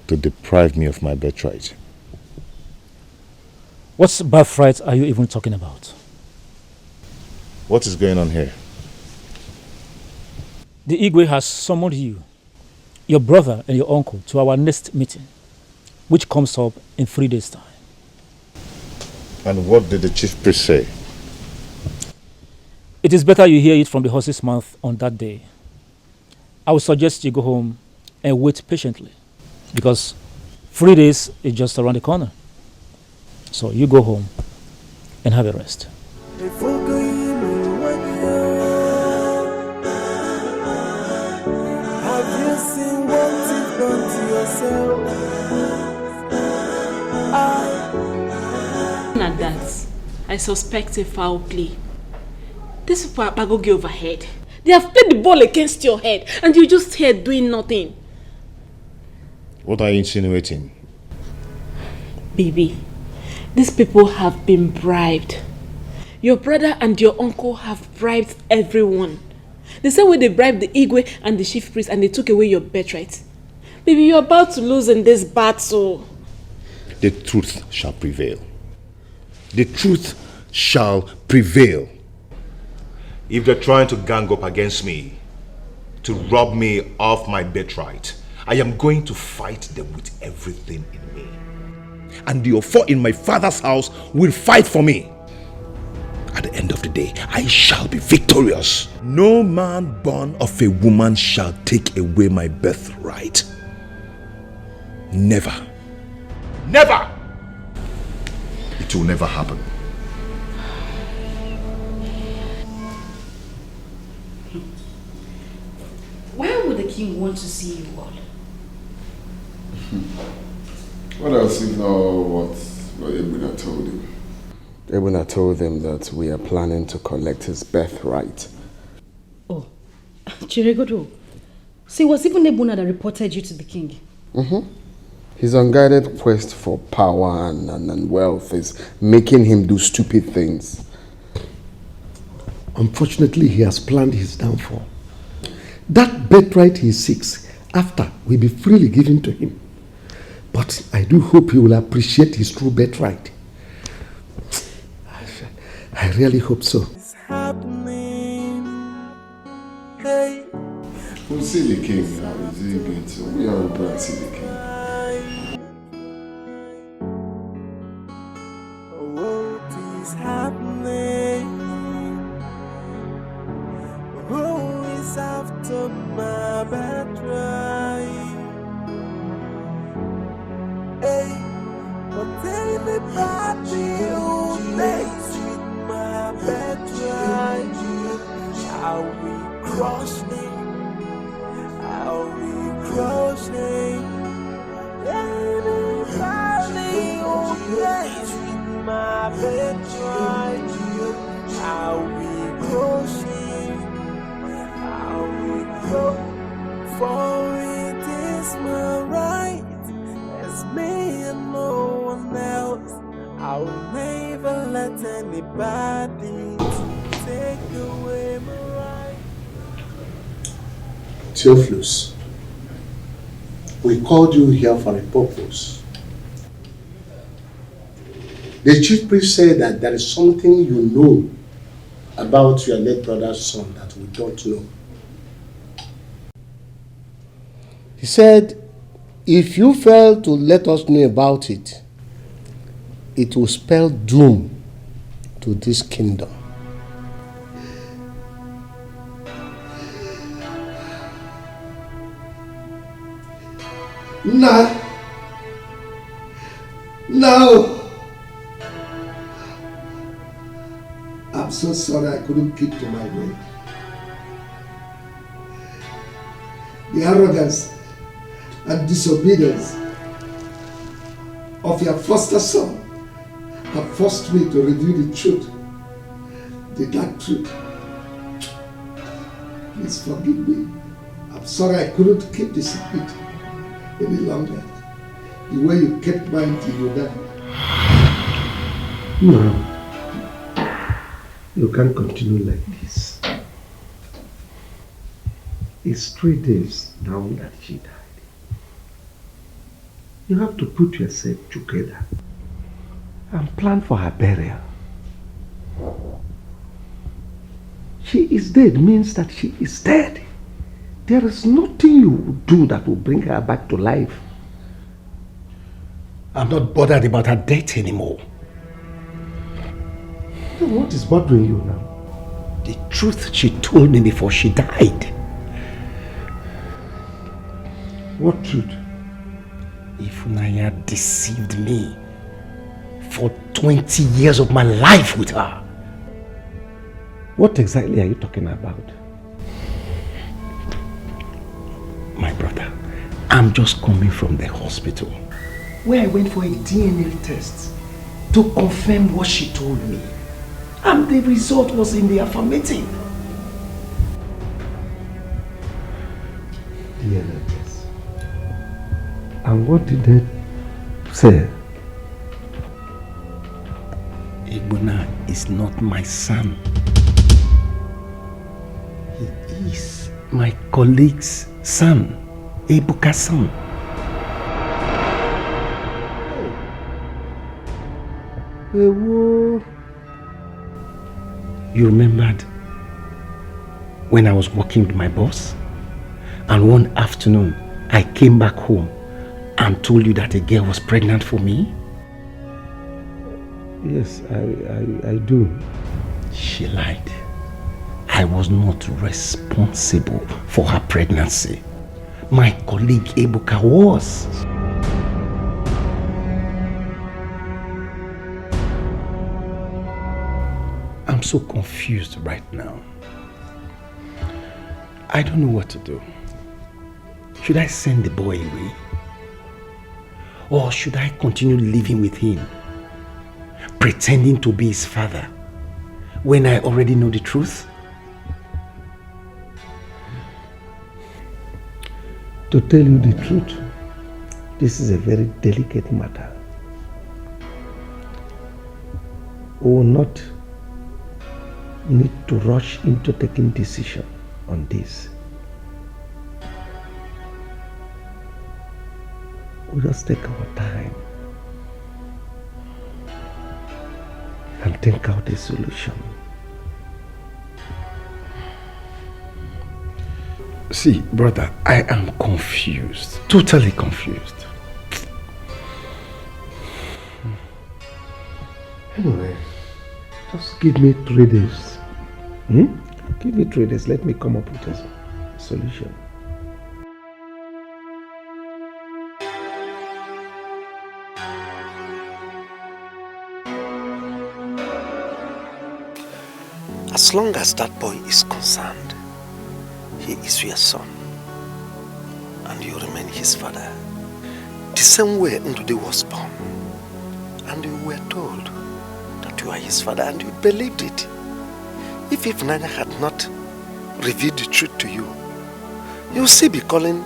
to deprive me of my birthright. What birthright are you even talking about? What is going on here? The Igwe has summoned you, your brother and your uncle to our next meeting, which comes up in 3 days' time. And what did the chief priest say? It is better you hear it from the horse's mouth on that day. I would suggest you go home and wait patiently, because 3 days is just around the corner. So you go home and have a rest. Have you seen what you've done to yourself? At that, I suspect a foul play. These people are bagogi overhead. They have played the ball against your head, and you're just here doing nothing. What are you insinuating? Baby, these people have been bribed. Your brother and your uncle have bribed everyone. The same way they bribed the Igwe and the chief priest and they took away your birthright. Baby, you're about to lose in this battle. The truth shall prevail. The truth shall prevail. If they're trying to gang up against me, to rob me of my birthright, I am going to fight them with everything in me. And the Ofo in my father's house will fight for me. At the end of the day, I shall be victorious. No man born of a woman shall take away my birthright. Never. Never! It will never happen. Why would the king want to see you all? What else if not what Ebuna told him? Ebuna told him that we are planning to collect his birthright. Oh, Chiregodo. So it was even Ebuna that reported you to the king? His unguided quest for power and wealth is making him do stupid things. Unfortunately, he has planned his downfall. That birthright he seeks after will be freely given to him. But I do hope he will appreciate his true birthright. I really hope so. It's happening. Hey. We'll see the king now. Is he going to? We are going to see the king. What is happening? Who is after my birthright? Hey, but anybody who plays with my birthright. crushing. I'll be crushing. Anybody who plays with my birthright, I'll be crushing. I'll be crushing. For it is my right, as me and no one else. I'll never let anybody take away my right. Theophilus, we called you here for a purpose. The chief priest said that there is something you know about your late brother's son that we don't know. He said, if you fail to let us know about it, it will spell doom to this kingdom. No. I'm so sorry I couldn't keep to my word. The arrogance and disobedience of your foster son have forced me to reveal the truth, the dark truth. Please forgive me. I'm sorry I couldn't keep the secret any longer. The way you kept mine till you died. No. You can't continue like this. It's 3 days now that she died. You have to put yourself together and plan for her burial. She is dead means that she is dead. There is nothing you will do that will bring her back to life. I'm not bothered about her death anymore. Then what is bothering you now? The truth she told me before she died. What truth? Ifunanya deceived me for 20 years of my life with her. What exactly are you talking about? My brother, I'm just coming from the hospital where I went for a DNA test to confirm what she told me. And the result was in the affirmative. DNA test. And what did they say? Igbona is not my son. He is my colleague's son, Ebuka's son. You remembered when I was working with my boss? And one afternoon, I came back home and told you that a girl was pregnant for me? Yes, I do. She lied. I was not responsible for her pregnancy. My colleague Ebuka was. I'm so confused right now. I don't know what to do. Should I send the boy away? Or should I continue living with him, pretending to be his father, when I already know the truth? To tell you the truth, this is a very delicate matter. We will not need to rush into taking decision on this. We'll just take our time and think out a solution. See, brother, I am confused, totally confused. Anyway, just give me 3 days. Give me 3 days, let me come up with a solution. As long as that boy is concerned, He is your son, and you remain his father. The same way Ndude was born, and you were told that you are his father, and you believed it. If Ifunanya had not revealed the truth to you, you will still be calling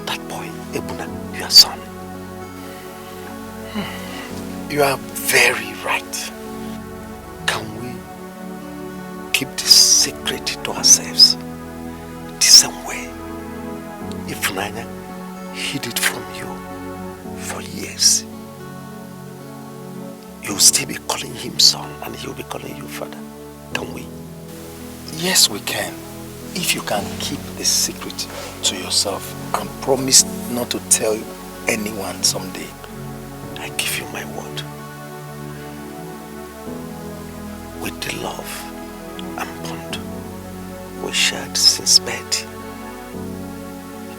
that boy Ebuna your son. You are very right. Can we keep this secret to ourselves? The same way Ifunanya hid it from you for years. You'll still be calling him son, and he'll be calling you father. Can we? Yes, we can. If you can keep the secret to yourself and promise not to tell anyone someday. I give you my word. With the love and bond we shared since birth,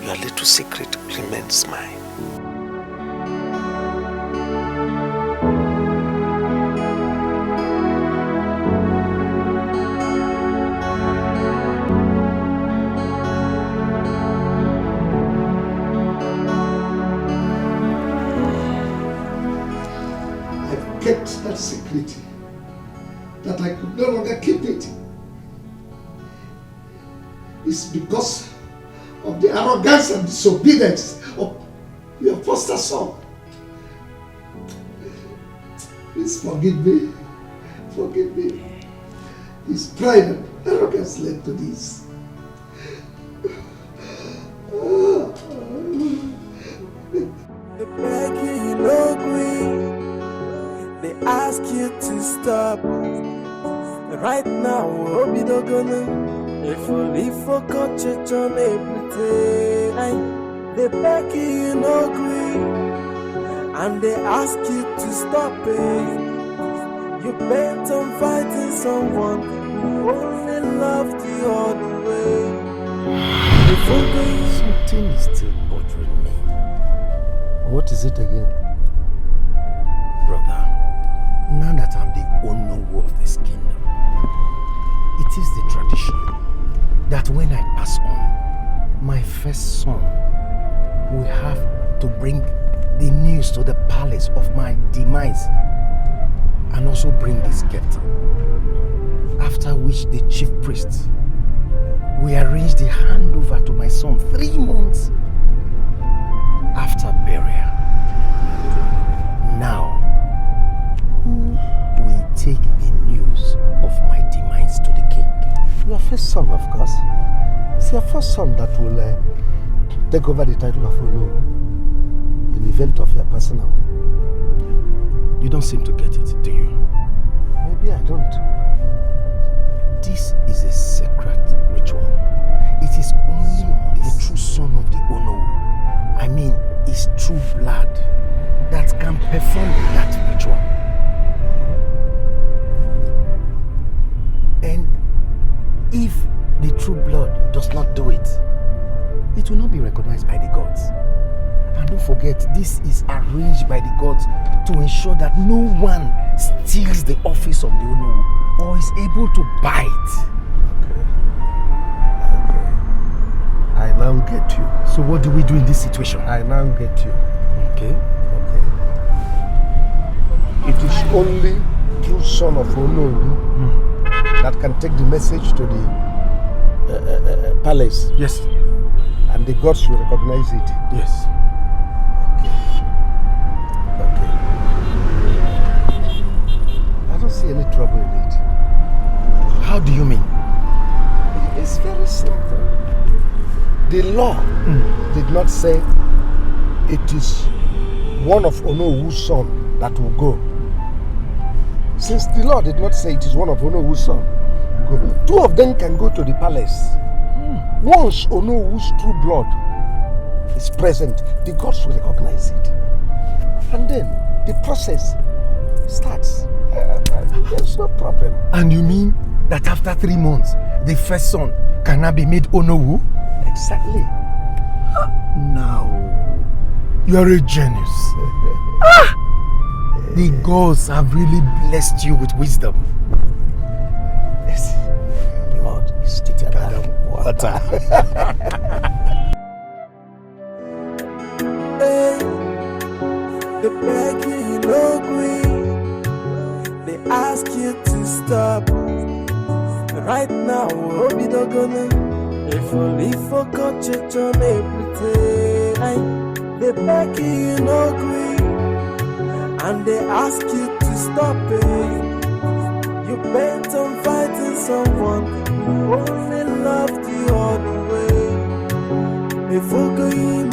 your little secret remains mine. Kept that secret, that I could no longer keep it. It's because of the arrogance and disobedience of your foster son. Please forgive me. Forgive me. His pride and arrogance led to this. They ask you to stop. Right now, Obi no gonna. If only for church on everything. They beg you no agree, and they ask you to stop it. You bent on fighting someone who only loved you all the way. Something is still bothering me. What is it again? Brother, now that I'm the Onowu of this kingdom, it is the tradition that when I pass on, my first son will have to bring the news to the palace of my demise and also bring this gift. After which the chief priest will arrange the handover to my son 3 months after burial. Now, who will take the news of my demise to the king? Your first son, of course. It's your first son that will take over the title of Onowu in the event of your passing away. You don't seem to get it, do you? Maybe I don't. This is a sacred ritual. It is only the true son of the Onowu, I mean his true blood, that can perform that ritual. And if the true blood does not do it, it will not be recognized by the gods. And don't forget, this is arranged by the gods to ensure that no one steals the office of the Onowu or is able to buy it. Okay. I now get you. So what do we do in this situation? I now get you. Okay. It is only true son of Onowu that can take the message to the palace. Yes. And the gods will recognize it. Yes. Okay. I don't see any trouble in it. How do you mean? It's very simple. The law did not say it is one of Onowu's son that will go. Since the law did not say it is one of Onowu's son, go. 2 of them can go to the palace. Once Onowu's true blood is present, the gods will recognize it. And then the process starts. There's no problem. And you mean that after 3 months, the first son cannot be made Onowu? Exactly. Now, you're a genius. The gods have really blessed you with wisdom. Yes. Lord, you stick to that. water. Hey, they beg you no green. They ask you to stop. Right now, hope you don't gonna. If only for church on everything. They beg you no green. And they ask you to stop it. You bent on fighting someone who only loved you all the way. Before going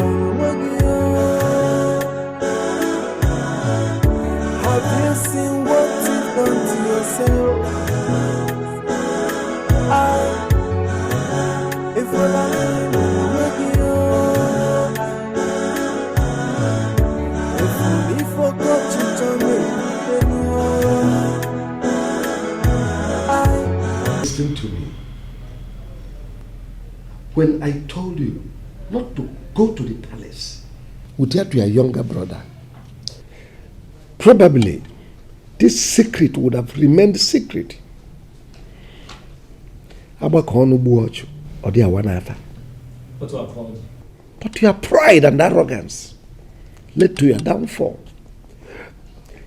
have you seen what you've done to yourself? If I forgot you to me. Listen to me. When I told you not to go to the palace with your younger brother, probably this secret would have remained secret. But your pride and arrogance led to your downfall.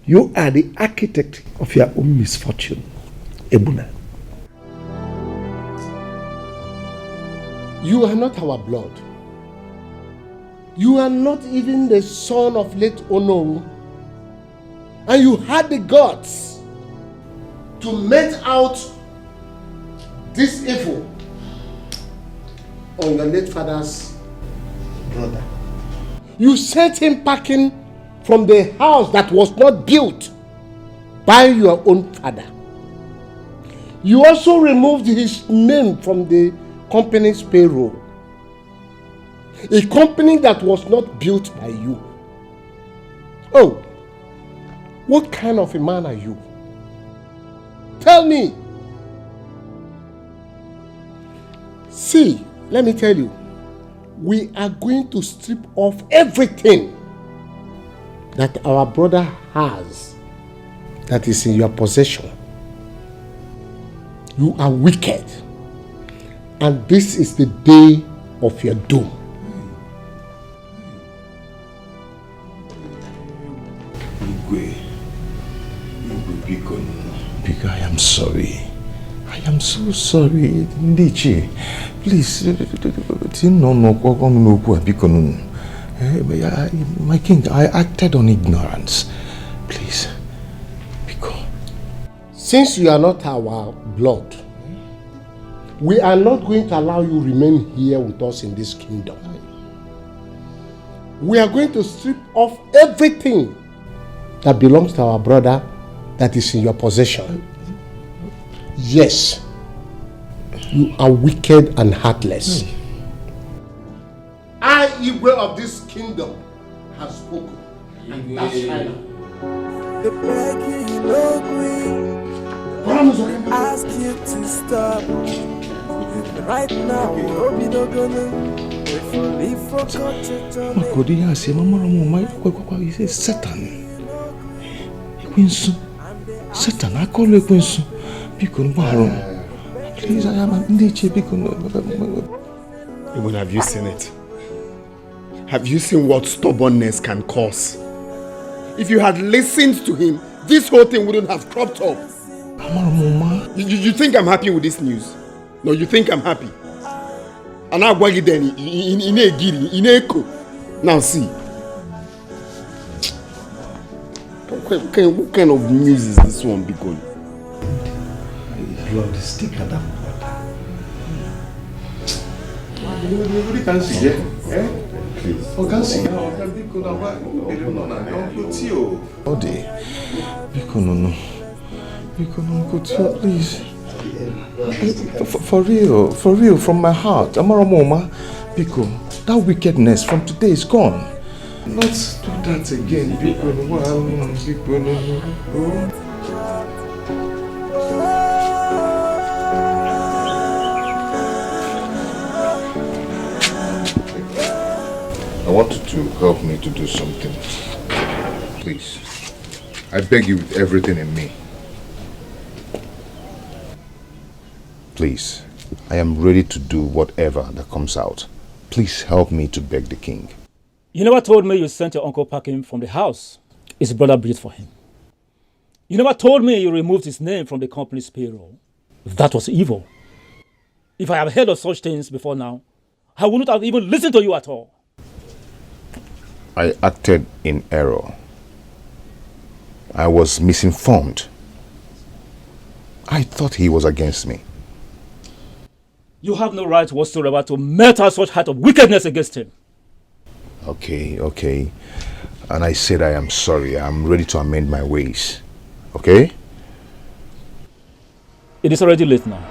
You are the architect of your own misfortune, Ebuna. You are not our blood. You are not even the son of late Onowu. And you had the guts to met out this evil on your late father's brother. You sent him packing from the house that was not built by your own father. You also removed his name from the company's payroll. A company that was not built by you. Oh, what kind of a man are you? Tell me. See, let me tell you, we are going to strip off everything that our brother has that is in your possession. You are wicked, and this is the day of your doom. Biko, I am sorry. I am so sorry. Ndichi, please, my king, I acted on ignorance. Please, Biko. Since you are not our blood, we are not going to allow you remain here with us in this kingdom. We are going to strip off everything that belongs to our brother that is in your possession. Yes, you are wicked and heartless. I, Igwe of this kingdom, have spoken. And that's final. The begging no green. Ask you to stop. Right now, hope you don't gonna. If only for Satan. Satan, I call you Quinsu. Please, I am a Ndiche. Even have you seen it? Have you seen what stubbornness can cause? If you had listened to him, this whole thing wouldn't have cropped up. You think I'm happy with this news? No, you think I'm happy? And now what then in a giri, in echo. Now see. What kind of news is this one, Bikon? Blood is thicker than water. You can see, eh? Please. Oh, can see now. Please. For real, from my heart. Amaramoma, Biko, that wickedness from today is gone. Let's do that again, Biko. I want you to help me to do something. Please. I beg you with everything in me. Please, I am ready to do whatever that comes out. Please help me to beg the king. You never told me you sent your uncle packing from the house his brother breathed for him. You never told me you removed his name from the company's payroll. That was evil. If I had heard of such things before now, I wouldn't have even listened to you at all. I acted in error. I was misinformed. I thought he was against me. You have no right whatsoever to mutter such height of wickedness against him. Okay. And I said I am sorry. I am ready to amend my ways. Okay? It is already late now.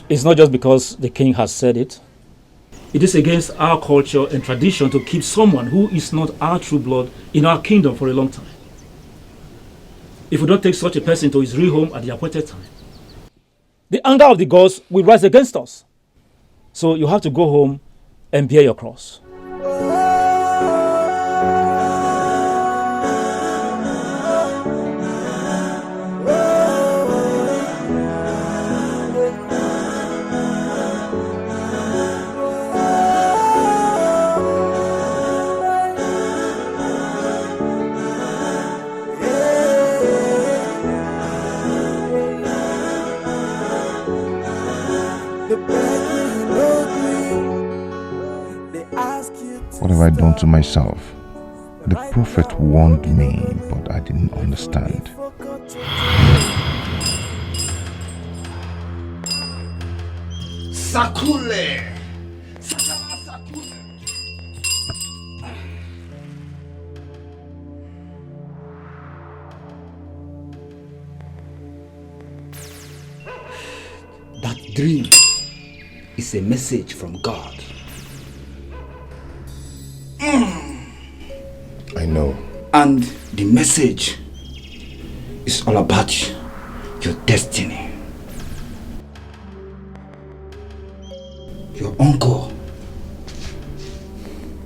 It's not just because the king has said it. It is against our culture and tradition to keep someone who is not our true blood in our kingdom for a long time. If we don't take such a person to his real home at the appointed time, the anger of the gods will rise against us. So you have to go home and bear your cross. What have I done to myself? The prophet warned me, but I didn't understand. Sakule! That dream is a message from God. I know. And the message is all about your destiny. Your uncle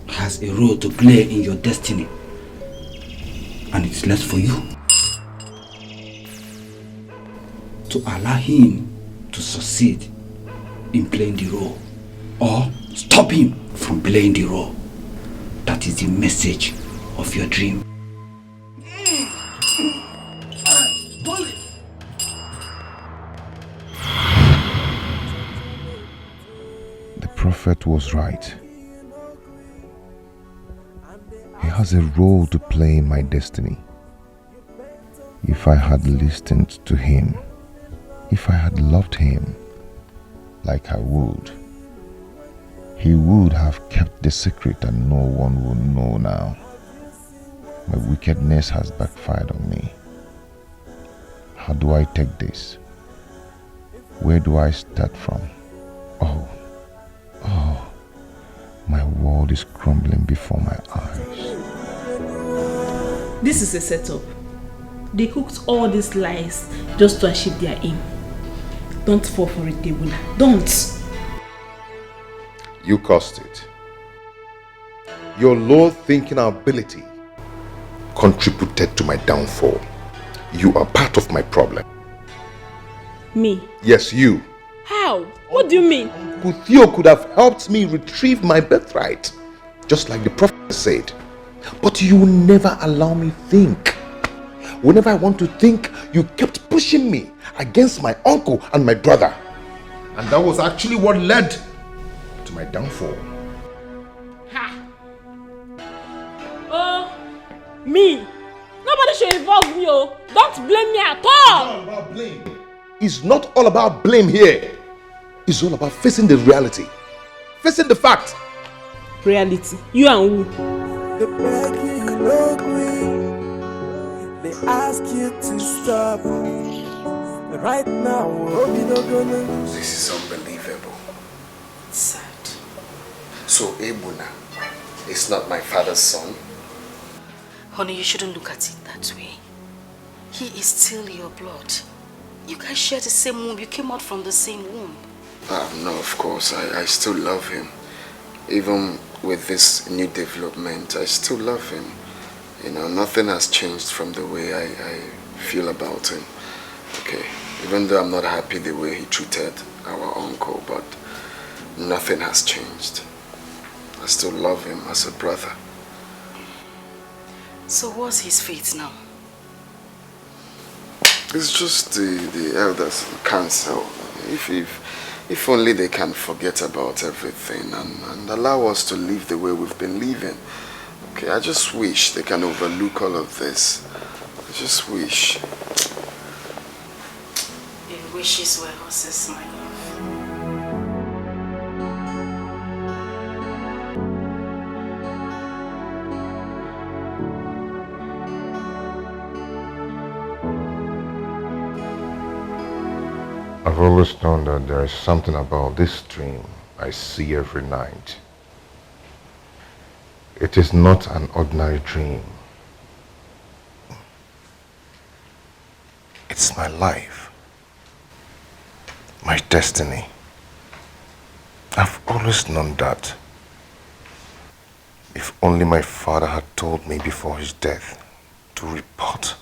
has a role to play in your destiny, and it's left for you to allow him to succeed in playing the role, or stop him from playing the role. That is the message of your dream. The prophet was right. He has a role to play in my destiny. If I had listened to him, if I had loved him like I would, he would have kept the secret and no one would know now. My wickedness has backfired on me. How do I take this? Where do I start from? Oh, my world is crumbling before my eyes. This is a setup. They cooked all these lies just to achieve their aim. Don't fall for it, Debula. Don't. You caused it. Your low thinking ability contributed to my downfall. You are part of my problem. Me? Yes, you. How? What do you mean? Theo could have helped me retrieve my birthright, just like the prophet said. But you never allow me think. Whenever I want to think, you kept pushing me against my uncle and my brother. And that was actually what led to my downfall. Ha! Oh, me? Nobody should involve me, oh. Don't blame me at all. It's not about blame. It's not all about blame here. It's all about facing the reality. Facing the fact. Reality? You and who? They beg you, you no agree. They ask you to stop. Right now, hope you don't gonna lose. This is unbelievable. Sad. So Ebuna is not my father's son? Honey, you shouldn't look at it that way. He is still your blood. You guys share the same womb. You came out from the same womb. No, of course. I still love him. Even with this new development, I still love him. You know, nothing has changed from the way I feel about him. Okay, even though I'm not happy the way he treated our uncle, but nothing has changed. I still love him as a brother. So what's his fate now? It's just the elders council. If only they can forget about everything and allow us to live the way we've been living. Okay, I just wish they can overlook all of this. I just wish. If wishes were horses, my love. I've always known that there is something about this dream I see every night. It is not an ordinary dream. It's my life, my destiny. I've always known that. If only my father had told me before his death to report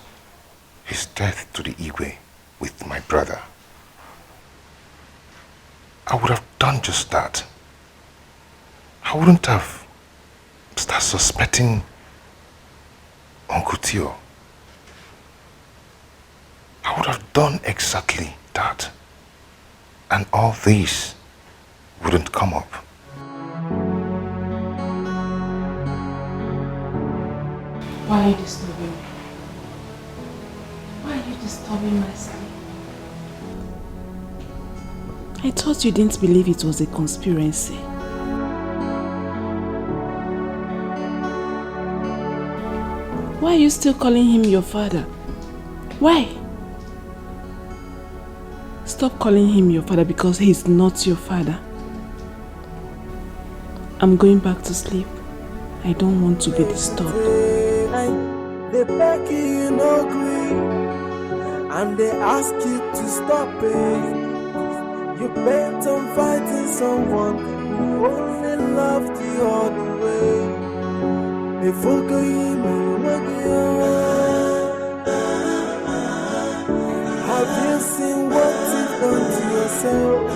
his death to the Igwe with my brother, I would have done just that. I wouldn't have started suspecting Uncle Tio. I would have done exactly that. And all this wouldn't come up. Why are you disturbing me? Why are you disturbing my sleep? I thought you didn't believe it was a conspiracy. Why are you still calling him your father? Why? Stop calling him your father because he's not your father. I'm going back to sleep. I don't want to be disturbed. They beg you no agree, and they ask you to stop it. You bent on fighting someone who only loved you all the way. If you have you seen what you've done to yourself?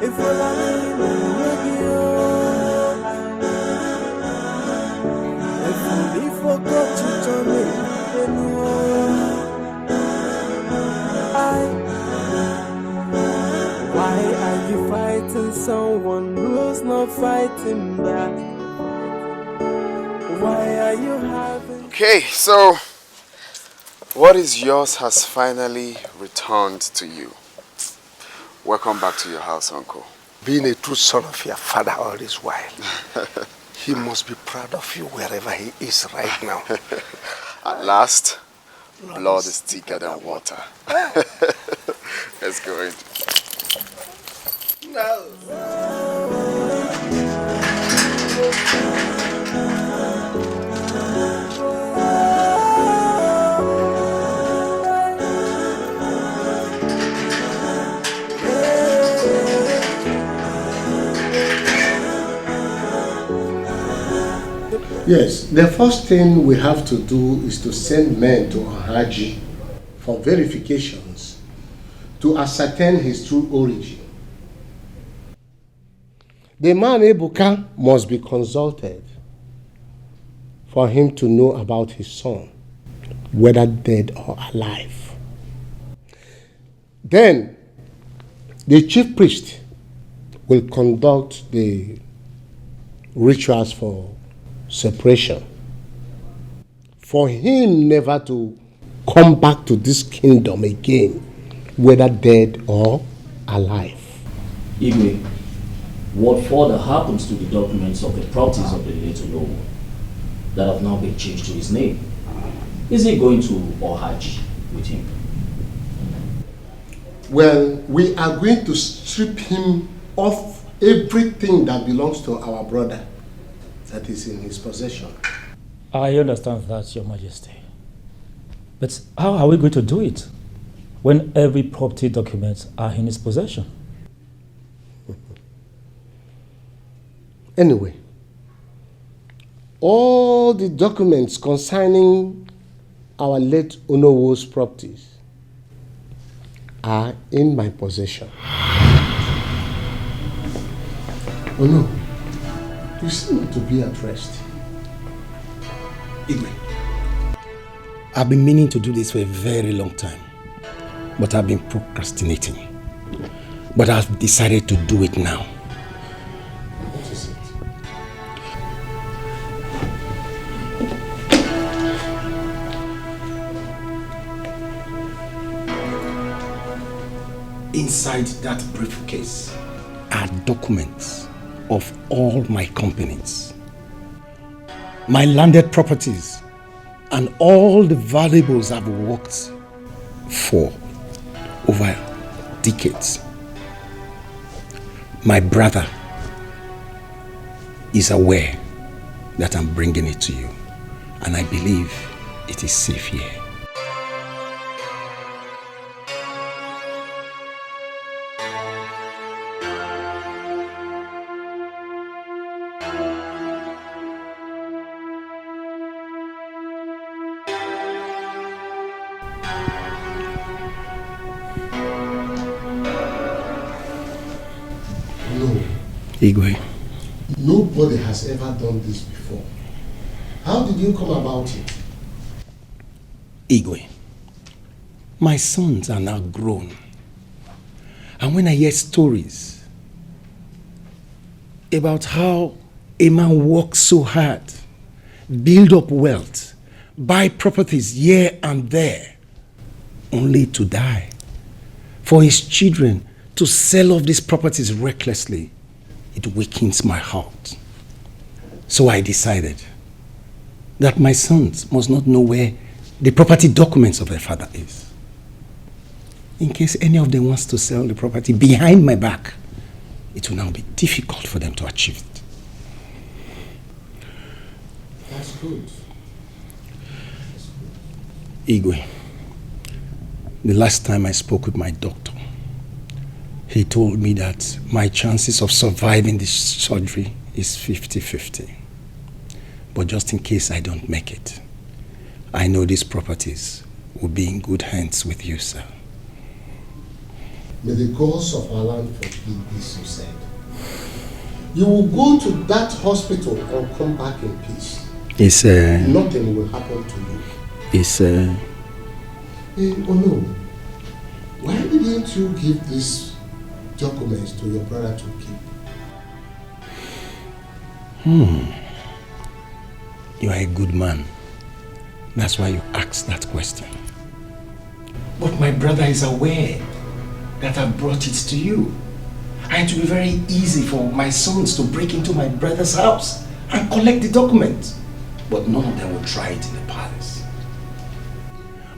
If you forgot you to me, why are you fighting someone who's not fighting back? Why are you having... Okay, so what is yours has finally returned to you. Welcome back to your house, Uncle. Being a true son of your father all this while, he must be proud of you wherever he is right now. At last, blood is thicker than water. Let's go in. Yes, the first thing we have to do is to send men to Haji for verifications to ascertain his true origin. The man Ebuka must be consulted for him to know about his son, whether dead or alive. Then, the chief priest will conduct the rituals for separation, for him never to come back to this kingdom again, whether dead or alive. Igwe, what further happens to the documents of the properties of the late Onowu that have now been changed to his name? Is he going to Ohaji with him? Well, we are going to strip him of everything that belongs to our brother that is in his possession. I understand that, Your Majesty. But how are we going to do it when every property documents are in his possession? Anyway, all the documents concerning our late Onowo's properties are in my possession. Oh no, you seem not to be at rest. Igwe, I've been meaning to do this for a very long time, but I've been procrastinating. But I've decided to do it now. What is it? Inside that briefcase are documents of all my companies, my landed properties, and all the valuables I've worked for over decades. My brother is aware that I'm bringing it to you, and I believe it is safe here. Igwe. Nobody has ever done this before. How did you come about it? Igwe, my sons are now grown. And when I hear stories about how a man works so hard, build up wealth, buy properties here and there, only to die, for his children to sell off these properties recklessly, it weakens my heart. So I decided that my sons must not know where the property documents of their father is. In case any of them wants to sell the property behind my back, it will now be difficult for them to achieve it. That's good. Igwe, the last time I spoke with my doctor, he told me that my chances of surviving this surgery is 50-50. But just in case I don't make it, I know these properties will be in good hands with you, sir. May the gods of our land forbid this, you said. You will go to that hospital and come back in peace. Nothing will happen to you. Oh no. Why didn't you give these documents to your brother to keep? You are a good man. That's why you asked that question. But my brother is aware that I brought it to you. And it will be very easy for my sons to break into my brother's house and collect the documents. But none of them will try it in the palace.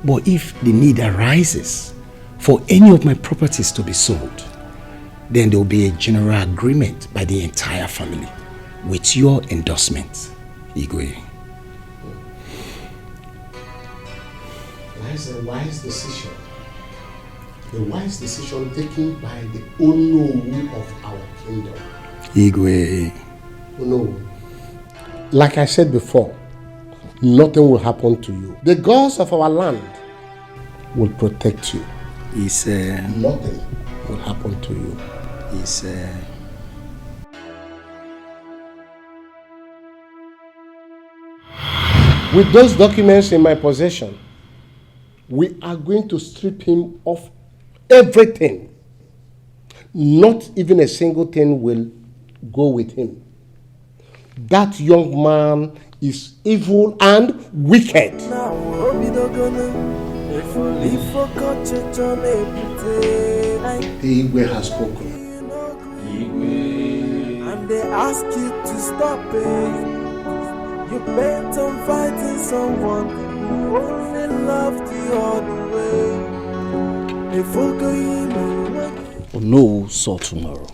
But if the need arises for any of my properties to be sold, then there will be a general agreement by the entire family with your endorsement, Igwe. That's a wise decision. A wise decision taken by the Onowu of our kingdom. Igwe. Onowu. Like I said before, nothing will happen to you. The gods of our land will protect you. Nothing will happen to you. With those documents in my possession, we are going to strip him of everything. Not even a single thing will go with him. That young man is evil and wicked. The Igwe has spoken. And they ask you to stop it. You bent on fighting someone who only loved you all the way. If Onowu saw tomorrow.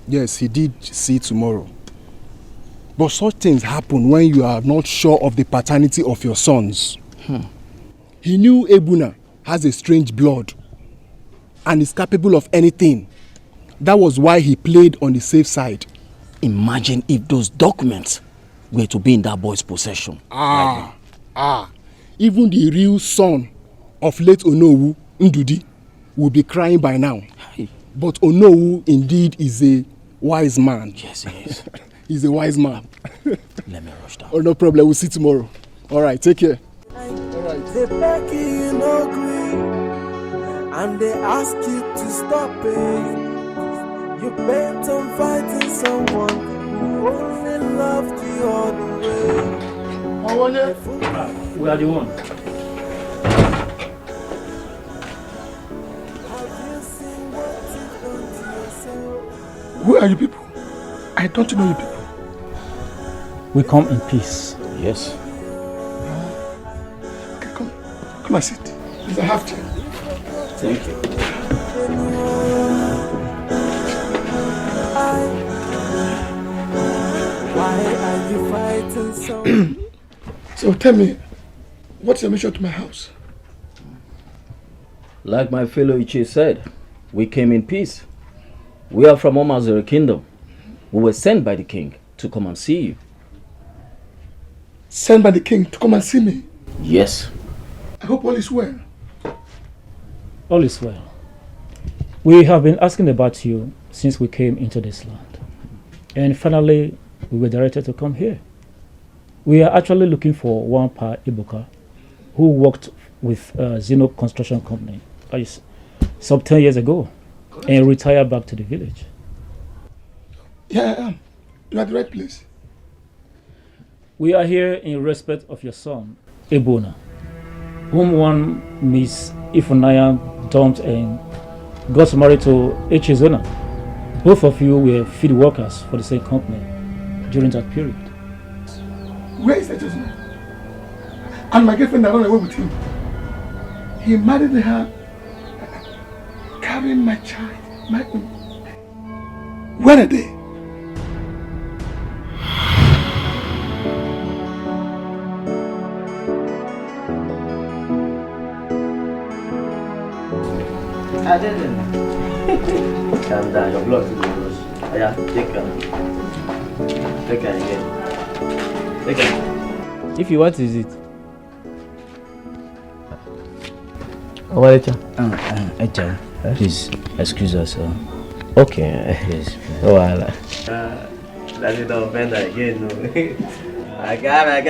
Yes, he did see tomorrow. But such things happen when you are not sure of the paternity of your sons. He knew Ebuna has a strange blood and is capable of anything. That was why he played on the safe side. Imagine if those documents were to be in that boy's possession. even the real son of late Onowu, Ndudi, will be crying by now. But Onowu indeed is a wise man. Yes, he is. He's a wise man. Let me rush down. Oh, no problem. We'll see tomorrow. All right, take care. They beg you no green, and they ask you to stop it. You bent on fighting someone who only loved you all the way. We are the one. Who are you people? I don't know you people. We come in peace. Yes. Okay, come and sit. Please, I have to. Thank you. Why are you fighting so? So tell me, what's your mission to my house? Like my fellow Ichi said, we came in peace. We are from Omazere Kingdom. We were sent by the king to come and see you. Sent by the king to come and see me? Yes. I hope all is well. All is well. We have been asking about you since we came into this land. And finally, we were directed to come here. We are actually looking for one Pa Ibuka who worked with Zeno Construction Company some 10 years ago and retired back to the village. Yeah, I am. You are at the right place. We are here in respect of your son, Ebona, whom one Miss Ifunaya dumped and got married to Echezona. Both of you were field workers for the same company during that period. Where is Echezona? And my girlfriend that ran away with him. He married her, carrying my child, my own. Where are they? I didn't. Calm down, your blood is rush. Yeah, take her. Take her again. Take her. If you what is it? Echa, please excuse us. Okay. Yes. Oh, Allah. That's it, don't offend her again, no. My God.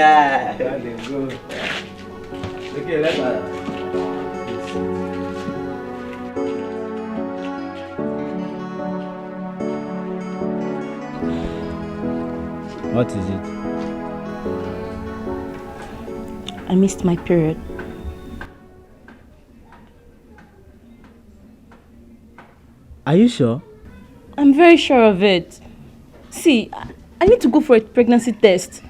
Good. Okay, let's What is it? I missed my period. Are you sure? I'm very sure of it. See, I need to go for a pregnancy test.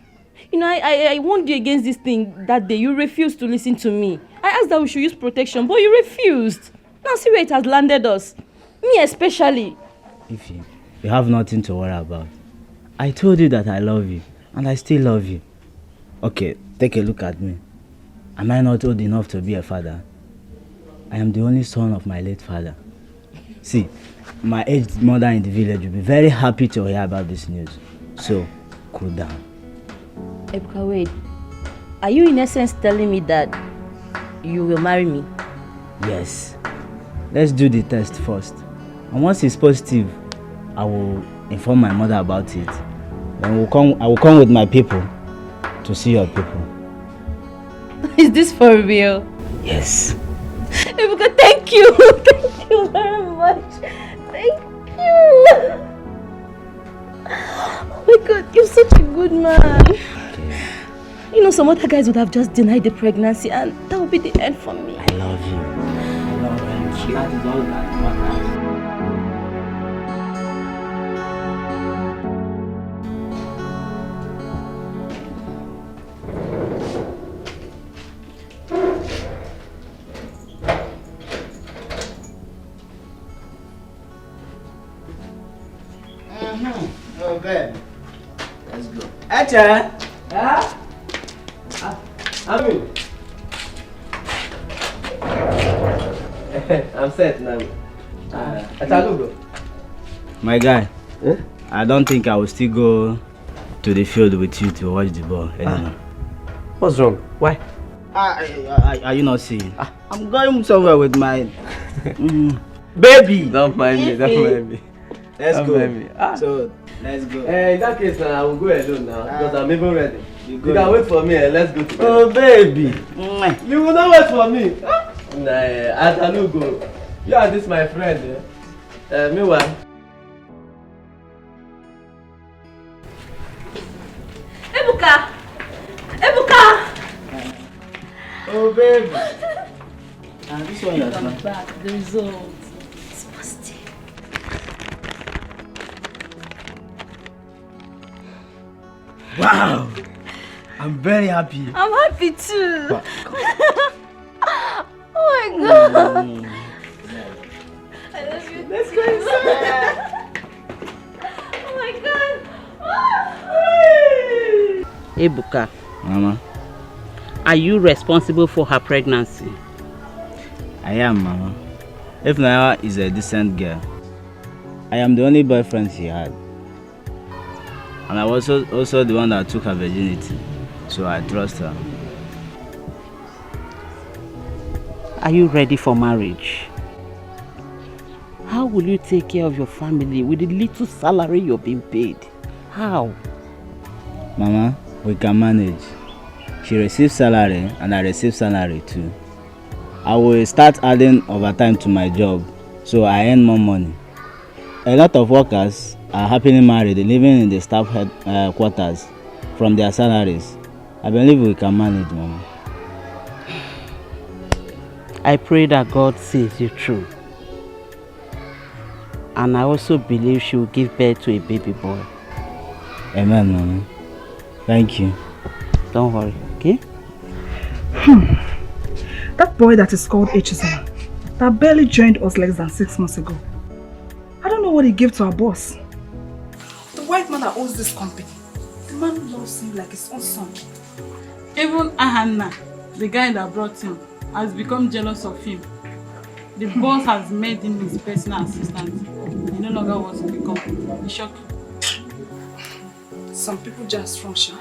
You know, I warned you against this thing that day. You refused to listen to me. I asked that we should use protection, but you refused. Now see where it has landed us. Me especially. Ify, you have nothing to worry about. I told you that I love you, and I still love you. Okay, take a look at me. Am I not old enough to be a father? I am the only son of my late father. See, my aged mother in the village will be very happy to hear about this news. So, cool down. Ebuka, wait. Are you in essence telling me that you will marry me? Yes. Let's do the test first. And once it's positive, I will inform my mother about it. Then I will come with my people to see your people. Is this for real? Yes. Ebuka, thank you. Thank you very much. Thank you. Oh my God, you're such a good man. Okay. You know, some other guys would have just denied the pregnancy and that would be the end for me. I love you. I love you. That is all that matters. Okay. Let's go. Echa! Yeah? I'm set now. Echa, My guy, I don't think I will still go to the field with you to watch the ball anymore. What's wrong? Why? Are you not seeing? I'm going somewhere with my baby. Don't mind me, don't mind me. Let's Don't go. mind me. So, let's go. In that case, I will go alone now because I'm even ready. You go. can wait for me and let's go together. Oh, baby. You will not wait for me. Nah, I will go. You are this my friend. Meanwhile. Ebuka! Ebuka! Oh, baby. This one is Come not. back. The result. It's positive. Wow. I'm very happy. I'm happy too. Oh my god. I love you. Let's go inside. Oh my god. Ebuka, Mama, are you responsible for her pregnancy? I am, Mama. If Naya is a decent girl, I am the only boyfriend she had. And I was also the one that took her virginity. So I trust her. Are you ready for marriage? How will you take care of your family with the little salary you're being paid? How? Mama, we can manage. She receives salary and I receive salary too. I will start adding overtime to my job so I earn more money. A lot of workers are happily married living in the staff quarters from their salaries. I believe we can manage, Mama. I pray that God sees you through. And I also believe she will give birth to a baby boy. Amen, Mama. Thank you. Don't worry, okay? That boy that is called Echizona, that barely joined us less than 6 months ago. I don't know what he gave to our boss. The white man that owns this company, the man loves him like his own son. Even Ahanna, the guy that brought him, has become jealous of him. The boss has made him his personal assistant. He no longer wants to become. It's shocking. Some people just function.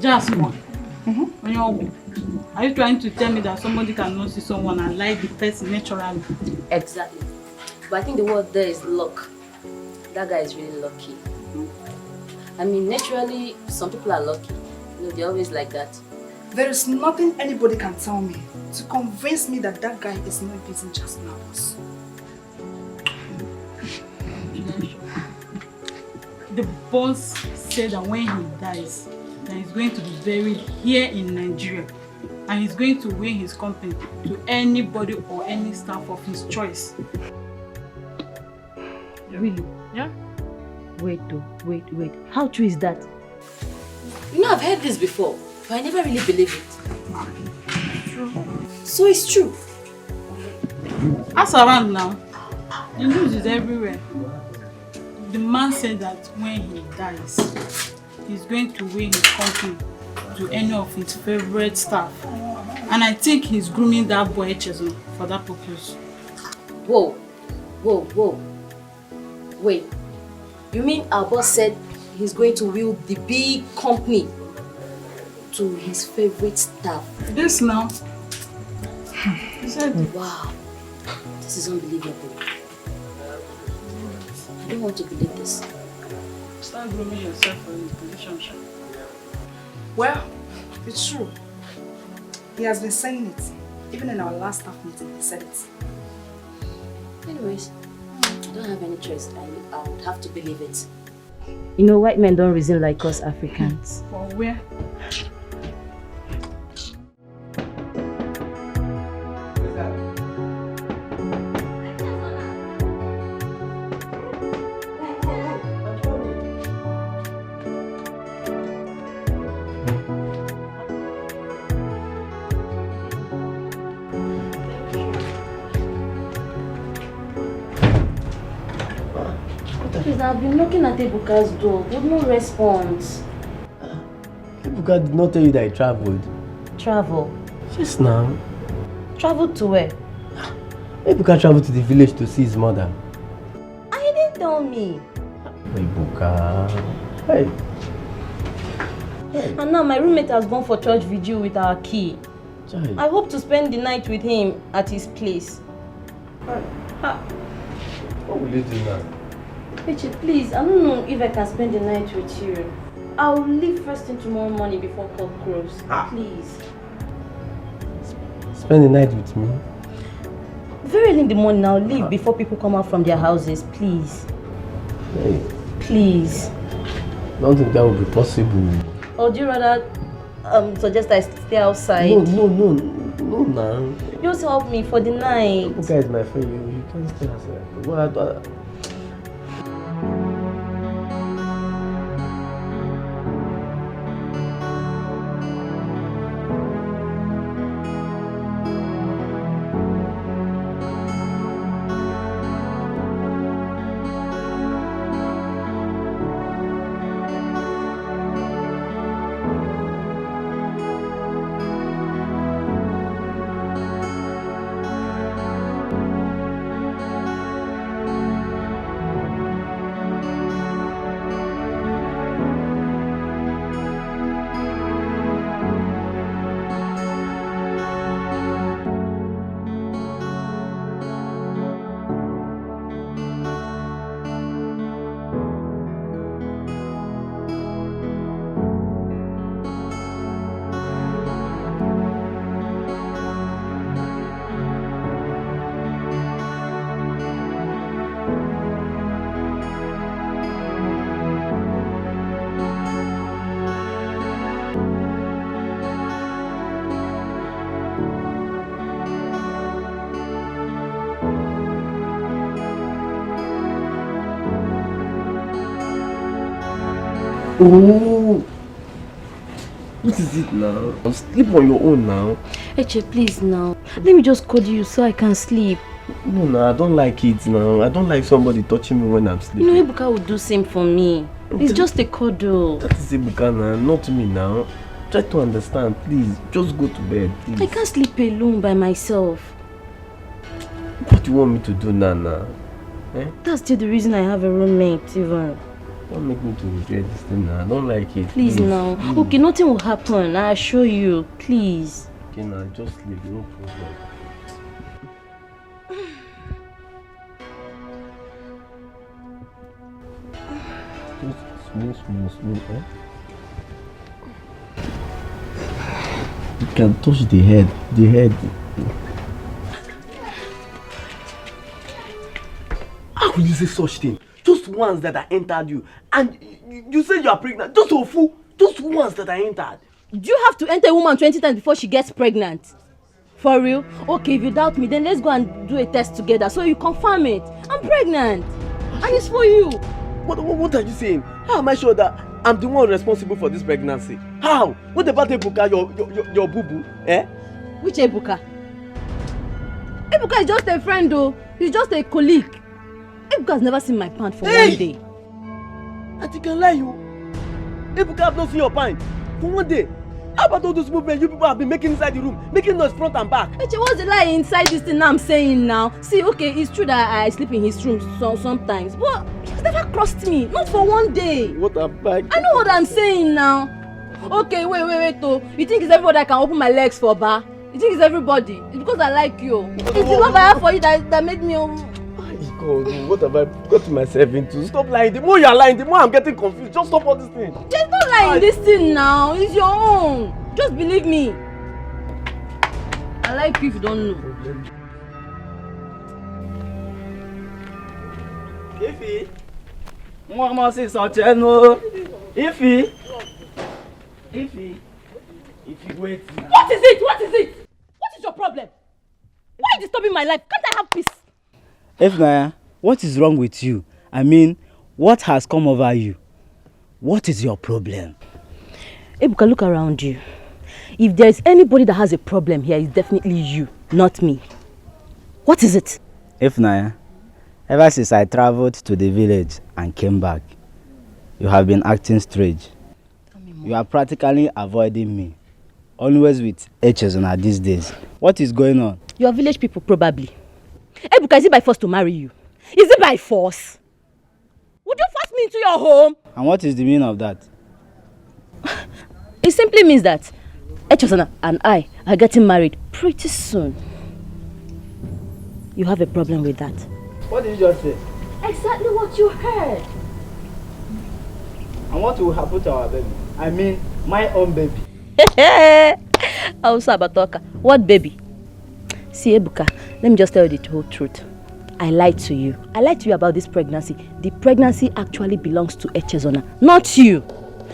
Just one. Are you trying to tell me that somebody cannot see someone and like the person naturally? Exactly. But I think the word there is luck. That guy is really lucky. I mean, naturally, some people are lucky. You know, they're always like that. There is nothing anybody can tell me to convince me that that guy is not beating just now. The boss said that when he dies, that he's going to be buried here in Nigeria. And he's going to win his company to anybody or any staff of his choice. Really? Yeah? Wait. How true is that? You know, I've heard this before, but I never really believe it. So it's true. Ask around now. The news is everywhere. The man said that when he dies, he's going to win his company to any of his favorite staff. And I think he's grooming that boy Chezo for that purpose. Whoa. Wait. You mean our boss said he's going to will the big company to his favorite staff? Yes, now. He said, wow. This is unbelievable. I don't want to believe this. Start grooming yourself for his relationship. Well, it's true. He has been saying it. Even in our last staff meeting, he said it. Anyways, I don't have any choice. I would have to believe it. You know, white men don't reason like us Africans. For where? Please, I've been knocking at Ebuka's door, but no response. Ebuka did not tell you that he traveled. Travel? Just now. Travel to where? Ebuka traveled to the village to see his mother. And he didn't tell me. Ebuka. Hey. Hey. And now my roommate has gone for church vigil with our key. Chai. I hope to spend the night with him at his place. What will you do now? Richie, please, I don't know if I can spend the night with you. I'll leave first thing tomorrow morning before cock crows. Please. Spend the night with me? Very early in the morning, I'll leave before people come out from their houses. Please. Hey. Please. I don't think that would be possible. Or do you rather suggest I stay outside? No, now. Just help me for the night. Okay, is my friend. You can't stay outside. What? Oh, what is it now? Sleep on your own now. Eche, please now. Let me just cuddle you so I can sleep. No, I don't like it now. I don't like somebody touching me when I'm sleeping. You know, Ebuka would do same for me. It's just a cuddle. That is Ebuka now, not me now. Try to understand, please. Just go to bed, please. I can't sleep alone by myself. What do you want me to do now? Eh? That's still the reason I have a roommate, even. Don't make me to regret this thing now. I don't like it. Please now. Please. Okay, nothing will happen. I assure you. Please. Okay, now just sleep. No problem. Just smooth, eh? You can touch the head. How will you say such thing? Just once that I entered you, and you say you are pregnant. Just a fool. Just once that I entered. Do you have to enter a woman 20 times before she gets pregnant? For real? Okay, if you doubt me, then let's go and do a test together so you confirm it. I'm pregnant, and it's for you. What are you saying? How am I sure that I'm the one responsible for this pregnancy? How? What about Ebuka, your boo-boo? Eh? Which Ebuka? Ebuka is just a friend though. He's just a colleague. Ebuka has never seen my pant for 1 day. And you can lie, you. Ebuka have not seen your pant for 1 day. How about all those movements you people have been making inside the room? Making noise front and back. Eche, what's the lie inside this thing I'm saying now? See, okay, it's true that I sleep in his room sometimes, but he's never crossed me. Not for 1 day. What a bag. I know what I'm saying now. Okay, wait, though. You think it's everybody I can open my legs for, ba? You think it's everybody? It's because I like you. It's the love I have for you that made me... God, what have I got myself into? Stop lying. The more you are lying, the more I'm getting confused. Just stop all this thing. There's no lying this thing now. It's your own. Just believe me. I like you if you don't know. Ify, Mama says something. No. Ify, wait. What is it? What is your problem? Why are you disturbing my life? Can't I have peace? Ifnaya, what is wrong with you? I mean, what has come over you? What is your problem? Ebuka, look around you. If there is anybody that has a problem here, it's definitely you, not me. What is it? Ifnaya, ever since I traveled to the village and came back, you have been acting strange. You are practically avoiding me. Always with H's on these days. What is going on? Your village people probably. Ebuka, is it by force to marry you? Is it by force? Would you force me into your home? And what is the meaning of that? It simply means that Echezona and I are getting married pretty soon. You have a problem with that? What did you just say? Exactly what you heard. And what will happen to our baby? I mean, my own baby. Also Abatoka, what baby? See, Ebuka, let me just tell you the whole truth. I lied to you. I lied to you about this pregnancy. The pregnancy actually belongs to Echezona, not you.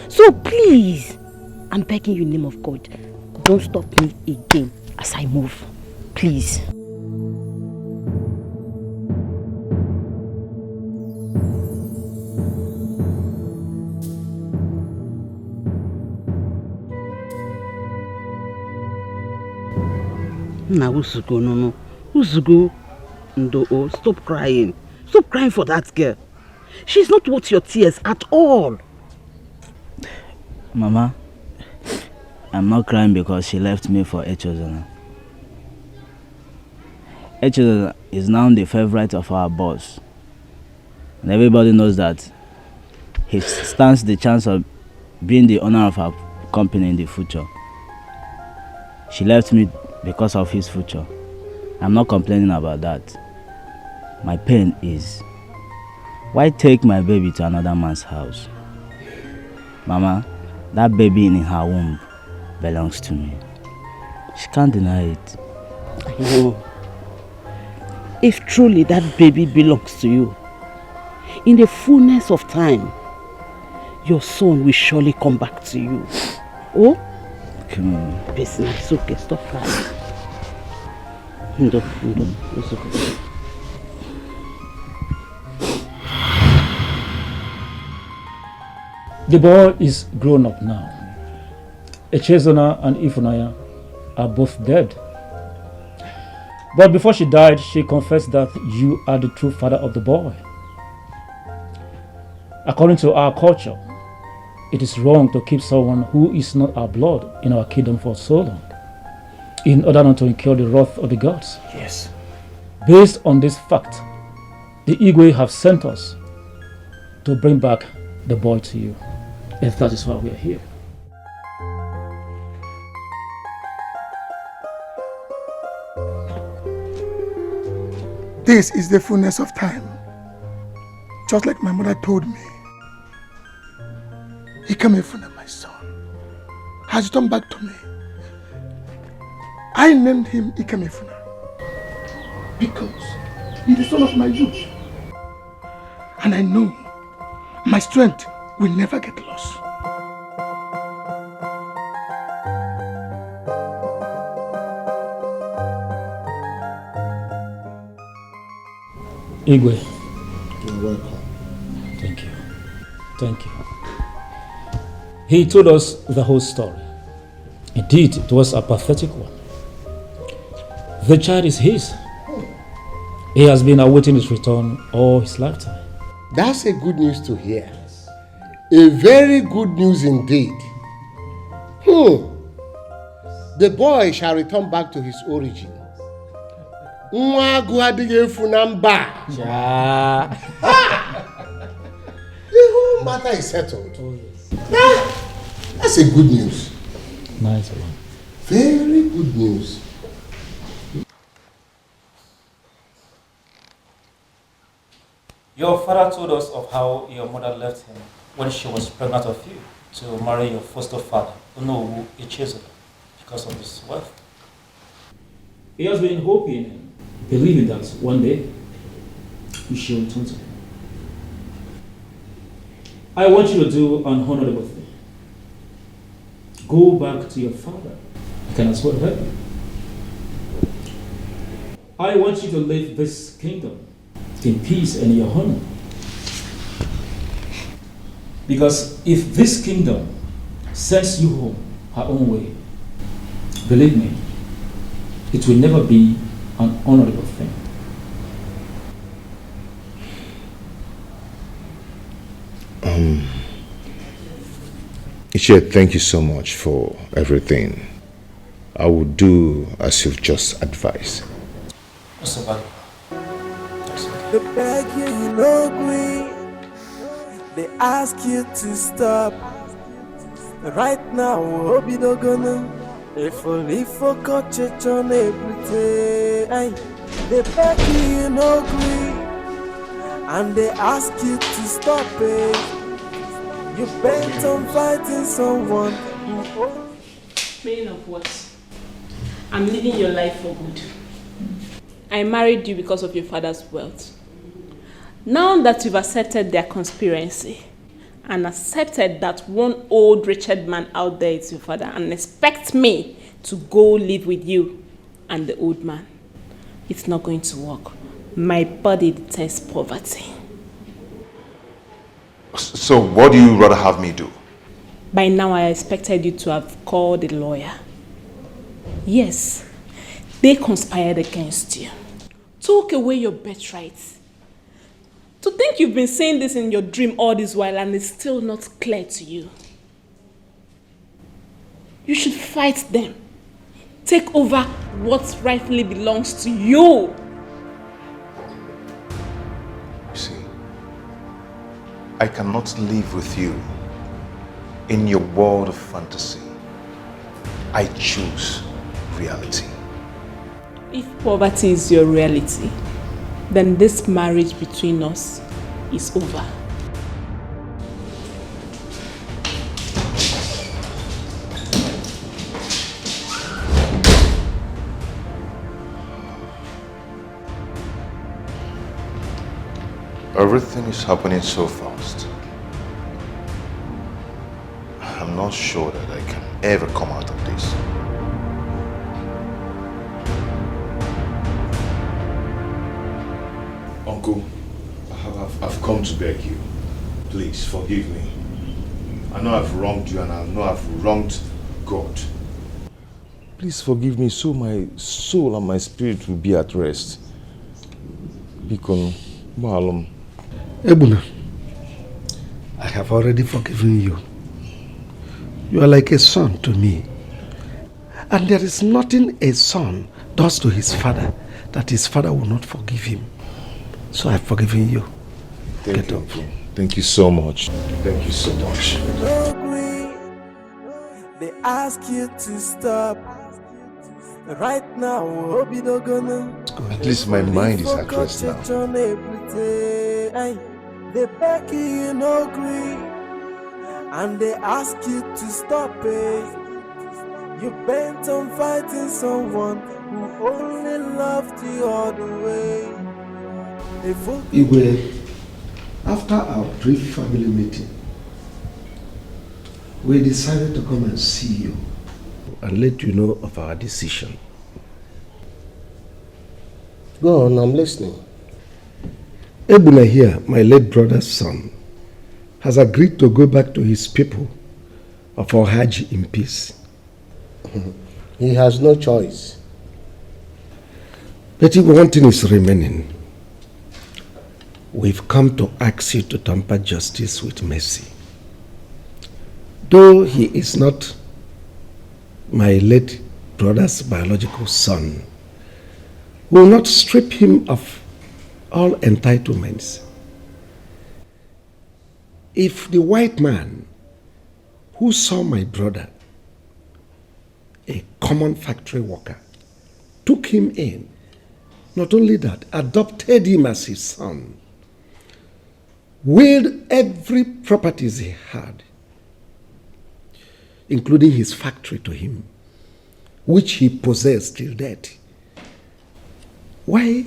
So please, I'm begging you in the name of God, don't stop me again as I move. Please. Now, Usugo, no. Usugo, Ndo, stop crying. Stop crying for that girl. She's not worth your tears at all. Mama, I'm not crying because she left me for Echezona. Echezona is now the favorite of our boss. And everybody knows that he stands the chance of being the owner of our company in the future. She left me because of his future. I'm not complaining about that. My pain is, why take my baby to another man's house? Mama, that baby in her womb belongs to me. She can't deny it. I know. If truly that baby belongs to you, in the fullness of time, your son will surely come back to you. Oh? Come on. It's okay, stop crying. Ndo, it's okay. The boy is grown up now. Echezona and Ifunanya are both dead. But before she died, she confessed that you are the true father of the boy. According to our culture, it is wrong to keep someone who is not our blood in our kingdom for so long, in order not to incur the wrath of the gods. Yes. Based on this fact, the Igwe have sent us to bring back the boy to you. And that is why we are here. This is the fullness of time. Just like my mother told me. Ikemefuna, my son, has returned back to me. I named him Ikemefuna because he's the son of my youth. And I know my strength will never get lost. Igwe. You're welcome. Thank you. Thank you. He told us the whole story. Indeed, it was a pathetic one. The child is his. He has been awaiting his return all his lifetime. That's a good news to hear. A very good news indeed. The boy shall return back to his origin. The whole matter is settled. That's a good news. Nice one. Very good news. Your father told us of how your mother left him when she was pregnant of you to marry your foster father, Uju Okoli, because of his wealth. He has been hoping and believing that one day you shall return to him. I want you to do an honorable thing. Go back to your father. I can as well help you. I want you to leave this kingdom in peace and in your honor. Because if this kingdom sends you home her own way, believe me, it will never be an honorable thing. Ichie, thank you so much for everything. I will do as you've just advised. Mr. Bali. They beg you, you no agree. They ask you to stop. Right now, Obidogona, if only for catch on everything. They beg you no agree, and they ask you to stop it. You bent on fighting someone who... Meaning of what? I'm living your life for good. I married you because of your father's wealth. Now that you've accepted their conspiracy and accepted that one old wretched man out there is your father and expect me to go live with you and the old man, it's not going to work. My body detests poverty. So what do you rather have me do? By now I expected you to have called a lawyer. Yes, they conspired against you. Took away your birthright. To think you've been saying this in your dream all this while and it's still not clear to you. You should fight them. Take over what rightfully belongs to you. You see, I cannot live with you in your world of fantasy. I choose reality. If poverty is your reality, then this marriage between us is over. Everything is happening so fast. I'm not sure that I can ever come out of this. Uncle, I've come to beg you. Please forgive me. I know I've wronged you and I know I've wronged God. Please forgive me so my soul and my spirit will be at rest. Bikon, Maalum. Ebuna, I have already forgiven you. You are like a son to me. And there is nothing a son does to his father that his father will not forgive him. So I've forgiven you. Get up. Thank you so much. Thank you so much. They ask you to stop. Right now, At least my mind is at rest now. They beg you no agree, and they ask you to stop it. You bent on fighting someone who only loved you all the way. Igwe, after our brief family meeting, we decided to come and see you and let you know of our decision. Go on, I'm listening. Ebuna here, my late brother's son, has agreed to go back to his people for Hajj in peace. He has no choice. But if one thing is remaining, we've come to ask you to temper justice with mercy. Though he is not my late brother's biological son, we will not strip him of all entitlements. If the white man who saw my brother, a common factory worker, took him in, not only that, adopted him as his son, willed every property he had, including his factory, to him, which he possessed till death, why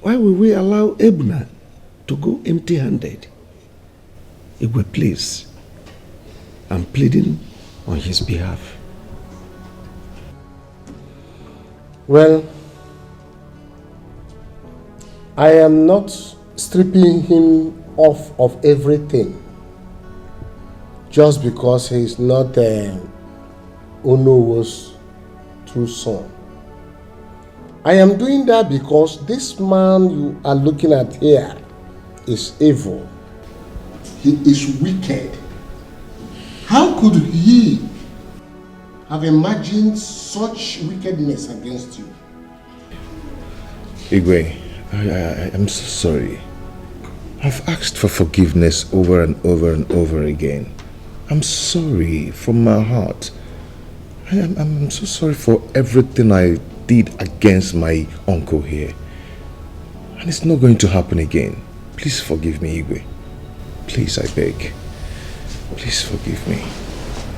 will we allow Ebuna to go empty-handed? Igwe, please, I'm pleading on his behalf. Well, I am not stripping him off of everything just because he is not Onowo's true son. I am doing that because this man you are looking at here is evil. He is wicked. How could he have imagined such wickedness against you? Igwe, I'm so sorry. I've asked for forgiveness over and over and over again. I'm sorry from my heart. I'm so sorry for everything I did against my uncle here. And it's not going to happen again. Please forgive me, Igwe. Please, I beg. Please forgive me.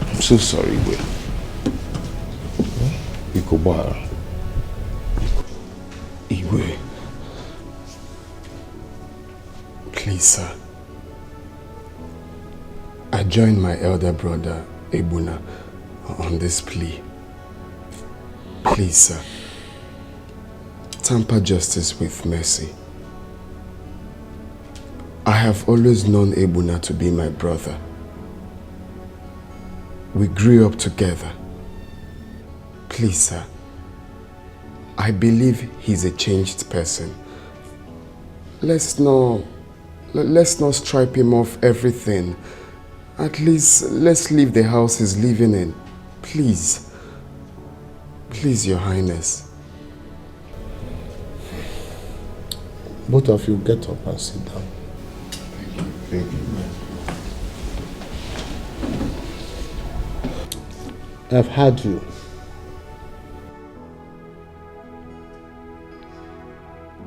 I'm so sorry, Igwe. Ikobara. Igwe. Please, sir. I joined my elder brother, Ebuna, on this plea. Please, sir. Tamper justice with mercy. I have always known Ebuna to be my brother. We grew up together. Please, sir. I believe he's a changed person. Let's not stripe him off everything. At least, let's leave the house he's living in. Please. Please, Your Highness. Both of you get up and sit down. Thank you, man. I've heard you.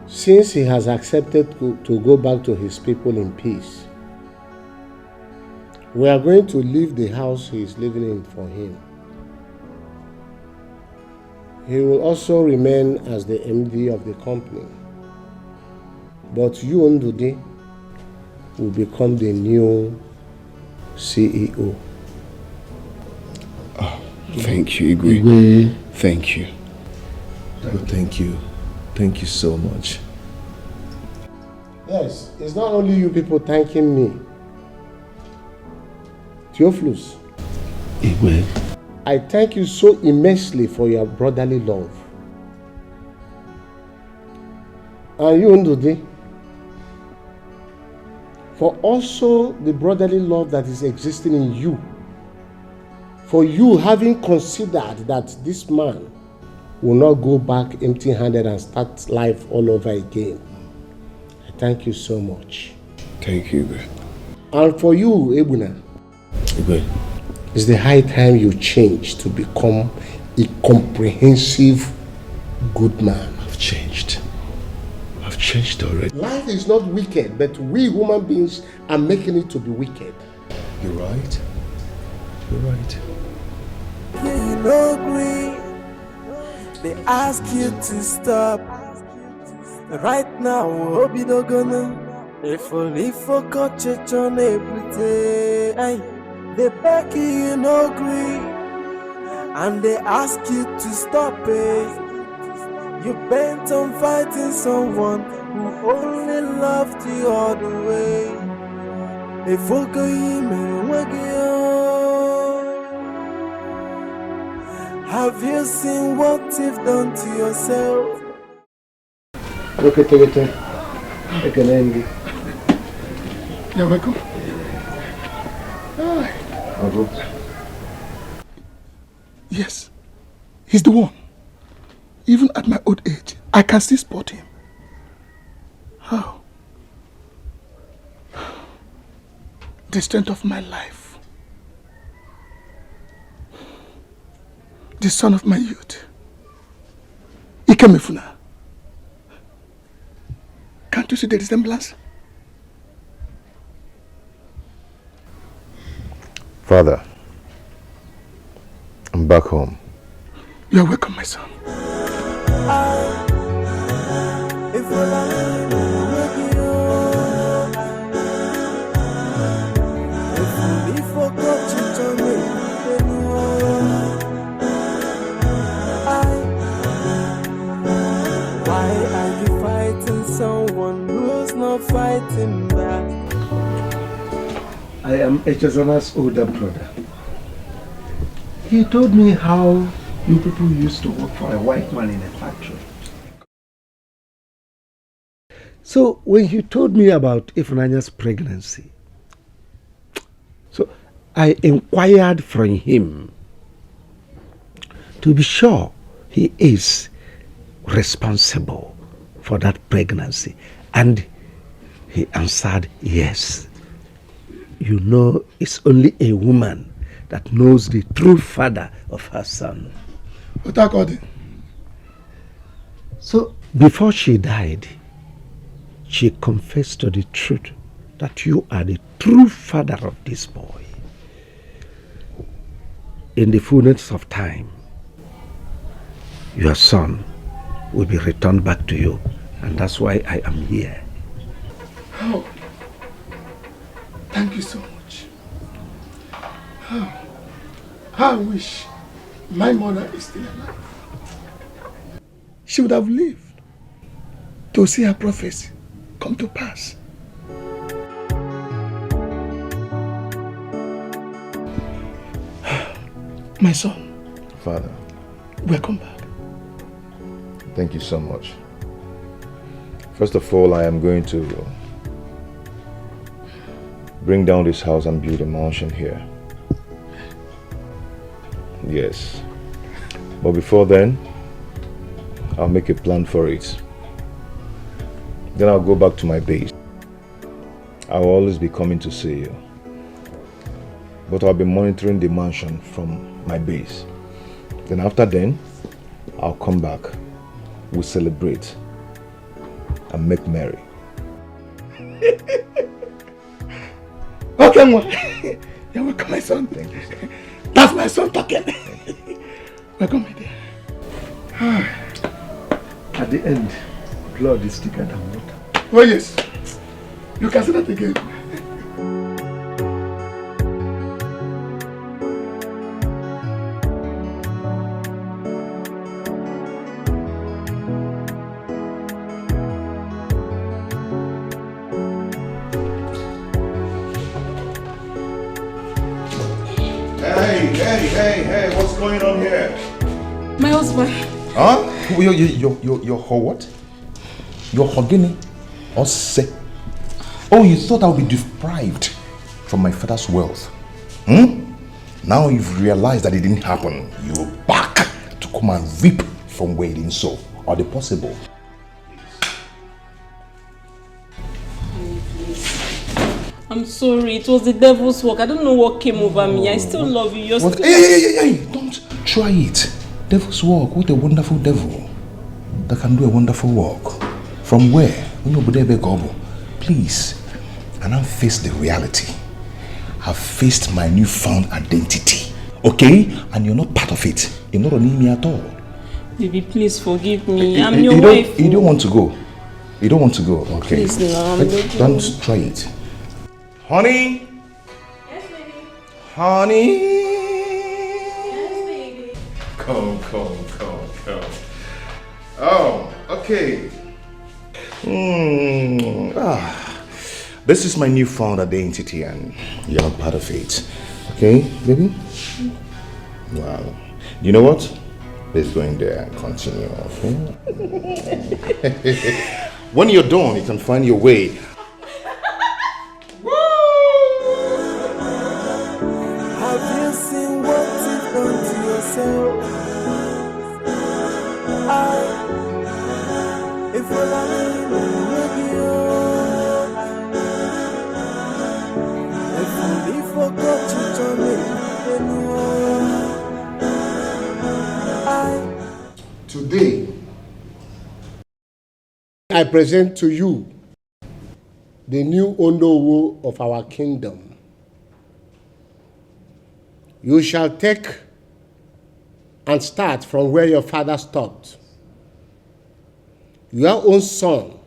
Since he has accepted to go back to his people in peace, we are going to leave the house he is living in for him. He will also remain as the MD of the company. But you, Ndude, will become the new CEO. Oh, thank you, Igwe. Thank you. Thank you. Thank you so much. Yes, it's not only you people thanking me. Theophilus. Igwe. I thank you so immensely for your brotherly love. And you, Ndude, for also the brotherly love that is existing in you. For you having considered that this man will not go back empty-handed and start life all over again. I thank you so much. Thank you, Igwe. And for you, Ebuna, it's the high time you change to become a comprehensive good man. I've changed. I've changed already. Life is not wicked, but we human beings are making it to be wicked. You're right. You're right. You know, agree. They ask you to stop. Right now, hope you don't gonna. If only for church on everything. They beg you, no agree. And they ask you to stop it. You bent on fighting someone who only loved you all the way. If have you seen what you've done to yourself? Look at it. You're welcome. Yes, he's the one. Even at my old age, I can still spot him. How? The strength of my life. The son of my youth. Ikemefuna. Can't you see the resemblance? Father, I'm back home. You're welcome, my son. Why are you fighting someone who's not fighting back? I am Echezana's older brother. He told me how you people used to work for a white man in a factory. So when he told me about Ifunanya's pregnancy, so I inquired from him to be sure he is responsible for that pregnancy, and he answered yes. You know it's only a woman that knows the true father of her son. So, before she died, she confessed to the truth that you are the true father of this boy. In the fullness of time, your son will be returned back to you, and that's why I am here. Oh, thank you so much. Oh, I wish my mother is still alive. She would have lived to see her prophecy come to pass. My son. Father. Welcome back. Thank you so much. First of all, I am going to bring down this house and build a mansion here. Yes. But before then, I'll make a plan for it. Then I'll go back to my base. I'll always be coming to see you. But I'll be monitoring the mansion from my base. Then after then, I'll come back. We'll celebrate and make merry. Okay, you're welcome, my son. Thank you, sir. That's my son talking. Welcome, my dear. At the end, blood is thicker than water. Oh yes, you can say that again. Hey, what's going on here? My husband. Huh? You're what? You're Hogini? Or say? Oh, you thought I would be deprived from my father's wealth? Now you've realized that it didn't happen. You're back to come and reap from where it didn't sow. Are they possible? I'm sorry, it was the devil's work. I don't know what came over me. I still love you. You're still... Hey, don't try it. Devil's work, what a wonderful devil that can do a wonderful work. From where? Please. And now face the reality. I've faced my newfound identity. Okay? And you're not part of it. You're not on me at all. Baby, please forgive me. I'm your wife. You don't want to go. You don't want to go. Okay. Please, no, don't try it. Honey? Yes, baby. Honey? Yes, baby. Come. Oh, okay. This is my newfound identity and you're not part of it. Okay, baby? Well, you know what? Let's go in there and continue, okay? When you're done, you can find your way. Have you seen what you've done to yourself? If you're lying with you, if you forgot to join me, Today, I present to you the new Onowu of our kingdom. You shall take and start from where your father stopped. Your own son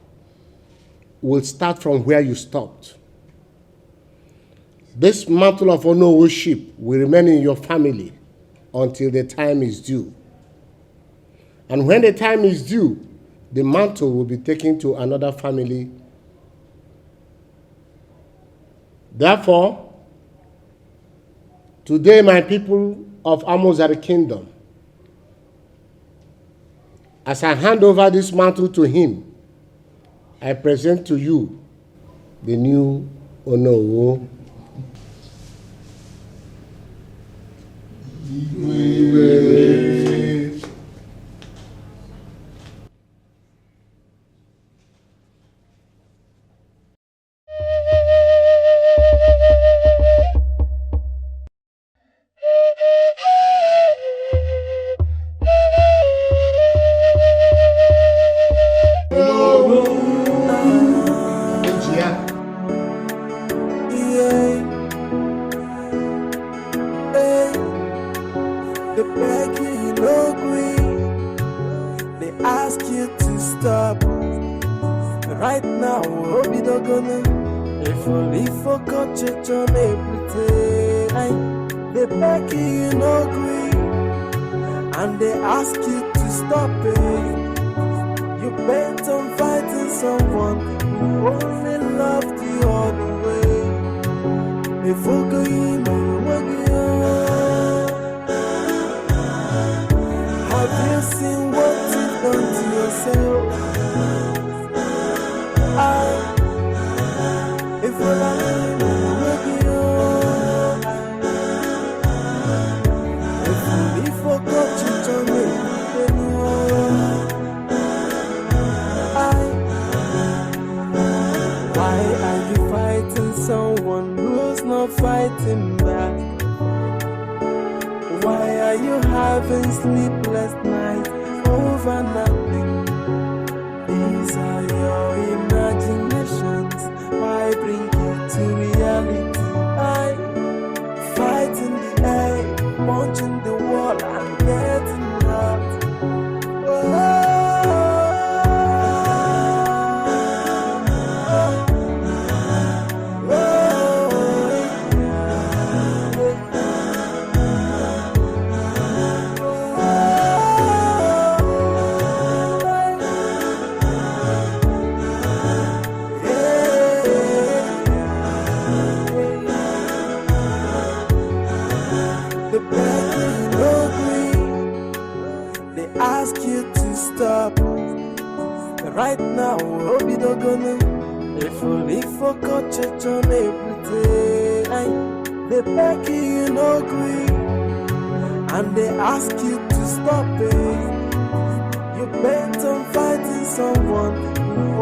will start from where you stopped. This mantle of Onowuship will remain in your family until the time is due. And when the time is due, the mantle will be taken to another family. Therefore, today my people of Amozari kingdom, as I hand over this mantle to him, I present to you the new Onowu. Right now, Obi Dogone. If only for church on everything. They beg you no agree, and they ask you to stop it. You bent on fighting someone who only loved you all the way. If have you seen what you've done to yourself? If we forgot you to me, why are you fighting someone who's not fighting back? Why are you having sleepless nights over nothing? These are your imaginations. Why bring you to reality? Fighting the air, punching the wall and getting hurt. Ask you to stop right now, Obi Dogone. If only for church on everything. They beg you no agree, and they ask you to stop it. You bent on fighting someone who